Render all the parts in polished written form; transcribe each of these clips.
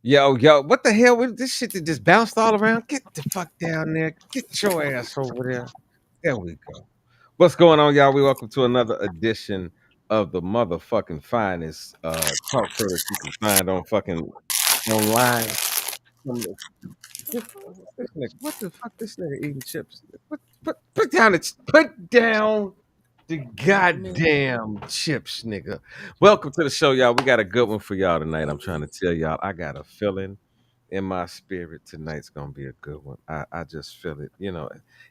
Yo, what the hell? This shit that just bounced all around? Get the fuck down there. Get your ass over there. There we go. What's going on, y'all? We welcome to another edition of the motherfucking finest talk show that you can find on fucking online. This, this nigga, what the fuck? This nigga eating chips? Put down the goddamn chips, nigga. Welcome to the show, y'all. We got a good one for y'all tonight. I'm trying to tell y'all, I got a feeling in my spirit tonight's gonna be a good one. I just feel it,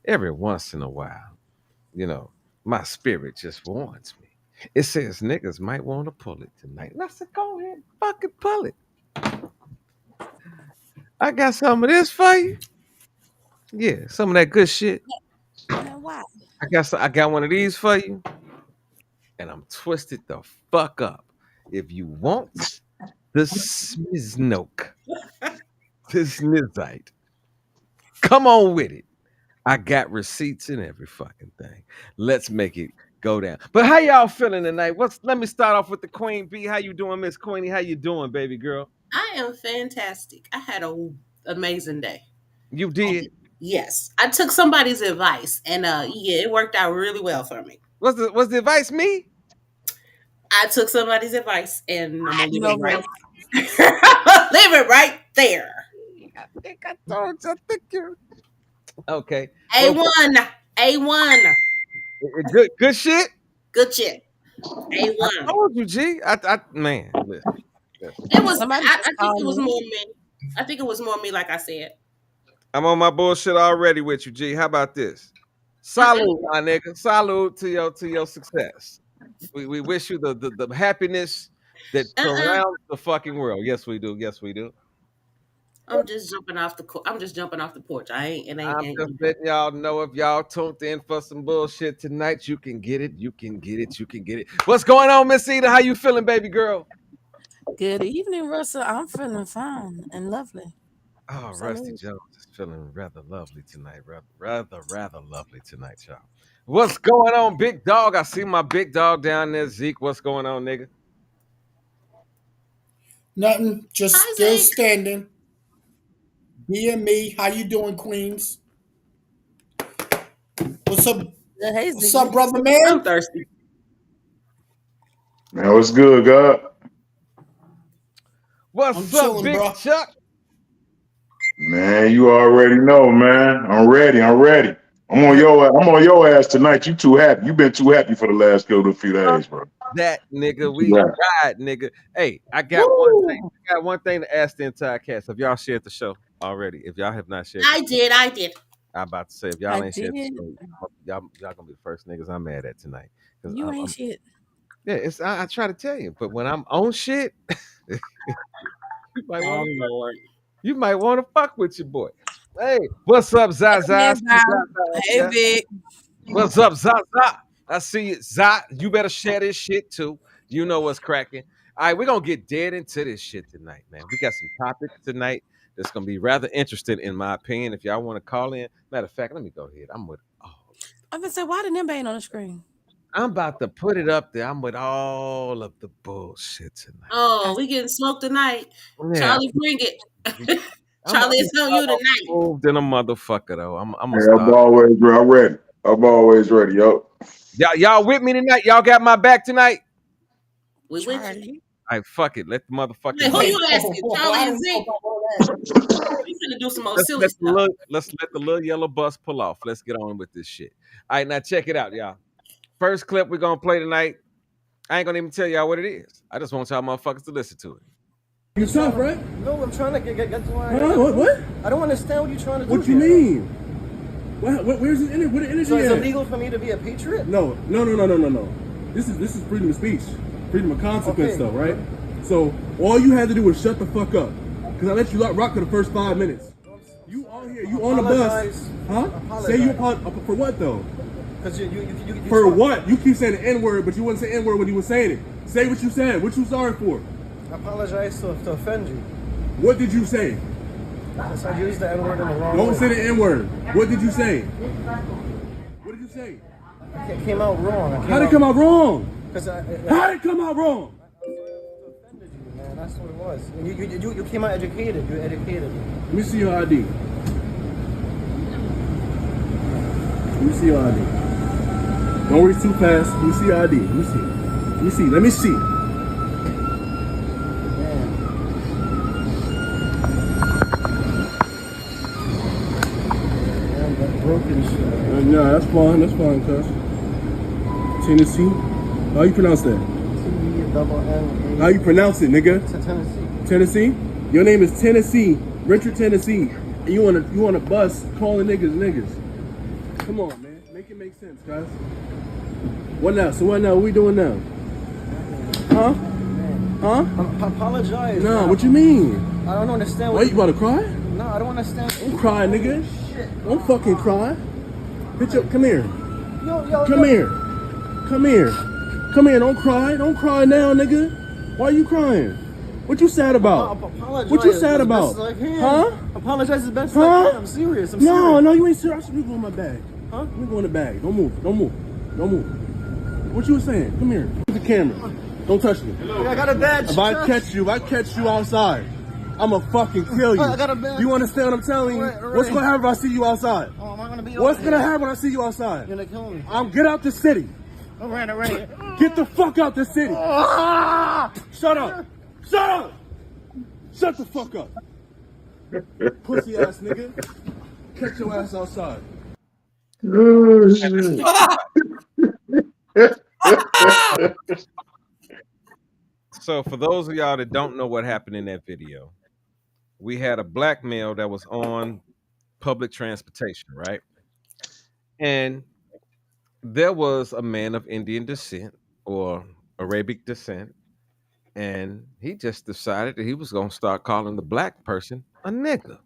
every once in a while, you know, my spirit just warns me. It says niggas might want to pull it tonight. And I said, go ahead, fucking pull it. I got some of this for you. Yeah, some of that good shit. Why? I got one of these for you, and I'm twisted the fuck up. If you want the smiznoke, the snizite, come on with it. I got receipts and every fucking thing. Let's make it go down. But how y'all feeling tonight? Let me start off with the Queen B. How you doing, Miss Queenie? How you doing, baby girl? I am fantastic. I had an amazing day. You did. Yes, I took somebody's advice, and yeah, it worked out really well for me. Was the advice me? I took somebody's advice, and I'm gonna leave No, it right. Leave it right there. I think I told you. I think you. Okay. A1. Good shit. Good shit. I A1. told you, G. Man, listen. It was. Somebody I just think called it was me. more me. I think it was more me, like I said. I'm on my bullshit already with you, G. How about this? Salute, my nigga. Salute to your success. We wish you the happiness that surrounds the fucking world. Yes, we do. Yes, we do. I'm just jumping off the. I'm just jumping off the porch. I ain't. It ain't. I'm ain't just letting y'all know if y'all tuned in for some bullshit tonight, you can get it. You can get it. You can get it. What's going on, Miss Eda? How you feeling, baby girl? Good evening, Russell. I'm feeling fine and lovely. Oh, Rusty Salute. Jones is feeling rather lovely tonight. Rather lovely tonight, y'all. What's going on, big dog? I see my big dog down there, Zeke. What's going on, nigga? Nothing, just Hi, still Zeke. standing. Being me. How you doing, Queens? What's up? Hey, What's Ziggy. up, brother I'm man? thirsty. Man, what's good, God? I'm What's up, chilling, Big bro. Chuck? Man, you already know, man. I'm ready. I'm on your ass tonight. You too happy. You been too happy for the last few days, bro. That nigga, Too we happy. ride, nigga. Hey, I got one thing. Woo! I got one thing to ask the entire cast. Have y'all shared the show already? If y'all have not shared the I show, did. I did. I'm about to say if I y'all ain't shared the did. show, y'all gonna be the first niggas I'm mad at tonight. Cause You ain't shit. yeah, I try to tell you, but when I'm on shit, you might Oh want to Lord. you might want to fuck with your boy. Hey, what's up, Zaza? I Hey, see Val. Zaza up Hey, there. Vic. What's up, Zaza? I see it. Zot, you better share this shit too. You know what's cracking. All right, we're gonna get dead into this shit tonight, man. We got some topics tonight that's gonna be rather interesting, in my opinion. If y'all want to call in, matter of fact, let me go ahead. I'm gonna say, why the number ain't on the screen? I'm about to put it up there. I'm with all of the bullshit tonight. Oh, I, we getting smoked tonight. Yeah, Charlie, bring it. I'm Charlie, it's on you tonight. moved in a motherfucker though. I'm Hey, gonna start. I'm ready. I'm always ready, yo. Y'all with me tonight? Y'all got my back tonight? We with you. Charlie. All right, fuck it. Let the motherfucking Wait, who hoes. you asking? Charlie I and don't know Zeke? about all that. We finna do some more silly stuff. Let's let the little yellow bus pull off. Let's get on with this shit. All right, now check it out, y'all. First clip we're gonna play tonight. I ain't gonna even tell y'all what it is. I just want y'all motherfuckers to listen to it. You're tough, right? No, I'm trying to get to where Huh? What? I don't understand what you're trying to do. What you here. mean? Where's this energy? Where the energy So it's at? illegal for me to be a patriot? No. This is freedom of speech, freedom of consequence, Okay. though, right? So all you had to do was shut the fuck up, because I let you rock for the first 5 minutes. You on here? You on the bus? Apologize. Huh? Apologize. Say you for what though? Because you For talk- what? You keep saying the N word, but you wouldn't say N word when you were saying it. Say what you said. What you sorry for? I apologize to offend you. What did you say? Because I used the N word in the wrong Don't way. say the N word. What did you say? What did you say? It came out wrong. How'd it come out wrong? Because I How'd it come out wrong? offended you, man. That's what it was. And you came out educated. You're educated. Let me see your ID. Let me see your ID. Don't reach too fast. Let me see your ID. Let me see. Let me see. Let me see. Man, that broken shit. Nah, that's fine. That's fine, cuz. Tennessee. How you pronounce that? T-double-N-A. How you pronounce it, nigga? Tennessee. Tennessee? Your name is Tennessee, Richard Tennessee, and you on a bus calling niggas. Come on, man. Make it make sense, guys. What now? So what now? What we doing now? Huh? Huh? Apologize. Nah, man. what you mean? I don't understand. What, you about to cry? No, I don't understand. Don't cry, nigga. Don't fucking cry. Bitch, come here. Yo. Come here. Come here. Come here. Don't cry. Don't cry now, nigga. Why are you crying? What you sad about? Apologize. What you sad as about? best as I can. Huh? Apologize as best Huh? as I can. I'm serious. I'm serious. No, you ain't serious. Let me go in my bag. Huh? Let me go in the bag. Don't move. What you was saying? Come here. The camera. Don't touch me. I got a badge. If I catch you outside, I'ma fucking kill you. I got a badge. You understand what I'm telling you? Right. What's gonna happen if I see you outside? Oh, am I gonna be What's over gonna here? happen when I see you outside? You're gonna kill me. Get out the city. All right. Get the fuck out the city. Shut up. Shut the fuck up. Pussy ass nigga. Catch your ass outside. Oh, shit. So for those of y'all that don't know what happened in that video, we had a black male that was on public transportation, right? And there was a man of Indian descent or Arabic descent, and he just decided that he was going to start calling the black person a nigger.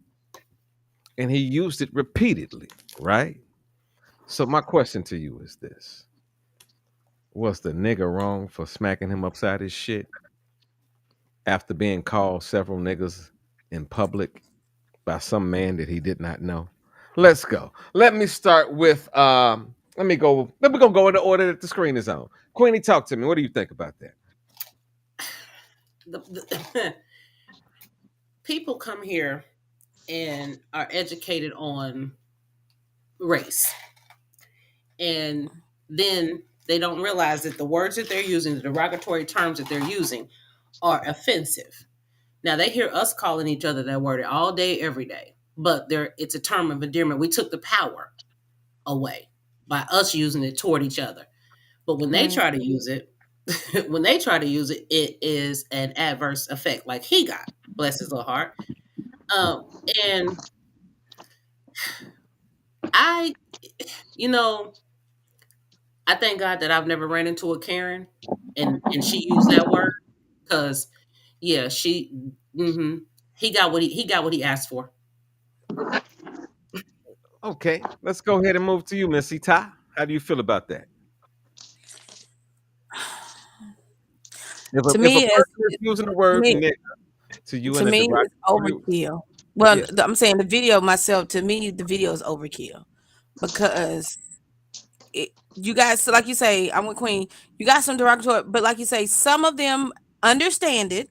And he used it repeatedly, right? So my question to you is this. Was the nigger wrong for smacking him upside his shit after being called several niggas in public by some man that he did not know? Let's go. Let me start with let me go in the order that the screen is on. Queenie, talk to me. What do you think about that? People come here and are educated on race, and then they don't realize that the words that they're using, the derogatory terms that they're using, are offensive. Now they hear us calling each other that word all day, every day, but it's a term of endearment. We took the power away by us using it toward each other. But when they try to use it, it is an adverse effect, like he got. Bless his little heart. And I, I thank God that I've never ran into a Karen, and she used that word, because yeah, he got what he asked for. Okay, let's go ahead and move to you, Missy Ty. How do you feel about that? If To a me, person is using the word me- nigger to you to in a me, it's derogatory, overkill. Well, yes. I'm saying the video myself. To me, the video is overkill because you guys, so like you say, I'm with Queen. You got some derogatory, but like you say, some of them understand it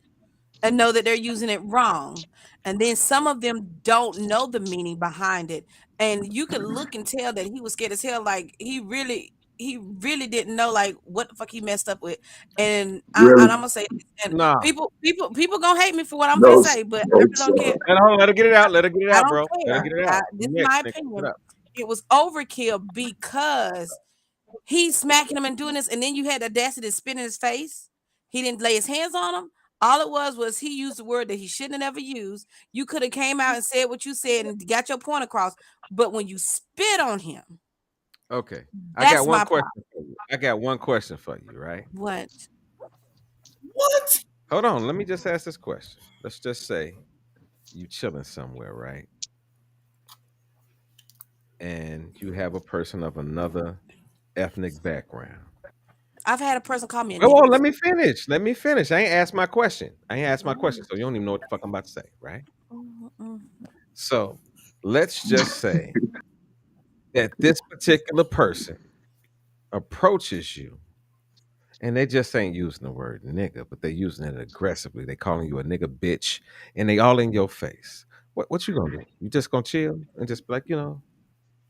and know that they're using it wrong, and then some of them don't know the meaning behind it. And you could look and tell that he was scared as hell. Like he really didn't know like what the fuck he messed up with. And Really? I'm gonna say, and Nah. people gonna hate me for what I'm No, gonna say, but I really don't care. Let her get it out. Let her get it I out, don't bro. Let her care. get it out. This is Next, my nigga, get opinion. it out. It was overkill because he's smacking him and doing this, and then you had the audacity to spit in his face. He didn't lay his hands on him. All it was he used a word that he shouldn't have ever used. You could have came out and said what you said and got your point across. But when you spit on him, Okay. I that's got one my question problem. for you. I got one question for you, right? What? What? Hold on. Let me just ask this question. Let's just say you chilling somewhere, right? And you have a person of another ethnic background. I've had a person call me a Oh, nigga. let me finish. Let me finish. I ain't asked my question. So you don't even know what the fuck I'm about to say, right? Mm-mm. So let's just say that this particular person approaches you And they just ain't using the word nigga, but they using it aggressively. They calling you a nigga bitch, and they all in your face. What you gonna do? You just gonna chill and just be like,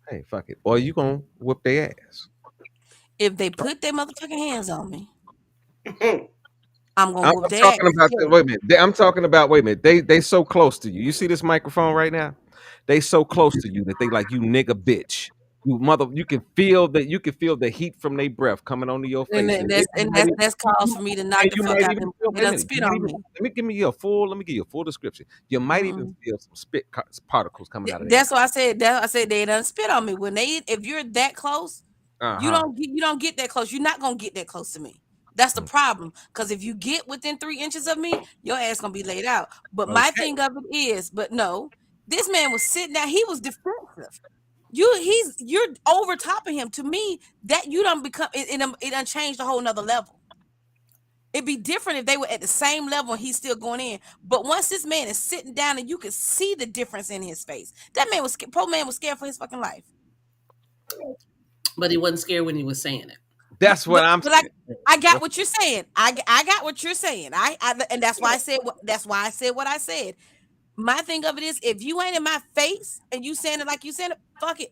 hey, fuck it, or you gonna whoop their ass? If they put their motherfucking hands on me, I'm gonna I'm whoop their talking ass about too. wait a minute. I'm talking about wait a minute. They so close to you. You see this microphone right now? They so close to you that they like you nigga bitch. You mother. You can feel the heat from their breath coming onto your And face, then and that's you and might that's even, that's cause for me to knock and the you fuck might out even them. feel. They Wait a done minute. You spit might on even me. let me give you a full description. You might even Mm. feel some particles coming out of their That's mouth. why I said that. I said they done spit on me. When they, if you're that close, Uh huh. you don't get that close. You're not gonna get that close to me. That's the problem. Because if you get within 3 inches of me, your ass gonna be laid out. But my Okay. thing of it is, but no, this man was sitting down. He was defensive. You're over top of him. To me, that you don't become it done changed a whole nother level. It'd be different if they were at the same level and he's still going in. But once this man is sitting down and you can see the difference in his face, that man was poor man was scared for his fucking life. But he wasn't scared when he was saying it. That's what I'm But like, saying. I got what you're saying. I got what you're saying. And that's why I said what I said. My thing of it is, if you ain't in my face and you saying it like you said it, fuck it.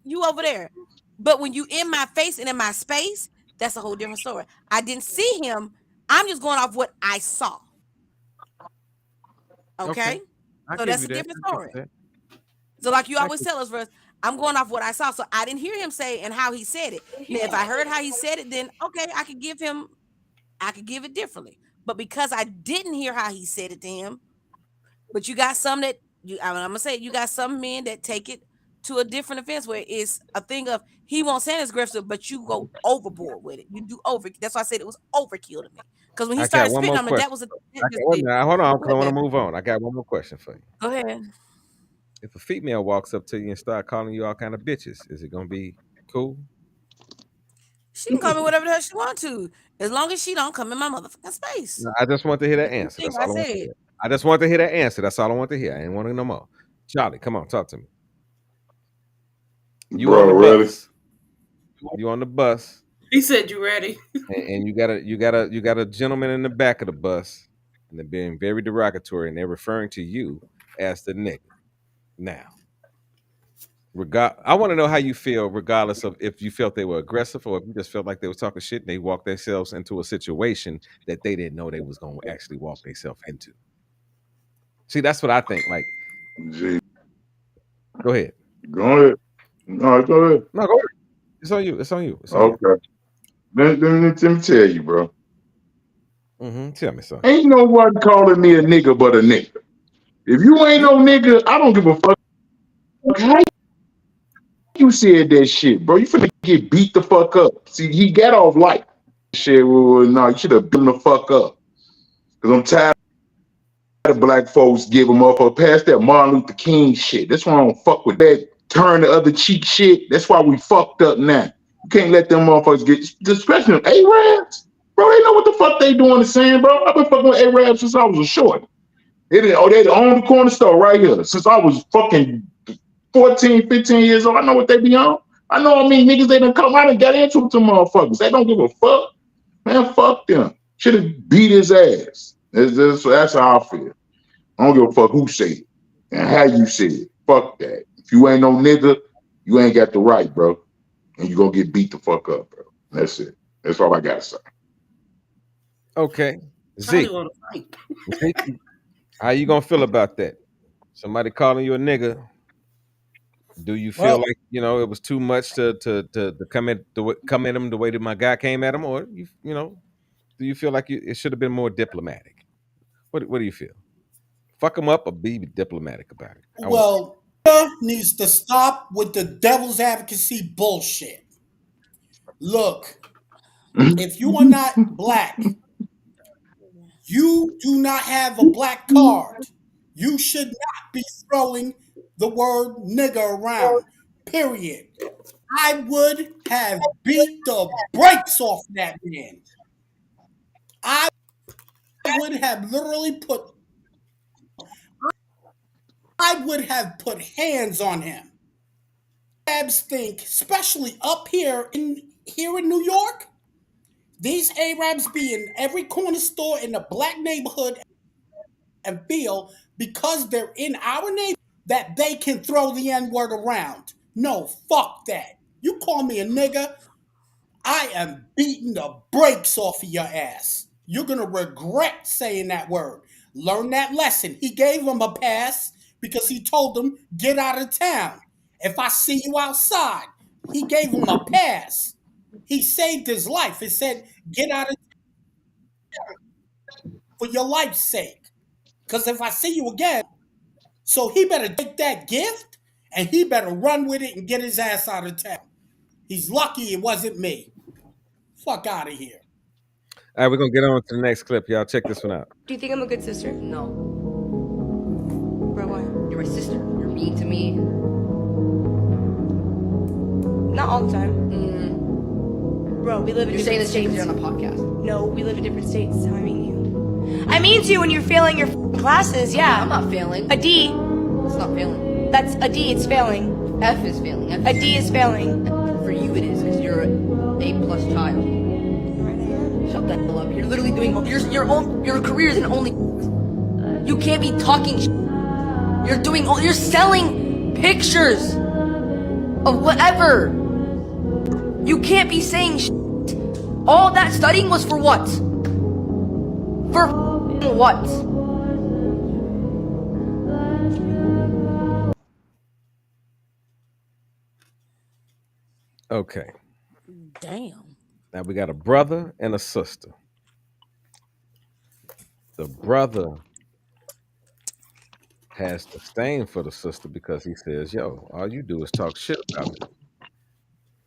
You over there. But when you in my face and in my space, that's a whole different story. I didn't see him. I'm just going off what I saw. Okay. Okay. I So give that's you a that. different I give you story. that. So like you I always give, tell us, Russ, I'm going off what I saw. So I didn't hear him say and how he said it. Now, if I heard how he said it, then okay, I could give it differently. But because I didn't hear how he said it to him, but you got some that I'm gonna say you got some men that take it to a different offense where it's a thing of he won't say it's aggressive, but you go overboard with it. You do over. That's why I said it was overkill to me. Because when he I got started one spitting more on me, that question. was a I that got, just wait a did. minute. Hold on, Go because I ahead, want to baby. move on. I got one more question for you. Go ahead. If a female walks up to you and start calling you all kind of bitches, is it gonna be cool? She can call me whatever the hell she want to, as long as she don't come in my motherfucking space. No, I just want to hear that That's the answer. thing That's I all I want to said. hear. I just want to hear that answer. That's all I want to hear. I ain't want to know more. Charlie, come on, talk to me. You on Bro, the really? bus. You on the bus, He said, "You ready?" and you got a gentleman in the back of the bus, and they're being very derogatory, and they're referring to you as the nigga. Now, I want to know how you feel, regardless of if you felt they were aggressive or if you just felt like they were talking shit and they walked themselves into a situation that they didn't know they was gonna actually walk themselves into. See, that's what I think. Like, Gee, go ahead. go ahead. No, go ahead. No, go ahead. It's on you. It's on you. It's on you. Okay. Let me tell you, bro. Tell me something. Ain't no one calling me a nigga but a nigga. If you ain't no nigga, I don't give a fuck how you said that shit, bro. You finna get beat the fuck up. See, he got off light. Shit, well, no, you should have beat him the fuck up. Cause I'm tired of black folks giving motherfucker past that Martin Luther King shit. That's why I don't fuck with that turn the other cheek shit. That's why we fucked up now. You can't let them motherfuckers get, especially them Arabs. Bro, they know what the fuck they doing and saying, bro. I've been fucking with Arabs since I was a short. They own the corner store right here since I was fucking 14, 15 years old. I know what they be on. I know how many niggas they done come out and got into with them motherfuckers. They don't give a fuck. Man, fuck them. Should have beat his ass. That's how I feel. I don't give a fuck who say it and how you say it. Fuck that. If you ain't no nigga, you ain't got the right, bro. And you gonna get beat the fuck up, bro. That's it. That's all I gotta say. Okay, Charlie Zeke. want to fight. Zeke, how you gonna feel about that? Somebody calling you a nigga. Do you feel Well, like it was too much to come at him the way that my guy came at him, or do you feel like it should have been more diplomatic? What do you feel? Fuck him up or be diplomatic about it? I want. well, needs to stop with the devil's advocacy bullshit. Look, if you are not black, you do not have a black card. You should not be throwing the word nigger around. Period. I would have beat the brakes off that man. I would have literally put I would have put hands on him. Abs think, especially up here in New York, These Arabs be in every corner store in the black neighborhood and feel because they're in our neighborhood that they can throw the N word around. No, fuck that. You call me a nigga, I am beating the brakes off of your ass. You're going to regret saying that word. Learn that lesson. He gave him a pass because he told him, get out of town. If I see you outside, he gave him a pass. He saved his life. It said, get out of for your life's sake. Because if I see you again, so he better take that gift and he better run with it and get his ass out of town. He's lucky it wasn't me. Fuck out of here. All right, we're gonna get on to the next clip, y'all. Check this one out. Do you think I'm a good sister? No. Bro, why? You're my sister. You're mean to me. Not all the time. Bro, we live in You're saying different this shit states. on a podcast. No, we live in different states. That's how I mean you. I mean to you when you're failing your classes, yeah. I'm not failing. A D. It's not failing. That's a D, it's failing. F is failing. F A D is failing. For you it is, because you're an A+ child. Shut the hell up. You're literally doing your career is an only. You can't be talking. You're selling pictures of whatever. You can't be saying. All that studying was for what? For what? Okay. Damn. Now we got a brother and a sister. The brother has disdain for the sister because he says, yo, all you do is talk shit about me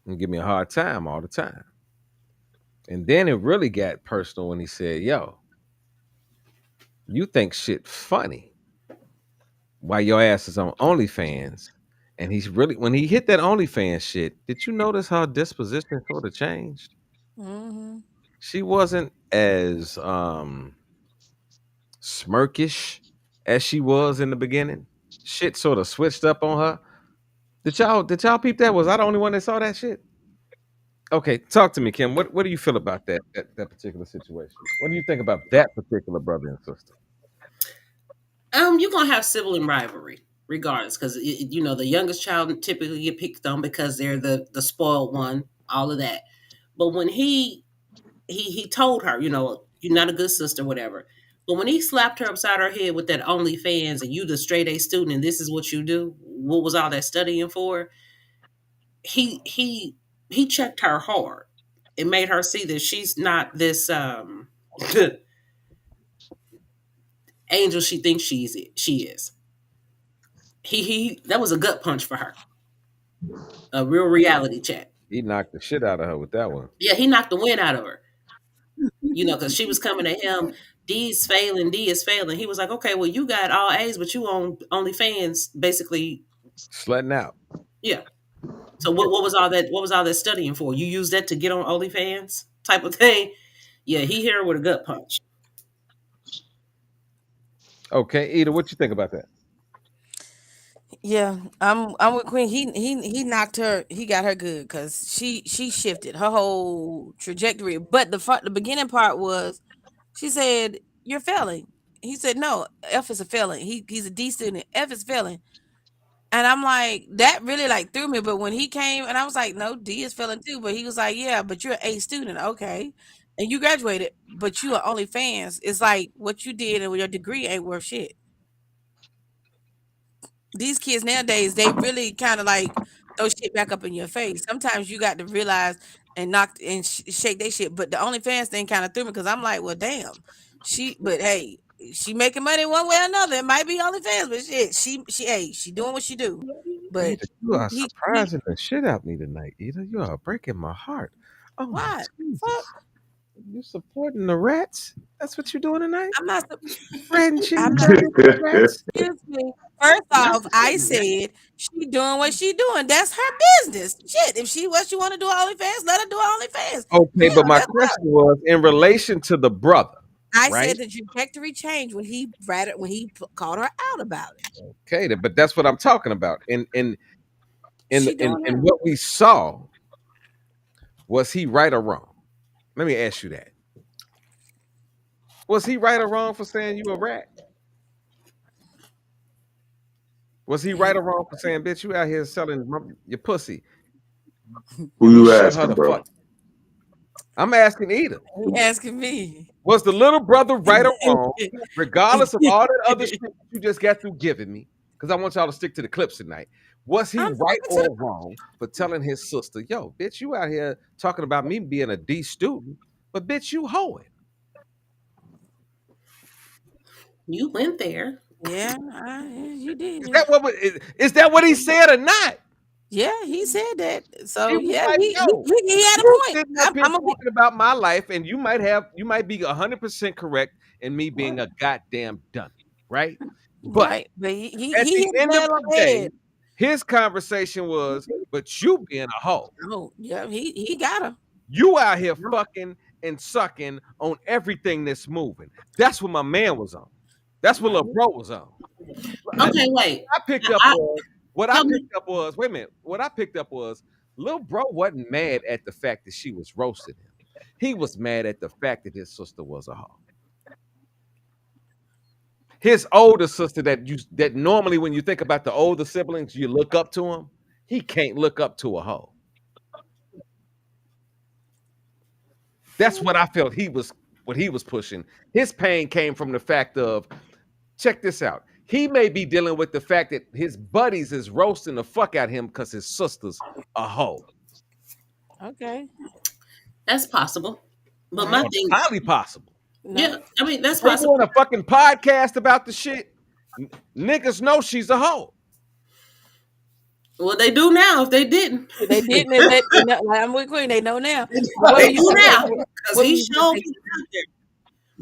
and give me a hard time all the time. And then it really got personal when he said, yo, you think shit funny while your ass is on OnlyFans. And he's really, when he hit that OnlyFans shit, did you notice how disposition sort of changed? Mm-hmm. She wasn't as smirkish as she was in the beginning. Shit sort of switched up on her. Did y'all peep that? Was I the only one that saw that shit? Okay, talk to me, Kim. What do you feel about that particular situation? What do you think about that particular brother and sister? You're gonna have sibling rivalry regardless, because you know the youngest child typically get picked on because they're the spoiled one, all of that. But when he told her, you know, you're not a good sister, whatever. But when he slapped her upside her head with that OnlyFans and you the straight A student and this is what you do, what was all that studying for? He checked her hard. It made her see that she's not this angel she thinks she is. He that was a gut punch for her. A real reality check. He knocked the shit out of her with that one. Yeah, he knocked the wind out of her. You know, because she was coming to him, D's failing, D is failing. He was like, okay, well, you got all A's, but you on OnlyFans, basically. Slutting out. Yeah. So what was all that? What was all that studying for? You use that to get on OnlyFans type of thing. Yeah, he hit her with a gut punch. Okay, Ida, what you think about that? Yeah, I'm with Queen. He knocked her. He got her good because she shifted her whole trajectory. But the beginning part was she said you're failing. He said no. F is a failing. He's a D student. F is failing. And I'm like that really like threw me. But when he came and I was like no, D is failing too. But he was like yeah, but you're an A student. Okay, and you graduated, but you are OnlyFans. It's like what you did and your degree ain't worth shit. These kids nowadays, they really kind of like throw shit back up in your face. Sometimes you got to realize and knock and shake they shit. But the OnlyFans thing kind of threw me because I'm like, well, damn, but hey, she making money one way or another. It might be OnlyFans, but shit, hey, she doing what she do. But Ida, you are he surprising the shit out of me tonight, Ida. You are breaking my heart. Oh my why? Jesus. Fuck, You supporting the rats? That's what you're doing tonight? I'm not. Spreading cheese I'm not. out with the rats? Excuse me. First off, I said she doing what she doing. That's her business. Shit, if she what she want to do OnlyFans, let her do OnlyFans. Okay, but Hell, my that's question was in relation to the brother, I right? said the trajectory changed when called her out about it. Okay, but that's what I'm talking about. She doing In her. what we saw, was he right or wrong? Let me ask you that. Was he right or wrong for saying you a rat? Was he right or wrong for saying, bitch, you out here selling your pussy? Who And he you shut her asking, the bro? fuck. I'm asking either. He asking me. Was the little brother right or wrong, regardless of all that other shit you just got through giving me? Because I want y'all to stick to the clips tonight. Was he I'm right sticking to or wrong for telling his sister, yo, bitch, you out here talking about me being a D student, but bitch, you hoeing? You went there. Yeah, you did. Is that what he said or not? Yeah, he said that. He So was yeah, like, he yo, he had a you point. sitting up here I'm a talking about my life, and you might be 100% correct in me being a goddamn dummy, right? But right, but at he the hit the end of nail on the the day, head. his conversation was, but you being a hoe. Oh yeah, he got her. You out here fucking and sucking on everything that's moving. That's what my man was on. That's what Right. little bro was on. Okay, wait. I picked up I, was what I help me. picked up was wait a minute. What I picked up was little bro wasn't mad at the fact that she was roasting him. He was mad at the fact that his sister was a hoe. His older sister that normally when you think about the older siblings, you look up to him. He can't look up to a hoe. That's what I felt what he was pushing. His pain came from the fact of check this out. He may be dealing with the fact that his buddies is roasting the fuck out of him because his sister's a hoe. Okay. That's possible. All But my right. thing, Highly possible. yeah, No. I mean that's They possible. doing a fucking podcast about the shit. Niggas know she's a hoe. Well, they do now. If they didn't, They didn't. They know, like, I'm with Queen. They know now. But what were they you do gonna say? now because What were he you gonna showed say? me out there.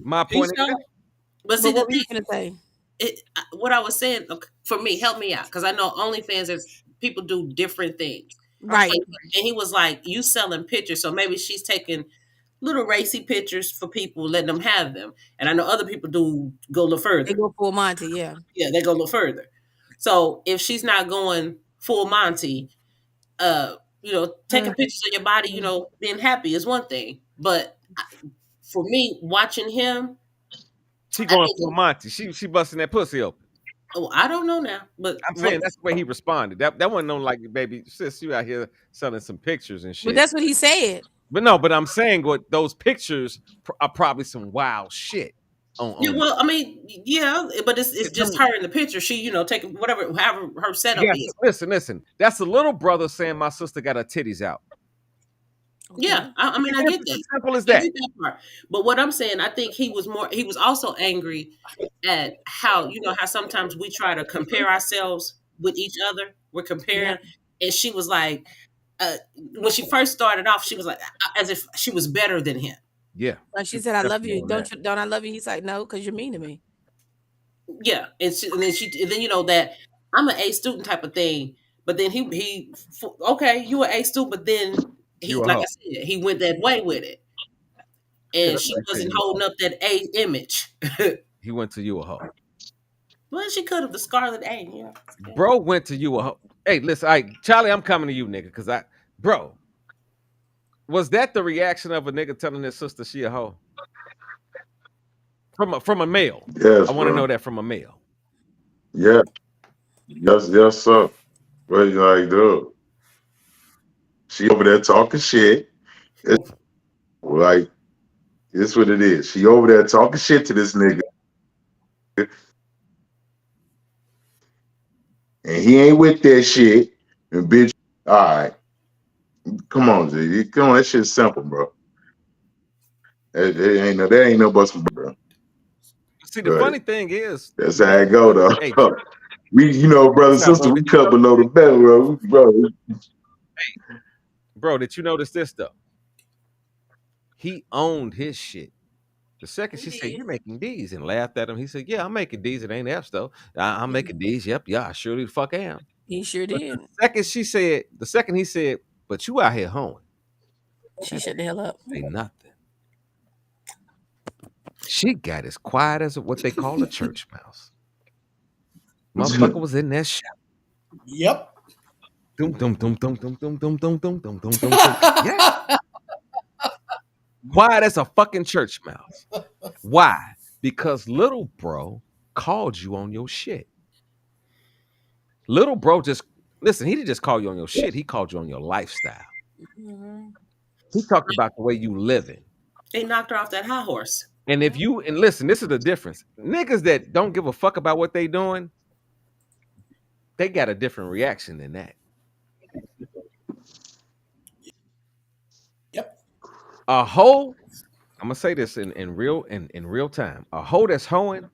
My He point showed. is But see, But the what were thing, you gonna say? what I was saying for me, help me out because I know OnlyFans is people do different things. Right. And he was like, "You selling pictures, so maybe she's taking little racy pictures for people, letting them have them." And I know other people do go a little They further. go full Monty. Yeah. Yeah, they go a little further. So if she's not going full Monty, taking pictures of your body, being happy is one thing. But for me, watching him, she I going for think, Monty. She busting that pussy open. oh, I don't know now, but I'm saying that's the way he responded. That wasn't no like, baby, sis, you out here selling some pictures and But shit. that's what he said. But no, but I'm saying what those pictures are probably some wild shit yeah, on. well, I mean, yeah, but it's just her in the picture. She, taking whatever, however her setup Yes, is. listen. That's the little brother saying my sister got her titties out. Yeah, Okay. I mean, I get It's that. as simple as I that. get that part. But what I'm saying, I think he was also angry at how, how sometimes we try to compare ourselves with each other. We're Yeah. comparing. And she was like, when she first started off, she was like, as if she was better than him. Yeah. Like she said, "I love Definitely you. on Don't that. you? Don't I love you?" He's like, "No, because you're mean to me." Yeah. And then, that I'm an A student type of thing. But then okay, you an A student, but then You a like I hoe. said, he went that way with it. Yeah, And that's she what he said. wasn't holding up that A image. He went to you a hoe. Well, she could have the Scarlet A. Yeah. Bro went to you a hoe. Hey, listen, Charlie, I'm coming to you, nigga, because bro, was that the reaction of a nigga telling his sister she a hoe? From a male. Yes, I want to bro. know that from a male. Yeah. Yes, sir. But like, dude, she over there talking shit. It's like, it's what it is. She over there talking shit to this nigga, and he ain't with that shit. And bitch, all right, come on, G. Come on, that shit's simple, bro. That ain't no busting, bro. See, the But funny thing is, that's how it go, though. hey, We, brother and what's up, sister, bro? we cut below the belt, bro. Bro, did you notice this though? He owned his shit. The second she said, "You're making D's," and laughed at him, he said, "Yeah, I'm making D's. It ain't F's though. I'm making D's. Yep, yeah, I surely the fuck am." He sure But did. the second he said, "But you out here hoeing," She shut the hell up. say nothing. She got as quiet as what they call a church mouse. Motherfucker was in that shop. Yep. Dum dum dum dum dum dum dum dum dum dum dum dum dum. Yeah. Quiet as a fucking church mouse. Why? Because little bro called you on your shit. Little bro just listen, he didn't just call you on your shit, he called you on your lifestyle. Mhm. He talked about the way you living. They knocked her off that high horse. And if you and listen, this is the difference. Niggas that don't give a fuck about what they doing, they got a different reaction than that. Yep. A hoe, I'm gonna say this in real time. A hoe that's hoeing,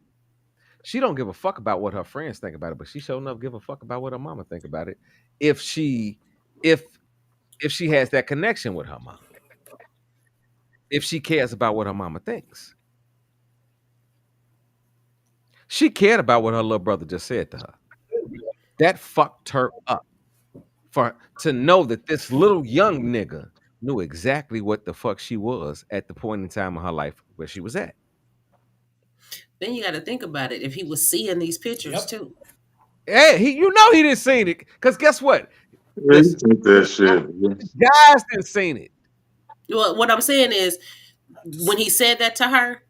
she don't give a fuck about what her friends think about it, but she sure enough give a fuck about what her mama think about it. If she if if she has that connection with her mom, if she cares about what her mama thinks. She cared about what her little brother just said to her. That fucked her up. For to know that this little young nigga knew exactly what the fuck she was at the point in time of her life where she was at. Then you got to think about it. If he was seeing these pictures Yep. too, Hey, you know he didn't seen it. Cause guess what? Yeah, you Listen, think that shit. guys didn't seen it. what I'm saying is, when he said that to her,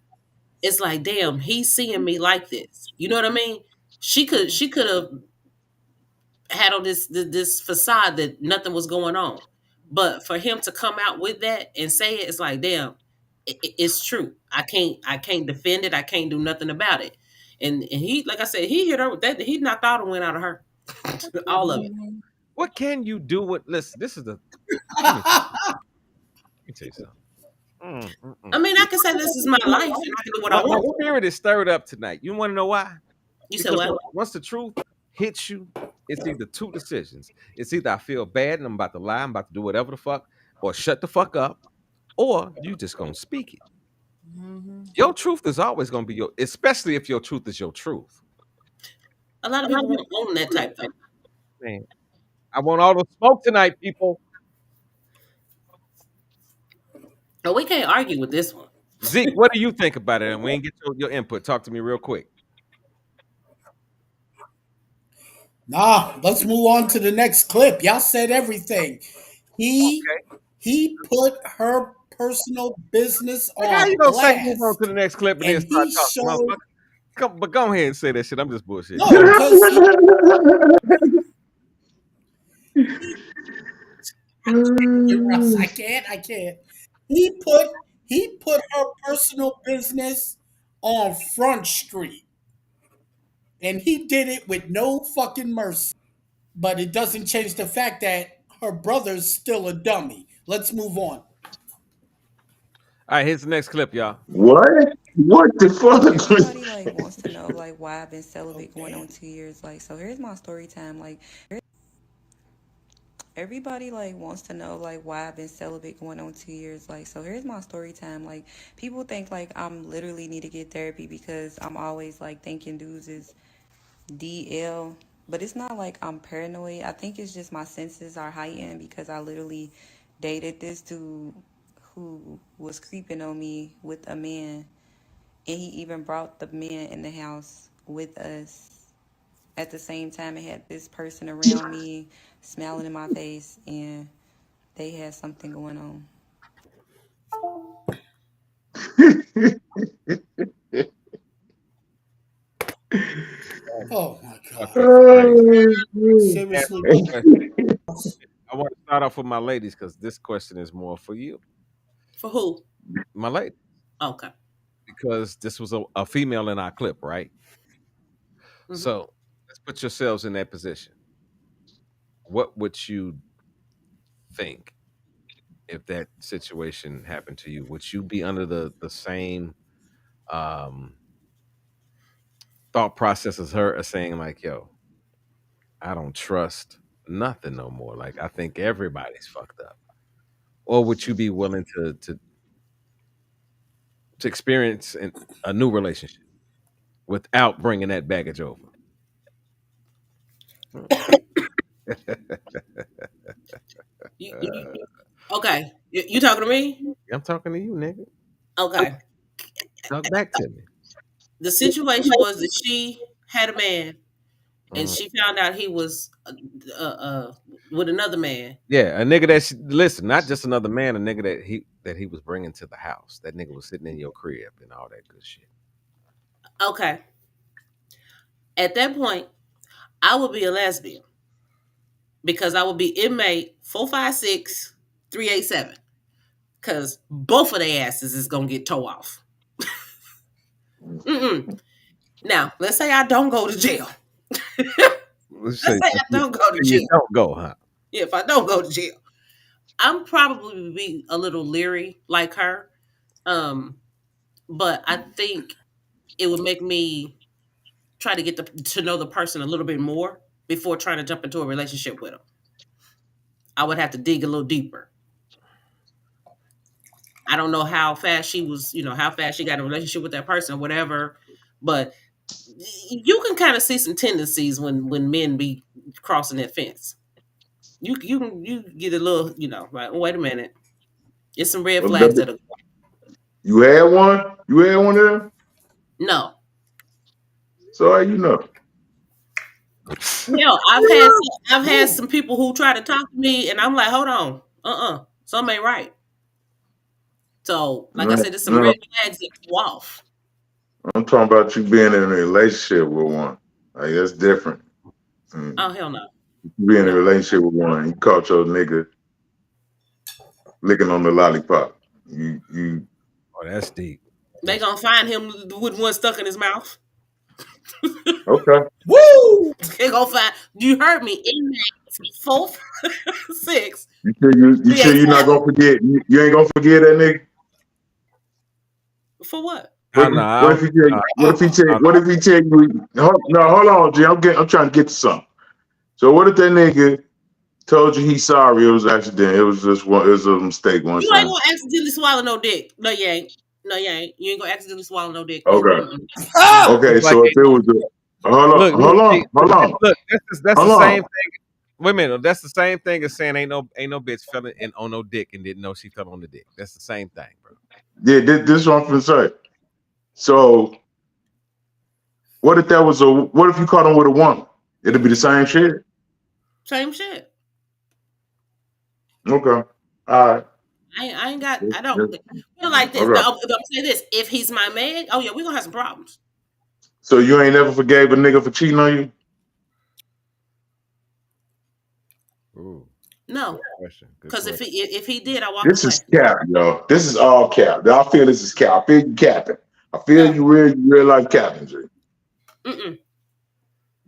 it's like, damn, he's seeing me like this. You know what I mean? She could have had on this facade that nothing was going on, but for him to come out with that and say it, it's like, damn, it's true. I can't defend it. I can't do nothing about it. And he, like I said, he hit her with that. He knocked all the wind out of her, all of it. Mhm. What can you do with listen? This is the let me tell you something. I mean, I can say this is my life and I can do what I My want. spirit is stirred up tonight. You want to know why? You said Because what? once the truth hits you, it's either two decisions. It's either I feel bad and I'm about to lie, I'm about to do whatever the fuck, or shut the fuck up, or you just gonna speak it. Mhm. Your truth is always gonna be your, especially if your truth is your truth. A lot of people won't own that type though. Man, I want all the smoke tonight, people. But we can't argue with this one. Zeke, what do you think about it? And we ain't get your input. Talk to me real quick. Nah, let's move on to the next clip. Y'all said everything. He Okay. he put her personal business Like, how you on gonna say move on to blast, the next clip and then and start he talking, showed motherfucker? Come, but go ahead and say that shit. I'm just bullshitting. Go no, ahead. because Russ, I can't, I can't. He put he put her personal business on Front Street, and he did it with no fucking mercy. But it doesn't change the fact that her brother's still a dummy. Let's move on. All right, here's the next clip, y'all. What? What the fuck? Everybody like wants to know like why I've been Oh celibate going on damn. 2 years. Like, so here's my story time. Like, everybody like wants to know like why I've been celibate going on 2 years. Like, so here's my story time. Like, people think like I'm literally need to get therapy because I'm always like thinking dudes is DL. But it's not like I'm paranoid. I think it's just my senses are heightened because I literally dated this dude who was creeping on me with a man, and he even brought the man in the house with us. At the same time, it had this person around me smiling in my face, and they had something going on. Oh my god. Fucking crazy. Seriously. I want to start off with my ladies because this question is more for you, For who? my lady, Okay. because this was a female in our clip, right? Hmm. So let's put yourselves in that position. What would you think if that situation happened to you? Would you be under the same um, thought process as her, as saying like, "Yo, I don't trust nothing no more. Like I think everybody's fucked up," or would you be willing to experience a new relationship without bringing that baggage over? Okay. You talking to me? I'm talking to you, nigga. Okay. Talk back to me. The situation was that she had a man and Mm. she found out he was with another man. Yeah, a nigga that listen, not just another man, a nigga that he was bringing to the house. That nigga was sitting in your crib and all that good shit. Okay, at that point, I would be a lesbian because I would be inmate 456-387 because both of their asses is gonna get tore off. Mm-mm. Now, let's say I don't go to jail. Let's Let's say say I don't go to you jail. don't go, huh? Yeah, if I don't go to jail, I'm probably be a little leery like her. Um, but I think it would make me try to get to know the person a little bit more before trying to jump into a relationship with them. I would have to dig a little deeper. I don't know how fast she was, how fast she got in a relationship with that person or whatever, but you can kind of see some tendencies when men be crossing that fence. You get a little, like, wait a minute. It's some red Well, flags that are you had one? You had one of them? no. So how you know? Hell, I've had some people who try to talk to me, and I'm like, hold on, something ain't right. So, like I No, said, there's some no, red flags that go off. I'm talking about you being in a relationship with one. Like that's different. Oh hell no, You be in a no. relationship with one, you caught your nigga licking on the lollipop. You Oh, that's deep. They gonna find him with one stuck in his mouth. okay. Woo! They gonna find. You heard me. Inmates 4, 6, You three, sure eight, you're not seven. gonna forget? You ain't gonna forget that nigga. For what? I know. What if he tell you? What if he tell? I What if he tell you? No, hold on, G. I'm trying to get to something. So what if that nigga told you he's sorry? It was an accident. It was just one. It was a mistake one You ain't time. gonna accidentally swallow no dick. No, you ain't. No, you ain't. You ain't gonna accidentally swallow no dick. Okay. Mm-mm. Ah! Okay. it's like, So if it was a look, look, see, hold on, look. That's the hold on. same thing. Wait a minute. That's the same thing as saying ain't no bitch fell in on no dick and didn't know she fell on the dick. That's the same thing, bro. Yeah, this is what I'm finna say. So what if that was a? What if you caught him with a woman? It'd be the same shit. Same shit. Okay. All right. I ain't got. I don't Okay. feel like this. Now, if I'm saying this, if he's my man, oh yeah, we gonna have some problems. So you ain't never forgave a nigga for cheating on you? Ooh, good No, question. Good because if question. he did, I walk This away. is cap, yo. This is all cap. I feel this is cap. I feel you capping. I feel No, you real life capping, G. mm-mm,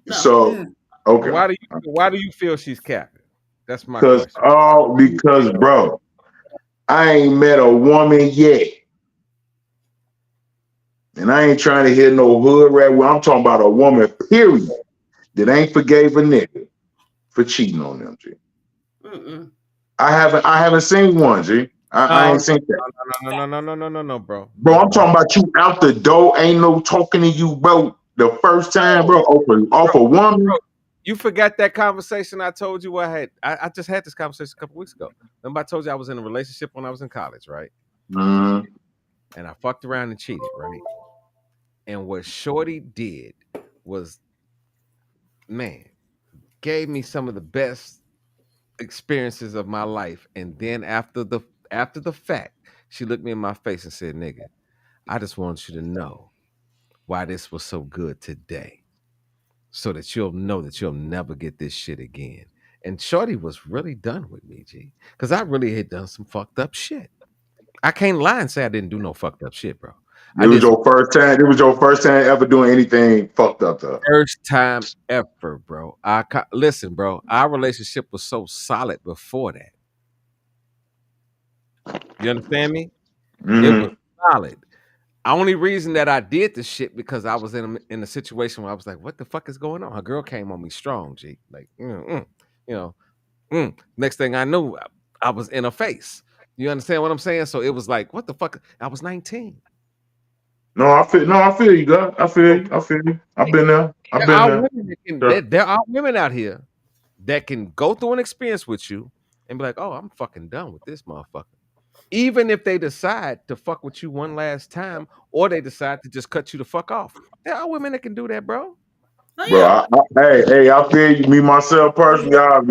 no. So okay. Why do you feel she's capping? That's my Cause question. because bro, I ain't met a woman yet. And I ain't trying to hear no hood rap. I'm talking about a woman, period, that ain't forgave a nigga for cheating on them, G. Mm-mm. I haven't seen one, G. I No, ain't seen that. no, bro. Bro, I'm No, talking about you out the door, ain't no talking to you, bro. The first time, bro, off a woman. bro. You forgot that conversation I told you I had. I just had this conversation a couple weeks ago. Remember I told you I was in a relationship when I was in college, right? Mm, And I fucked around and cheated, right? And what Shorty did was, man, gave me some of the best experiences of my life. And then after the fact, she looked me in my face and said, "Nigga, I just want you to know why this was so good today, so that you'll know that you'll never get this shit again." And Shorty was really done with me, G, because I really had done some fucked up shit. I can't lie and say I didn't do no fucked up shit, bro. I it was did some your first time. It was your first time ever doing anything fucked up to her. first time ever, bro. Listen, bro. Our relationship was so solid before that. You understand me? It was Mm-hmm. solid. Only reason that I did this shit because I was in a situation where I was like, "What the fuck is going on?" Her girl came on me strong, G. Like, you know, next thing I knew, I was in her face. You understand what I'm saying? So it was like, what the fuck? I was 19. No, I feel you, God. I feel So you. I feel you. I've been there. I've there been are there. women that can, Sure. there are women out here that can go through an experience with you and be like, "Oh, I'm fucking done with this motherfucker." Even if they decide to fuck with you one last time, or they decide to just cut you the fuck off. There are women that can do that, bro. Oh Bro, yeah. hey, I feel you. Me myself personally, I've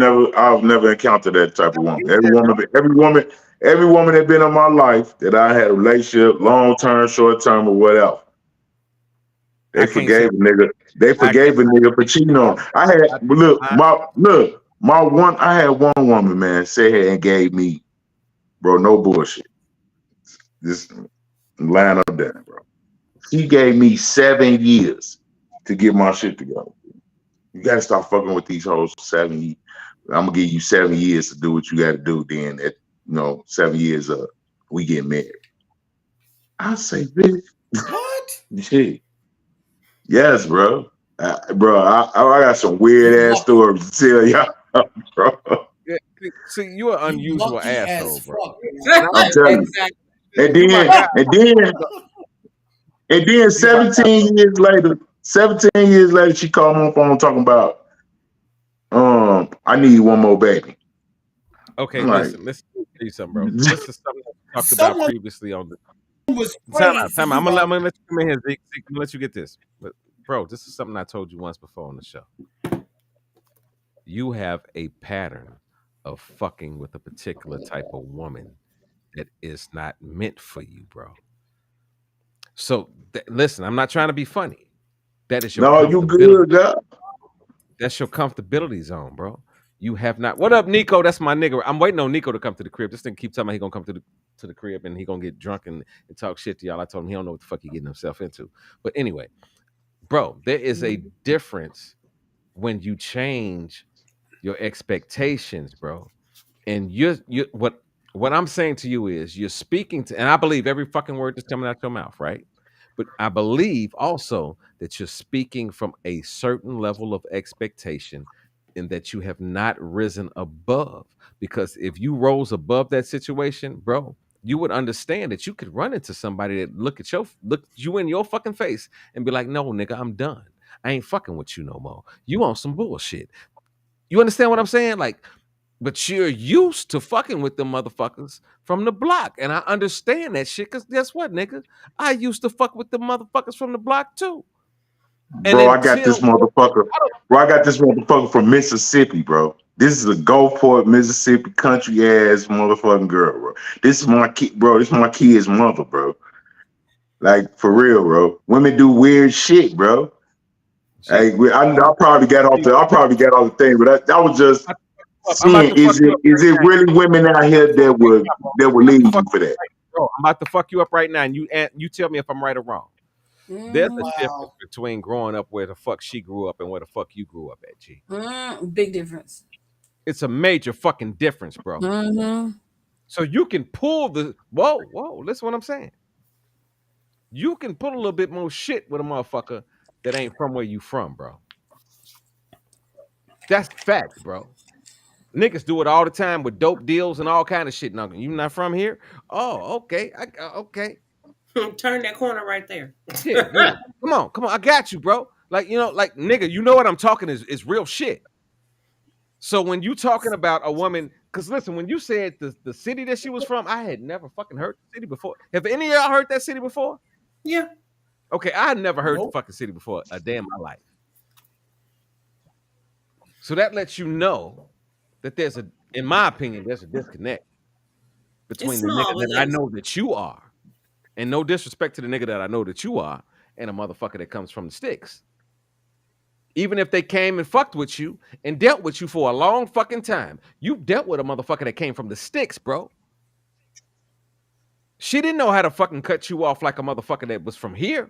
never encountered that type of woman. Yeah, bro. Every woman that been in my life that I had a relationship, long term, short term, or whatever, they I can't say forgave a nigga. They I can't. forgave a nigga for cheating on. I had I, look, I, my one. I had one woman, man, say here and gave me, bro, no bullshit. This line up there, bro. She gave me 7 years to get my shit together. You gotta stop fucking with these hoes for 7 years. I'm gonna give you 7 years to do what you gotta do. Then at 7 years up, we get married. I say, bitch, What? shit. Yes, bro. Bro, I got some You weird ass lucky. stories to tell y'all, bro. yeah, see, you're an You unusual lucky asshole, as bro. fuck. And I'm I'm telling you. Exactly. And you my then, guy. and then, and then, You my guy, bro. 17 years later, she called me on the phone talking about, I need one more baby. Okay, I'm like, listen. Let me tell you something, bro. This is something that we talked about Someone previously on the was time praying out. for Time out. you, I'm bro. gonna let you come in here, Zeke. Zeke, I'm gonna let you get this. But bro, this is something I told you once before on the show. You have a pattern of fucking with a particular type of woman that is not meant for you, bro. So listen, I'm not trying to be funny. That is your no, you comfortability. good, God. That's your comfortability zone, bro. You have not. What up, Nico? That's my nigga. I'm waiting on Nico to come to the crib. This thing keep telling me he gonna come to the crib and he gonna get drunk and talk shit to y'all. I told him he don't know what the fuck he getting himself into. But anyway, bro, there is a difference when you change your expectations, bro. And you what I'm saying to you is you're speaking to, and I believe every fucking word that's coming out your mouth, right? But I believe also that you're speaking from a certain level of expectation and that you have not risen above. Because if you rose above that situation, bro, you would understand that you could run into somebody that look you in your fucking face and be like, no, nigga, I'm done. I ain't fucking with you no more. You on some bullshit. You understand what I'm saying? Like, but you're used to fucking with them motherfuckers from the block. And I understand that shit. Cause guess what, nigga? I used to fuck with the motherfuckers from the block too. And Bro, I got this until motherfucker. I don't Bro, I got this motherfucker from Mississippi, bro. This is a Gulfport, Mississippi country ass motherfucking girl, bro. This is my kid, bro. This is my kid's mother, bro. Like for real, bro. Women do weird shit, bro. see, Hey, I probably got off see, the thing, but that was just I'm about seeing to fuck you up is right it now. really women out here that Hey, would bro, that would I'm about to leave fuck you for that? bro. I'm about to fuck you up right now, and you tell me if I'm right or wrong. There's a difference Wow. between growing up where the fuck she grew up and where the fuck you grew up at, G. Big difference. It's a major fucking difference, bro. Mm-hmm. So you can pull the whoa, listen what I'm saying. You can put a little bit more shit with a motherfucker that ain't from where you from, bro. That's fact, bro. Niggas do it all the time with dope deals and all kind of shit. Now, you not from here? Oh, okay. Okay. Turn that corner right there. Yeah, come on. I got you, bro. Like, like nigga, you know what I'm talking is real shit. So when you talking about a woman, because listen, when you said the city that she was from, I had never fucking heard the city before. Have any of y'all heard that city before? Yeah. Okay, I had never heard the Nope. fucking city before a day in my life. So that lets you know that in my opinion, there's a disconnect It's between the nigga small, but that I yes. know that you are, and no disrespect to the nigga that I know that you are, and a motherfucker that comes from the sticks. Even if they came and fucked with you and dealt with you for a long fucking time, you dealt with a motherfucker that came from the sticks, bro. She didn't know how to fucking cut you off like a motherfucker that was from here.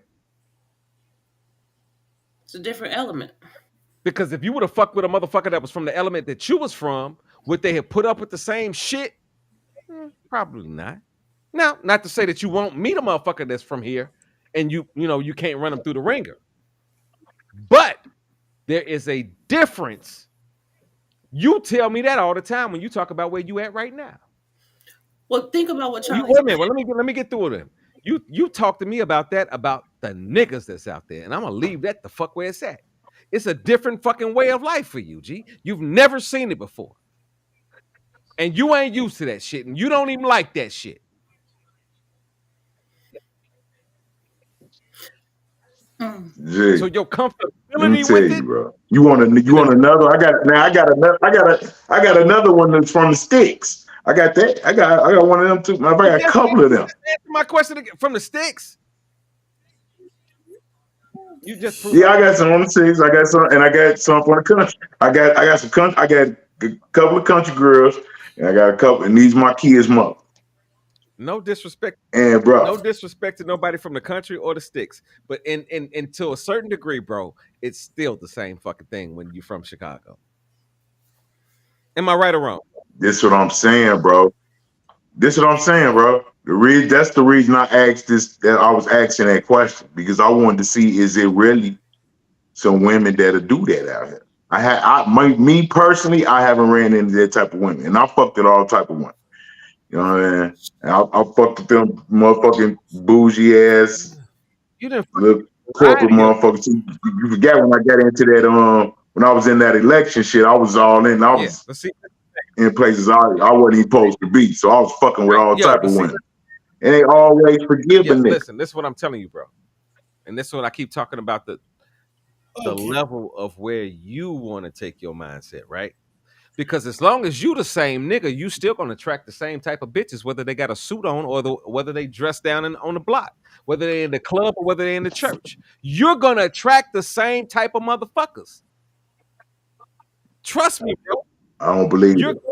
It's a different element. Because if you would have fucked with a motherfucker that was from the element that you was from, would they have put up with the same shit? Probably not. Now, not to say that you won't meet a motherfucker that's from here and you can't run them through the ringer. But there is a difference. You tell me that all the time when you talk about where you at right now. Well, think about what You Charlie wait a minute. said. Well, let me get through with them. You talk to me about that, about the niggas that's out there, and I'm gonna leave that the fuck where it's at. It's a different fucking way of life for you, G. You've never seen it before. And you ain't used to that shit, and you don't even like that shit. Jay, So your let me comfortability tell with you, it, bro. You want another? I got another one that's from the sticks. I got that. I got one of them too. I you got a just couple of them. answer my question again. From the sticks. You just proved Yeah, I got some on the sticks. I got some, and I got some from the country. I got some country. I got a couple of country girls, and I got a couple. And these my kids' mother. no disrespect. And bro, No disrespect to nobody from the country or the sticks, but in to a certain degree, bro, it's still the same fucking thing when you're from Chicago. Am I right or wrong? this what I'm saying, bro. This what I'm saying, bro. That's the reason I asked this. That I was asking that question because I wanted to see is it really some women that'll do that out here. Me personally, I haven't ran into that type of women, and I fucked with all type of women. You know what I mean? And I fucked with them motherfucking bougie ass You didn't little lie corporate to your motherfuckers. You forgot when I got into that when I was in that election shit, I was all in. I yeah. was But see, in places I wasn't even supposed to be. So I was fucking with right, all yo, type but of see, women. And they always forgive a yo, nigga. listen, this is what I'm telling you, bro, and this is what I keep talking about the Okay. level of where you want to take your mindset, right? Because as long as you the same nigga, you still gonna attract the same type of bitches, whether they got a suit on or whether they dress down on the block, whether they're in the club or whether they're in the church. You're gonna attract the same type of motherfuckers. Trust me, bro. I don't believe You're it.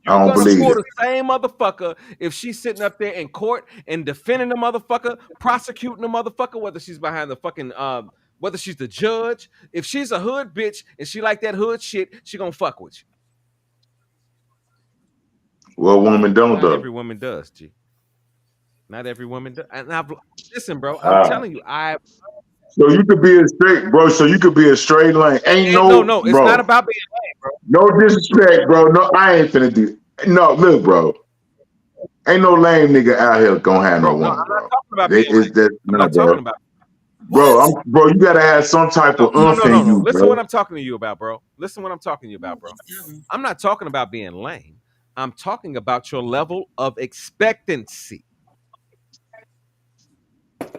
you're I don't gonna believe pull it. the same motherfucker if she's sitting up there in court and defending the motherfucker, prosecuting the motherfucker, whether she's behind the fucking whether she's the judge. If she's a hood bitch and she like that hood shit, she gonna fuck with you. What woman don't Not though? every woman does, G. Not every woman does. And listen, bro. I'm Ah. telling you, I So you could be a straight, bro. So you could be a straight lane. Ain't and no, no, no. It's not bro. about being lame, bro. No disrespect, bro. No, I ain't finna do. No, look, bro. Ain't no lame nigga out here gonna have no Bro, no, I'm woman, not bro. talking about being They is lame. that I'm no, not talking bro. about Bro, What? you gotta have some type no, of no, no, umph no, in no. you, Listen what bro. I'm talking to you about, bro. Listen what I'm talking to you about, bro. I'm not talking about being lame. I'm talking about your level of expectancy.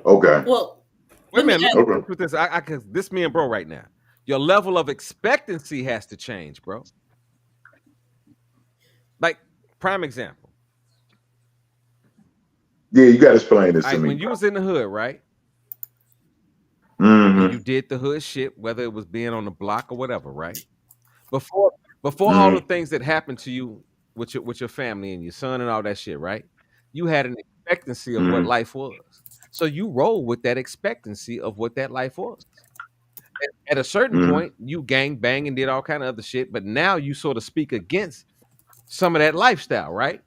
Okay, Well, Wait a let me minute, let ask. me okay. finish with this. I cause this me and bro right now. Your level of expectancy has to change, bro. Like, prime example. Yeah, you gotta explain this All to right, me, when you bro. was in the hood, right? And you Mm-hmm. did the hood shit, whether it was being on the block or whatever, right? Before before all the Mm-hmm. things that happened to you with your family and your son and all that shit, right? You had an expectancy of what Mm-hmm. life was. So you roll with that expectancy of what that life was. At a certain Mm-hmm. point, you gang bang and did all kind of other shit, but now you sort of speak against some of that lifestyle, right?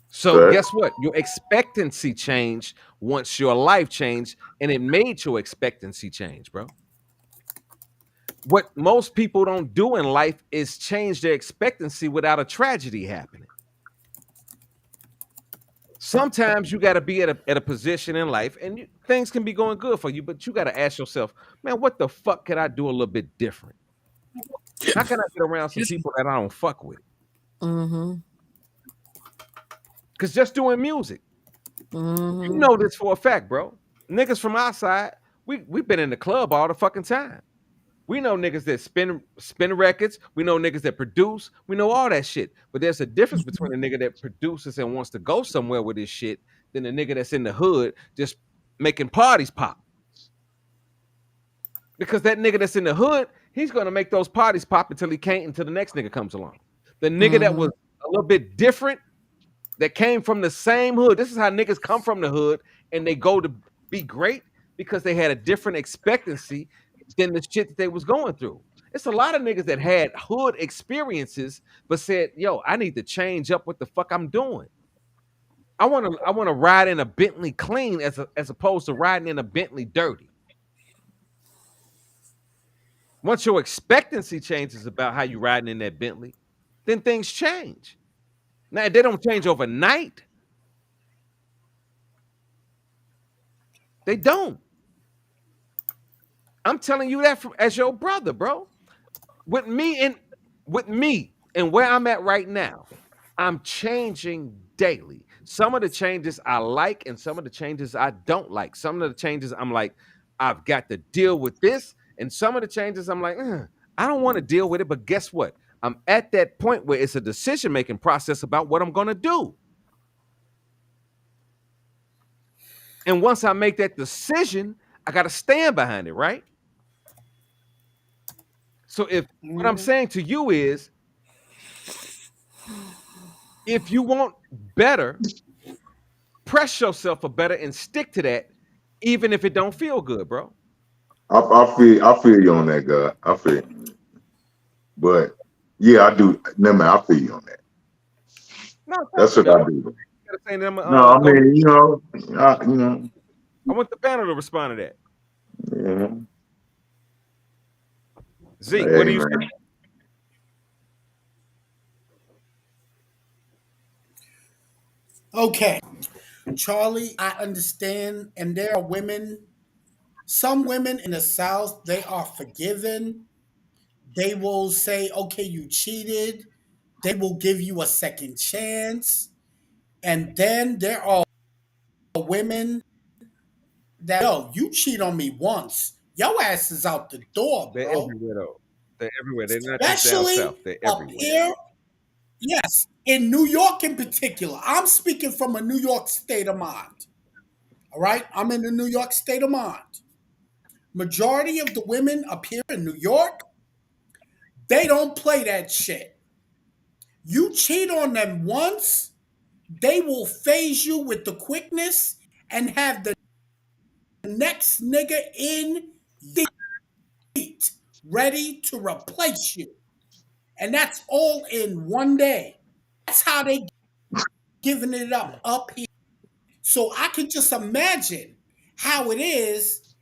So Fact. guess what? Your expectancy changed once your life changed, and it made your expectancy change, bro. What most people don't do in life is change their expectancy without a tragedy happening. Sometimes you got to be at a position in life and things can be going good for you, but you got to ask yourself, man, what the fuck could I do a little bit different? How can I get around some people that I don't fuck with? Mm-hmm. Because just doing music, you Mm-hmm. know this for a fact, bro. Niggas from our side, we've been in the club all the fucking time. We know niggas that spin records. We know niggas that produce. We know all that shit. But there's a difference between a nigga that produces and wants to go somewhere with his shit than a nigga that's in the hood just making parties pop. Because that nigga that's in the hood, he's gonna make those parties pop until he can't until the next nigga comes along. The nigga that Mm-hmm. was a little bit different, that came from the same hood. This is how niggas come from the hood and they go to be great because they had a different expectancy than the shit that they was going through. It's a lot of niggas that had hood experiences but said, "Yo, I need to change up what the fuck I'm doing. I want to ride in a Bentley clean as opposed to riding in a Bentley dirty." Once your expectancy changes about how you riding in that Bentley, then things change. Now they don't change overnight. They don't. I'm telling you that as your brother, bro. With me and with me and where I'm at right now, I'm changing daily. Some of the changes I like and some of the changes I don't like. Some of the changes I'm like, I've got to deal with this. And some of the changes I'm like, I don't want to deal with it. But guess what? I'm at that point where it's a decision-making process about what I'm going to do. And once I make that decision, I got to stand behind it, right? So if what I'm saying to you is, if you want better, press yourself for better and stick to that, even if it don't feel good, bro. I feel you on that, God. I feel you. But yeah, I do. No man, I feel you on that. No, talk That's to what me. I I want do. you to say them. No, I Go. mean, you know, I want the panel to respond to that. yeah. Zeke, what Hey do you say? man. Okay, Charlie, I understand, and there are women. Some women in the South, they are forgiven. They will say, "Okay, you cheated." They will give you a second chance. And then there are women that, yo, you cheat on me once, your ass is out the door, They're bro. everywhere though. They're everywhere. They're not just down Especially south. They're up everywhere. here. Yes, in New York in particular. I'm speaking from a New York state of mind. All right? I'm in the New York state of mind. Majority of the women up here in New York, they don't play that shit. You cheat on them once, they will phase you with the quickness and have the next nigga in the seat ready to replace you. And that's all in one day. That's how they giving it up here. So I can just imagine how it is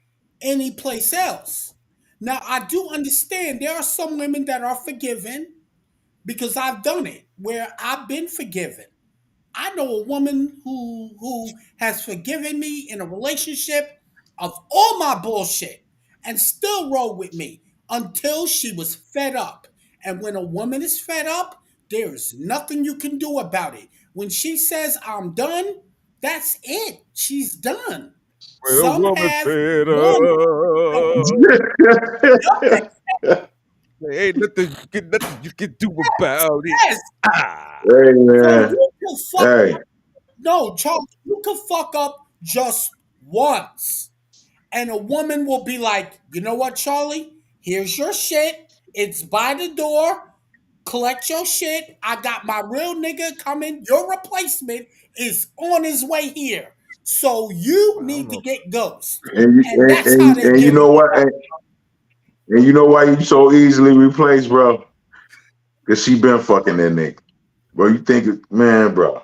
any place else. Now I do understand there are some women that are forgiven because I've done it where I've been forgiven. I know a woman who has forgiven me in a relationship of all my bullshit and still rode with me until she was fed up. And when a woman is fed up, there's nothing you can do about it. When she says I'm done, that's it. She's done. When a Some woman have fed one. there ain't nothing you can do about it. Yes. Ah. Hey So man. you can fuck Hey. up. No, Charlie, you can fuck up just once. And a woman will be like, you know what, Charlie? Here's your shit. It's by the door. Collect your shit. I got my real nigga coming. Your replacement is on his way here. So you I don't need to know. get ghost. And you And that's how they and you give know it what? up. And you know why you so easily replaced, bro? Cause she been fucking that nigga. Bro, you think, man, bro.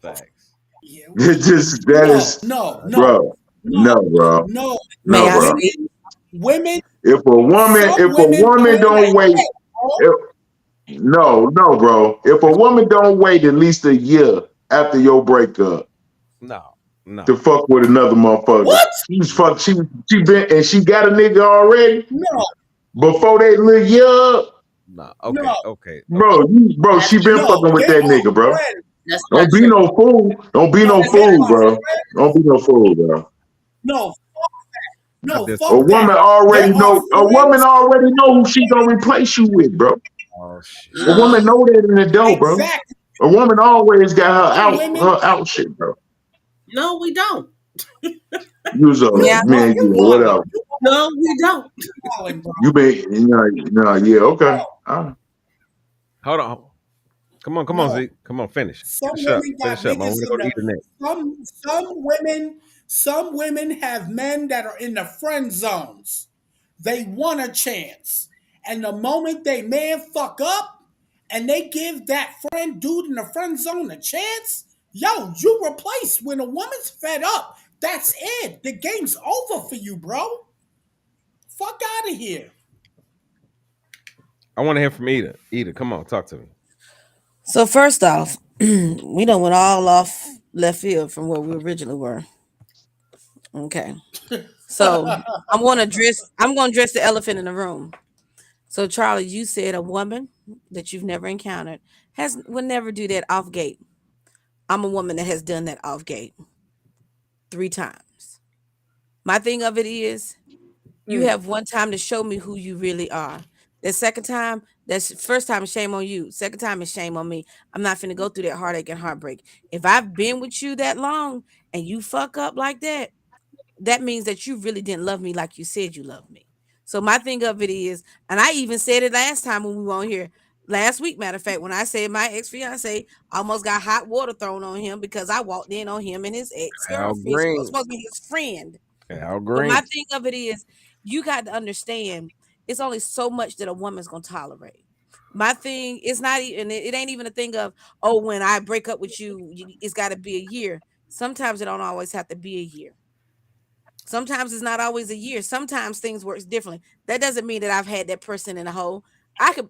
Facts. Yeah. Just that No, is, no, no, bro. no, No, bro. no. May No, I bro. speak? Women, women, If some a women woman plan don't wait, ahead, bro. if, no, bro. If a woman don't wait at least a year after your breakup No, to no, fuck with another motherfucker, What? she's fuck. She been and she got a nigga already No, before that little year. no. no, Okay. Bro, That's she been true. no. fucking with They that are nigga, bro. friends. That's not Don't be true. no fool. Don't be No, no they fool, are bro. friends. Don't be no fool, bro. No, I no, just A fuck woman that. They already are know. A woman friends. already know who she gonna replace you with, bro. oh shit. A woman No, know that in the door, bro. Exactly. A woman always got Some women, her out shit, bro. no, we don't. Use a May I? man, you wildin'. whatever. No, we don't. You wildin', bro. You been, yeah, okay. Hold on. Come on, No, Zeke. Come on, finish. some Finish up. women got Finish up. I niggas want to in go to the. eat the next. Some women have men that are in the friend zones. They want a chance, and the moment they man fuck up, and they give that friend dude in the friend zone a chance, yo, you replace. When a woman's fed up, that's it. The game's over for you, bro. Fuck out of here. I want to hear from Eda. Eda, come on, talk to me. So first off, we don't went all off left field from where we originally were. Okay. So I'm gonna address the elephant in the room. So Charlie, you said a woman that you've never encountered would never do that off gate. I'm a woman that has done that off gate 3 times. My thing of it is, you have one time to show me who you really are. The second time, that's first time, shame on you. Second time is shame on me. I'm not finna go through that heartache and heartbreak. If I've been with you that long and you fuck up like that, that means that you really didn't love me like you said you loved me. So my thing of it is, and I even said it last time when we were on here, last week, matter of fact, when I said my ex-fiance almost got hot water thrown on him because I walked in on him and his Al ex-girlfriend, Green. supposed to be his friend. Al But my Green. thing of it is, you got to understand, it's only so much that a woman's gonna tolerate. My thing is not even, it ain't even a thing of, oh, when I break up with you, it's got to be a year. Sometimes it don't always have to be a year. Sometimes it's not always a year. Sometimes things works differently. That doesn't mean that I've had that person in a hole. I could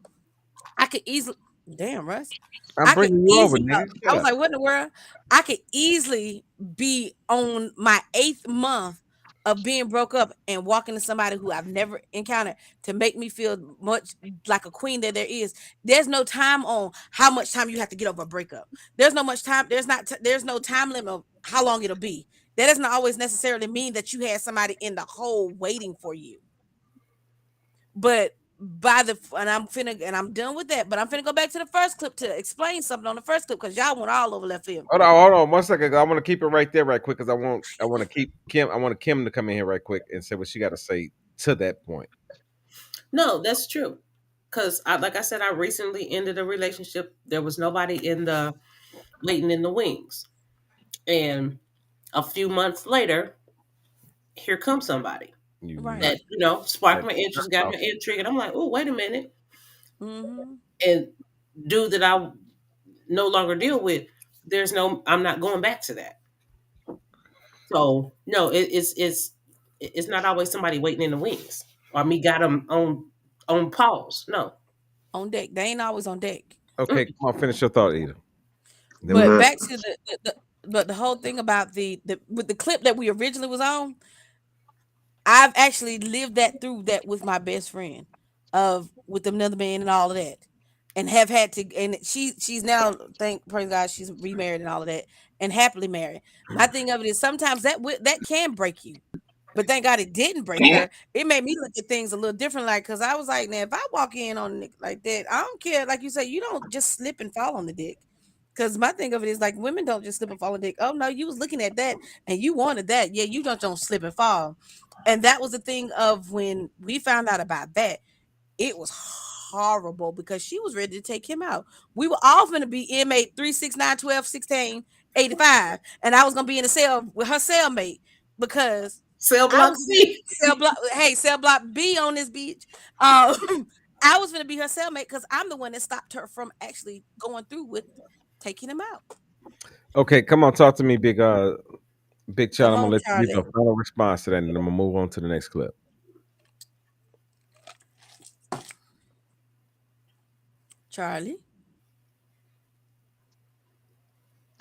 I could easily, damn, Russ. I'm I could bringing you over, easily, nigga. I Shut was up. like, what in the world? I could easily be on my 8th month of being broke up and walking to somebody who I've never encountered to make me feel much like a queen that there is. There's no time on how much time you have to get over a breakup. There's no much time. There's no time limit of how long it'll be. That doesn't always necessarily mean that you had somebody in the hole waiting for you. But I'm done with that. But I'm finna go back to the first clip to explain something on the first clip because y'all went all over left field. Hold on 1 second. I want to keep it right there, right quick, because I want to keep Kim. I want Kim to come in here right quick and say what she got to say to that point. No, that's true. Because, like I said, I recently ended a relationship. There was nobody waiting in the wings. And a few months later, here comes somebody Right. that, sparked my interest, got my intrigue. And I'm like, oh, wait a minute. Mm-hmm. And dude that I no longer deal with, I'm not going back to that. So, no, it's not always somebody waiting in the wings or me got them on pause. No. On deck. They ain't always on deck. Okay, come on, finish your thought, Eda. But back to the whole thing about with the clip that we originally was on, I've actually lived through that with my best friend with another man and all of that. And have had to, and she's now, praise God, she's remarried and all of that and happily married. My thing of it is sometimes that can break you. But thank God it didn't break her. It made me look at things a little different, like, because I was like, now if I walk in on a nigga like that, I don't care. Like you say, you don't just slip and fall on the dick. Because my thing of it is like women don't just slip and fall on the dick. Oh no, you was looking at that and you wanted that. Yeah, you don't slip and fall. And that was the thing of when we found out about that, it was horrible because she was ready to take him out. We were all going to be inmate 3, 6, 9, 12, 16, 85. And I was going to be in a cell with her cellmate because cell block C. Cell block B on this beach. I was going to be her cellmate because I'm the one that stopped her from actually going through with taking him out. Okay, come on, talk to me, Big Child. I'm gonna let you give a Charlie. final response to that, and then I'm gonna move on to the next clip. Charlie.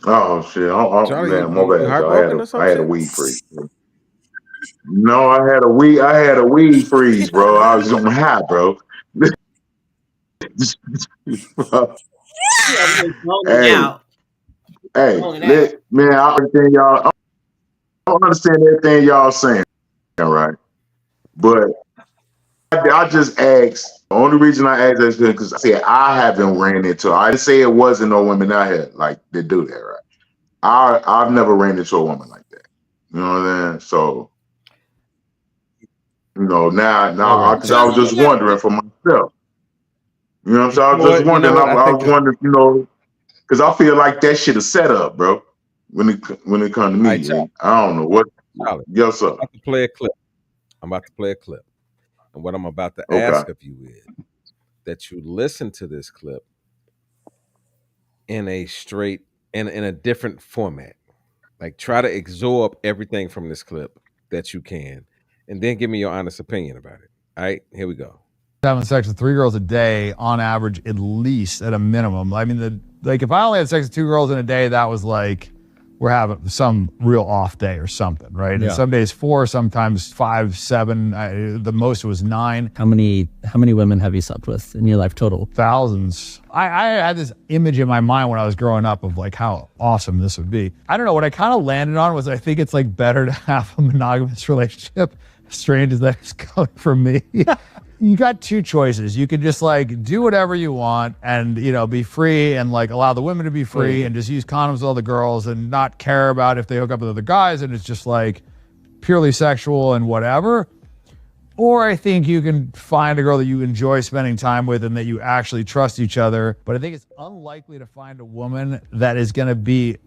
Oh shit! Charlie, Man, my you bad, y'all. heartbroken or some I had a shit? weed freeze. No, I had a weed freeze, bro. I was on high, bro. Yeah, we rolling Hey, out. man, I understand everything y'all saying, right? But I just asked. The only reason I asked is because I said I haven't ran into. I didn't say it wasn't no women out here like that do that, right? I've never ran into a woman like that. You know what I'm saying? So, now, because I was just wondering for myself. You know what I'm saying? I was just wondering. I was wondering, because I feel like that shit is set up, bro. When it comes to me, Charlie, I don't know what. Charlie, Yes, sir. I'm about to play a clip, and what I'm about to Okay. ask of you is that you listen to this clip in a different format. Like, try to absorb everything from this clip that you can, and then give me your honest opinion about it. All right, here we go. Having sex with 3 girls a day on average, at least at a minimum. I mean, if I only had sex with 2 girls in a day, that was like we're having some real off day or something, right? And Yeah. some days 4, sometimes 5, 7. The most was 9. How many women have you slept with in your life total? Thousands. I had this image in my mind when I was growing up of like how awesome this would be. I don't know. What I kind of landed on was I think it's like better to have a monogamous relationship, strange as that is coming from me. You got 2 choices. You could just like do whatever you want and, you know, be free and like allow the women to be free and just use condoms with all the girls and not care about if they hook up with other guys and it's just like purely sexual and whatever. Or I think you can find a girl that you enjoy spending time with and that you actually trust each other. But I think it's unlikely to find a woman that is going to be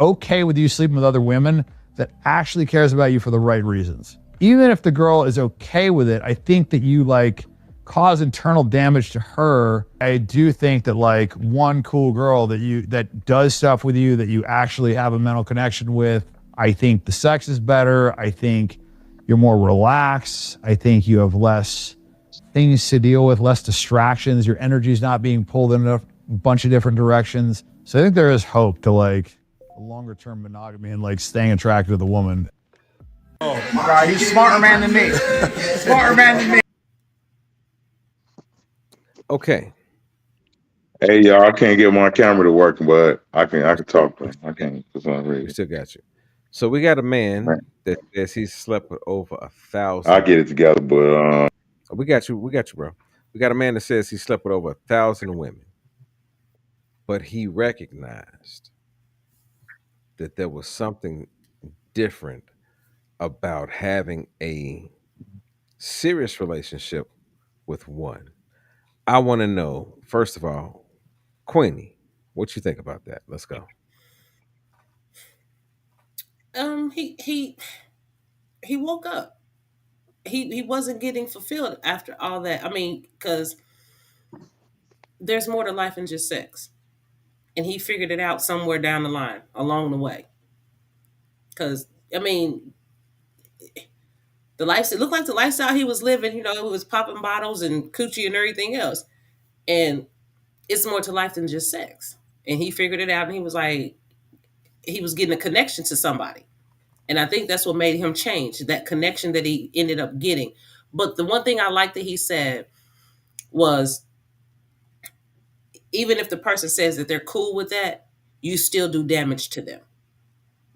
okay with you sleeping with other women that actually cares about you for the right reasons. Even if the girl is okay with it, I think that you like cause internal damage to her. I do think that like one cool girl that does stuff with you that you actually have a mental connection with, I think the sex is better. I think you're more relaxed. I think you have less things to deal with, less distractions. Your energy's not being pulled in a bunch of different directions. So I think there is hope to like a longer term monogamy and like staying attracted to the woman. Oh, God, he's a smarter man than me. Smarter man than me. Okay. Hey, y'all, I can't get my camera to work, but I can talk. But I can't for some We reason. still got you. So we got a man that says he slept with over 1,000. I'll get it together, but We got you, bro. We got a man that says he slept with over 1,000 women, but he recognized that there was something different about having a serious relationship with one. I want to know, first of all, Queenie, what you think about that? Let's go. He woke up. He wasn't getting fulfilled after all that. I mean, because there's more to life than just sex, and he figured it out somewhere down the line, along the way. Because I mean, it looked like the lifestyle he was living. You know, it was popping bottles and coochie and everything else, and it's more to life than just sex. And he figured it out, and he was like, he was getting a connection to somebody. And I think that's what made him change, that connection that he ended up getting. But the one thing I like that he said was, even if the person says that they're cool with that, you still do damage to them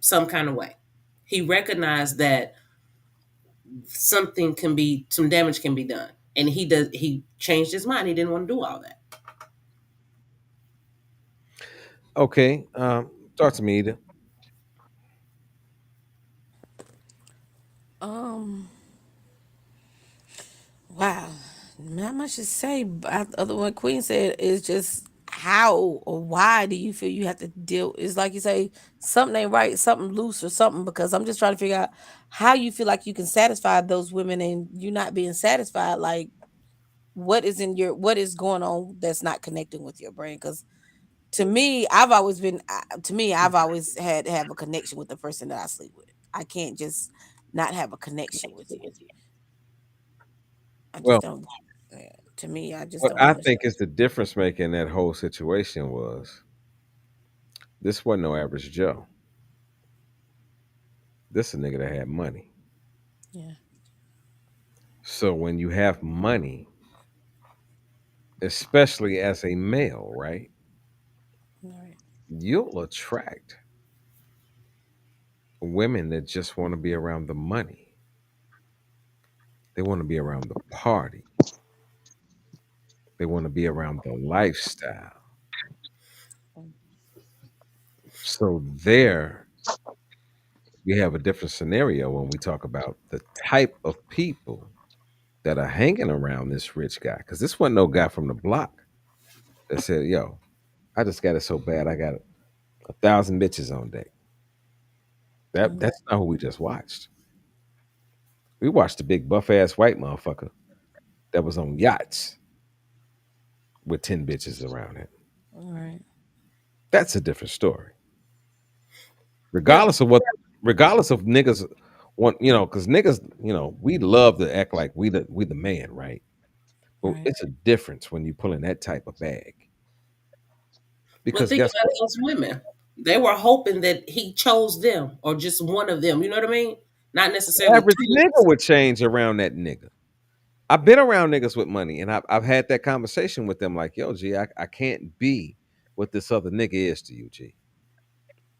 some kind of way. He recognized that some damage can be done. And he changed his mind. He didn't want to do all that. Okay. Talk to me, Eda. Wow, not much to say. But other what Queen said is just how or why do you feel you have to deal? It's like you say something ain't right, something loose or something. Because I'm just trying to figure out how you feel like you can satisfy those women and you not being satisfied. Like what is going on that's not connecting with your brain? Because to me, I've always had to have a connection with the person that I sleep with. I can't just not have a connection with you. I just Well, don't. Yeah, to me, I just what don't I understand. think is the difference maker in that whole situation was this wasn't no average Joe. This a nigga that had money. Yeah, So when you have money, especially as a male, right, all right, you'll attract women that just want to be around the money. They want to be around the party. They want to be around the lifestyle. So there we have a different scenario when we talk about the type of people that are hanging around this rich guy. Because this wasn't no guy from the block that said, yo, I just got it so bad I got 1,000 bitches on deck. That's not who we just watched. We watched a big buff ass white motherfucker that was on yachts with 10 bitches around him. all right. That's a different story. Yeah. Regardless of niggas want, because niggas, we love to act like we the man, right? But Right. it's a difference when you pulling that type of bag. But Because think guess about what? those women. They were hoping that he chose them or just one of them. You know what I mean? Not necessarily Average nigga twins. would change around that nigga. I've been around niggas with money, and I've had that conversation with them. Like, yo, G, I can't be what this other nigga is to you, G,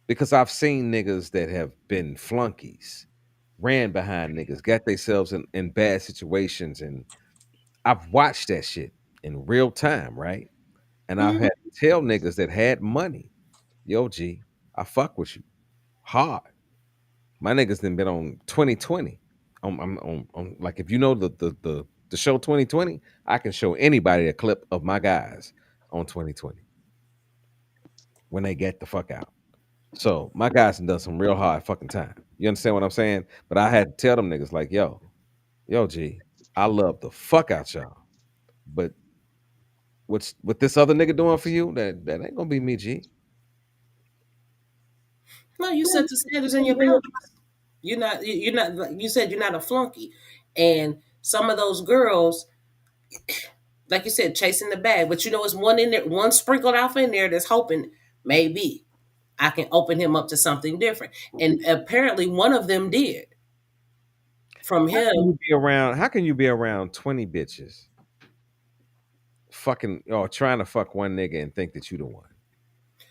because I've seen niggas that have been flunkies, ran behind niggas, got themselves in bad situations, and I've watched that shit in real time, right? And I've Mhm. had to tell niggas that had money, yo, G, I fuck with you hard. My niggas done been on 2020. On like if you know the show 2020, I can show anybody a clip of my guys on 2020 when they get the fuck out. So my guys done some real hard fucking time. You understand what I'm saying? But I had to tell them niggas like, yo, G, I love the fuck out y'all. But what's what this other nigga doing for you? That ain't gonna be me, G. No, you set the standards and your boundaries. You're not like you said, you're not a flunky. And some of those girls, like you said, chasing the bag. But you know, it's one in there, one sprinkled off in there that's hoping maybe I can open him up to something different. And apparently one of them did from him. How can you be around 20 bitches fucking or trying to fuck one nigga and think that you the one?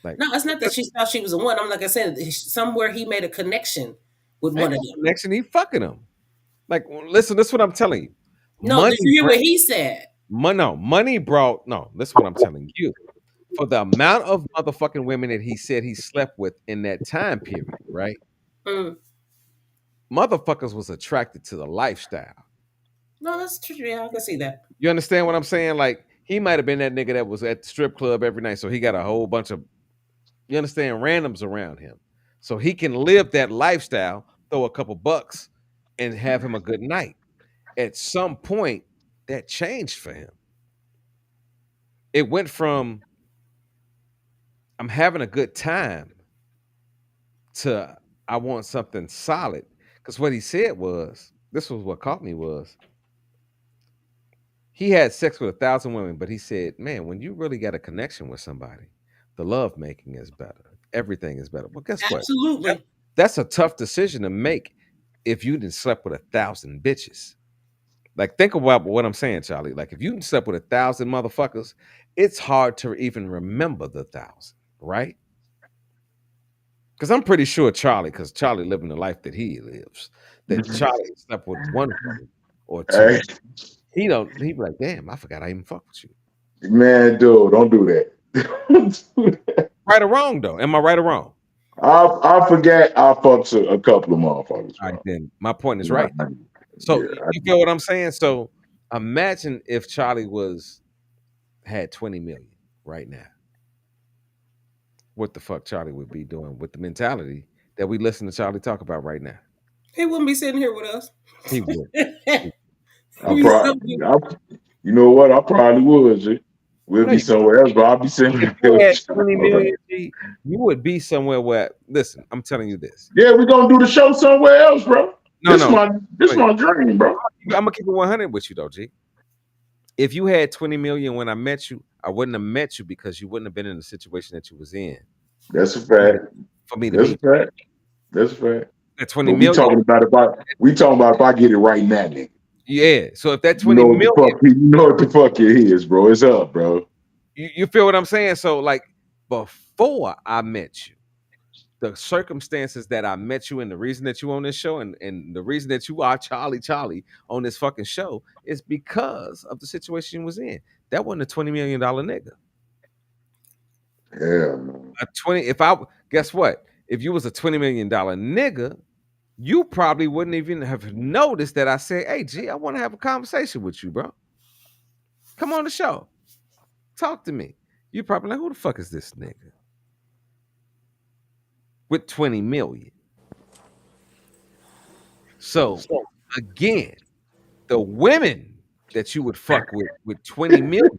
Like No, it's not that she thought she was the one. I'm like I said, somewhere he made a connection with ain't one of no them. connection, he fucking them. Like, listen, this is what I'm telling you. No, did Money you hear brought what he said? money brought no, this is what I'm telling you. For the amount of motherfucking women that he said he slept with in that time period, right? Mm. Motherfuckers was attracted to the lifestyle. No, that's true. Yeah, I can see that. You understand what I'm saying? Like, he might have been that nigga that was at the strip club every night, so he got a whole bunch of, you understand, randoms around him. So he can live that lifestyle, throw a couple bucks, and have him a good night. At some point, that changed for him. It went from I'm having a good time to I want something solid. Because what he said was, this was what caught me was he had sex with 1,000 women, but he said, man, when you really got a connection with somebody, the love making is better. Everything is better. Well, guess what? Absolutely. That's a tough decision to make if you didn't slept with 1,000 bitches. Like, think about what I'm saying, Charlie. Like, if you done slept with 1,000 motherfuckers, it's hard to even remember the 1,000, right? Because I'm pretty sure because Charlie living the life that he lives, that Charlie slept with one woman or two. Hey, He be like, damn, I forgot I even fuck with you. man, dude, don't do that. Right or wrong, though? Am I right or wrong? I forget I fucked a couple of motherfuckers, All right, bro. then my point is Yeah, right. So I you feel what I'm saying? So imagine if Charlie had 20 million right now. What the fuck Charlie would be doing with the mentality that we listen to Charlie talk about right now? He wouldn't be sitting here with us. He would. I probably, you know what? I probably would. G. We'll No, be you somewhere else, but I'll be if somewhere you had else. 20 million, G, you would be somewhere where listen, I'm telling you this. Yeah, we're gonna do the show somewhere else, bro. No, no. This Wait, my dream, bro. I'm gonna keep it 100 with you though, G. If you had 20 million when I met you, I wouldn't have met you because you wouldn't have been in the situation that you was in That's a fact. for me to That's a meet you. fact. That's a fact. That 20 But we million, talking about if I get it right now, nigga. yeah. So if that You 20 know what the million, fuck? You know what the fuck it is, bro. It's up, bro. you feel what I'm saying? So like before I met you, the circumstances that I met you and the reason that you on this show and the reason that you are Charlie on this fucking show is because of the situation you was in. That wasn't a $20 million nigga. Yeah, man. Guess what? If you was a $20 million nigga, you probably wouldn't even have noticed that I said, hey G, I want to have a conversation with you, bro. Come on the show. Talk to me. You probably like, who the fuck is this nigga? With 20 million. So again, the women that you would fuck with 20 million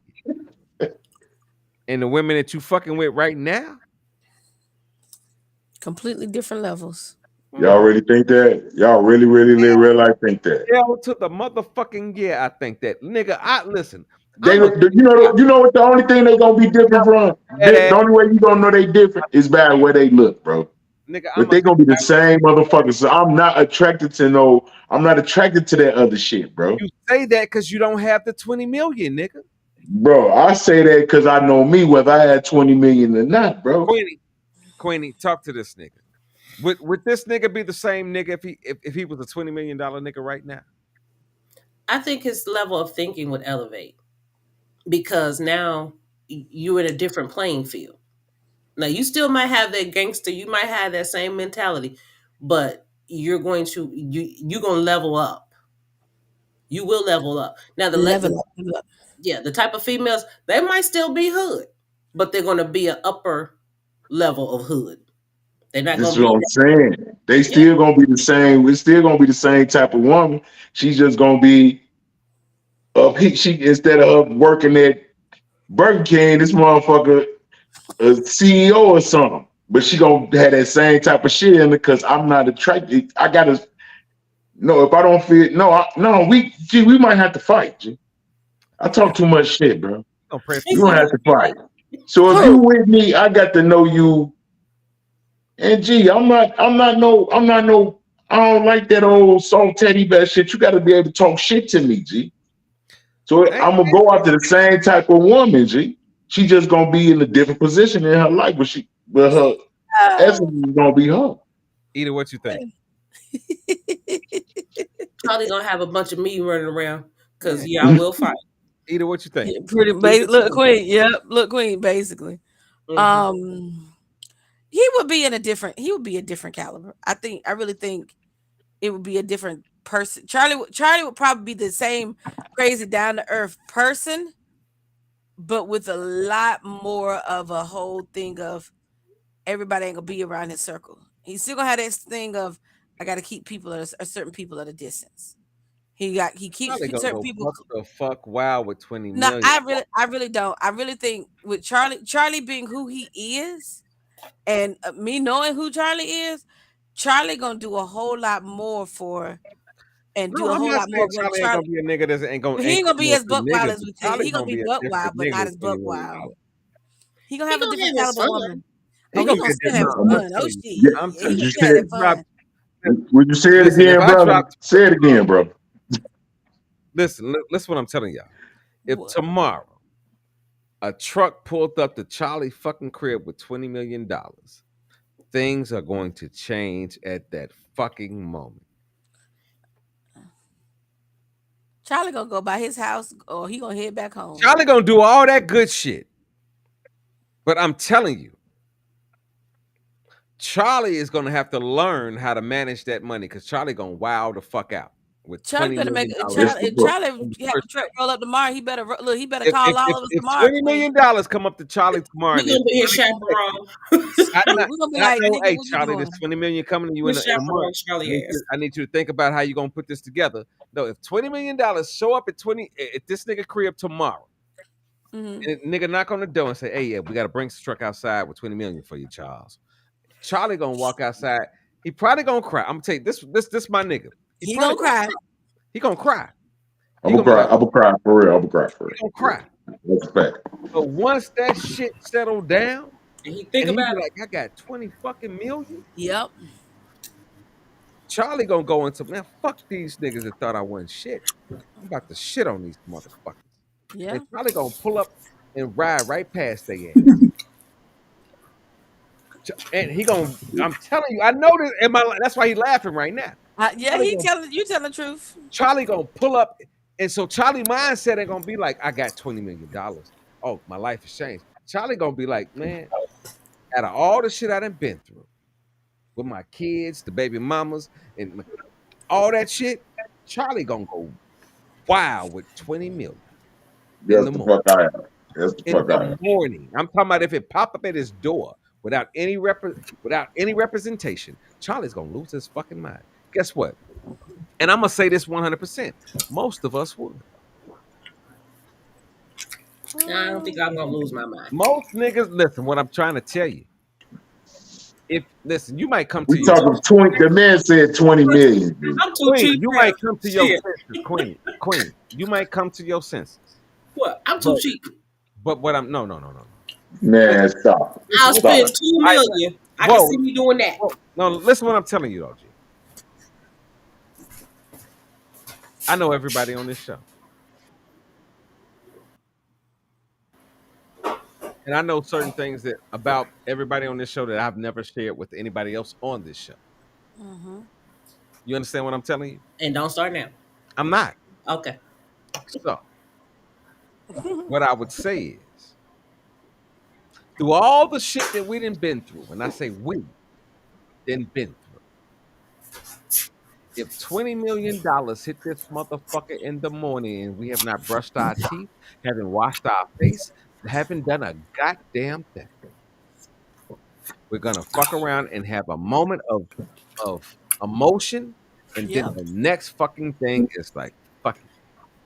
and the women that you fucking with right now, Completely different levels. Y'all really think that? Y'all really think that? hell to the motherfucking yeah, I think that. Nigga, listen, You know what? The only thing they gonna be different from, the only way you gonna know they different is by the way they look, bro. Nigga, But they gonna be the same motherfuckers. So I'm not attracted to that other shit, bro. You say that because you don't have the 20 million, nigga. Bro, I say that because I know me, whether I had 20 million or not, bro. Queenie, talk to this nigga. Would this nigga be the same nigga if he was a $20 million nigga right now? I think his level of thinking would elevate because now you're in a different playing field. Now you still might have that gangster, you might have that same mentality, but you're going to level up. You will level up. Now Level up. Yeah, the type of females, they might still be hood, but they're going to be an upper level of hood. They're not This going is to be what I'm saying. They still gonna be the same. It's still gonna be the same type of woman. She's just gonna be she instead of her working at Burger King, this motherfucker a CEO or something. But she gonna have that same type of shit in it because I'm not attracted. I gotta no. If I don't feel we might have to fight. G. I talk too much shit, bro. You don't have to fight. So if you with me, I got to know you. And G, I don't like that old soft teddy bear shit. You got to be able to talk shit to me, G. So I'm gonna go after the same type of woman, G. She just gonna be in a different position in her life, but her essence is gonna be her. Either what you think? Probably gonna have a bunch of me running around because I will fight. Either what you think? Yeah, look, Queen. Yep, look, Queen. Basically, he would be a different caliber. I really think it would be a different person. Charlie would probably be the same crazy down to earth person, but with a lot more of a whole thing of everybody ain't gonna be around his circle. He's still gonna have this thing of I got to keep people at certain people at a distance. He keeps certain people. The fuck wow with 20 No, million. I really don't. I really think with Charlie being who he is, and me knowing who Charlie is, Charlie gonna do a whole lot more for, and do a whole lot more work. Charlie ain't gonna be a nigga that ain't gonna. He ain't gonna be as buck wild niggas. as we think. He gonna be buck wild, but not as buck wild. He gonna have a different caliber woman. He gonna have fun. Oh shit! I'm fun. Would you say it again, brother? Say it again, bro. Listen what I'm telling y'all. If tomorrow a truck pulled up to Charlie fucking crib with $20 million, things are going to change at that fucking moment. Charlie gonna go by his house or he gonna head back home. Charlie gonna do all that good shit. But I'm telling you, Charlie is gonna have to learn how to manage that money because Charlie gonna wow the fuck out. With Charlie better make Charlie have a truck roll up tomorrow. He better look. He better call all of us tomorrow. $20 million come up to Charlie tomorrow. We're gonna be his chaperone. We're gonna be like, hey Charlie, there's 20 million coming to you in a month. I need you to think about how you're gonna put this together. No, if $20 million show up at this nigga crib tomorrow, and nigga knock on the door and say, hey, yeah, we gotta bring this truck outside with 20 million for you, Charles. Charlie gonna walk outside. He probably gonna cry. I'm gonna tell you this my nigga. He gonna cry. He gonna cry. I'm gonna cry for real. He gonna cry. That's a fact. But once that shit settled down, and he think about it, like, I got 20 fucking million. Yep. Charlie gonna go into, man, fuck these niggas that thought I wasn't shit. I'm about to shit on these motherfuckers. Yeah. And Charlie gonna pull up and ride right past their ass. And he gonna, I'm telling you, I know this in my life. That's why he laughing right now. Yeah, you telling the truth. Charlie gonna pull up, and so Charlie mindset ain't gonna be like, I got $20 million. Oh, my life has changed. Charlie gonna be like, man, out of all the shit I done been through with my kids, the baby mamas, and all that shit, Charlie gonna go wild with 20 million. That's the fuck I am. That's the fuck I am. Morning. I'm talking about if it pop up at his door without any representation, Charlie's gonna lose his fucking mind. Guess what? And I'm gonna say this 100%. Most of us would. I don't think I'm gonna lose my mind. Most niggas, listen, what I'm trying to tell you. You might come to we talking 20. The man said 20 million. I'm too cheap. You might come to your senses, Queen. You might come to your senses. What? I'm too But cheap. what I'm no. Man, Listen, stop. I'll Stop. spend 2 million. I can Whoa, see me doing that. whoa, no. Listen, what I'm telling you, OG. I know everybody on this show, and I know certain things that about everybody on this show that I've never shared with anybody else on this show. Mm-hmm. You understand what I'm telling you? And don't start now. I'm not. Okay. So, what I would say is, through all the shit that we didn't been through, and I say we didn't been through, if $20 million hit this motherfucker in the morning and we have not brushed our teeth, haven't washed our face, haven't done a goddamn thing, we're gonna fuck around and have a moment of emotion, and then Yep. the next fucking thing is like, fuck it,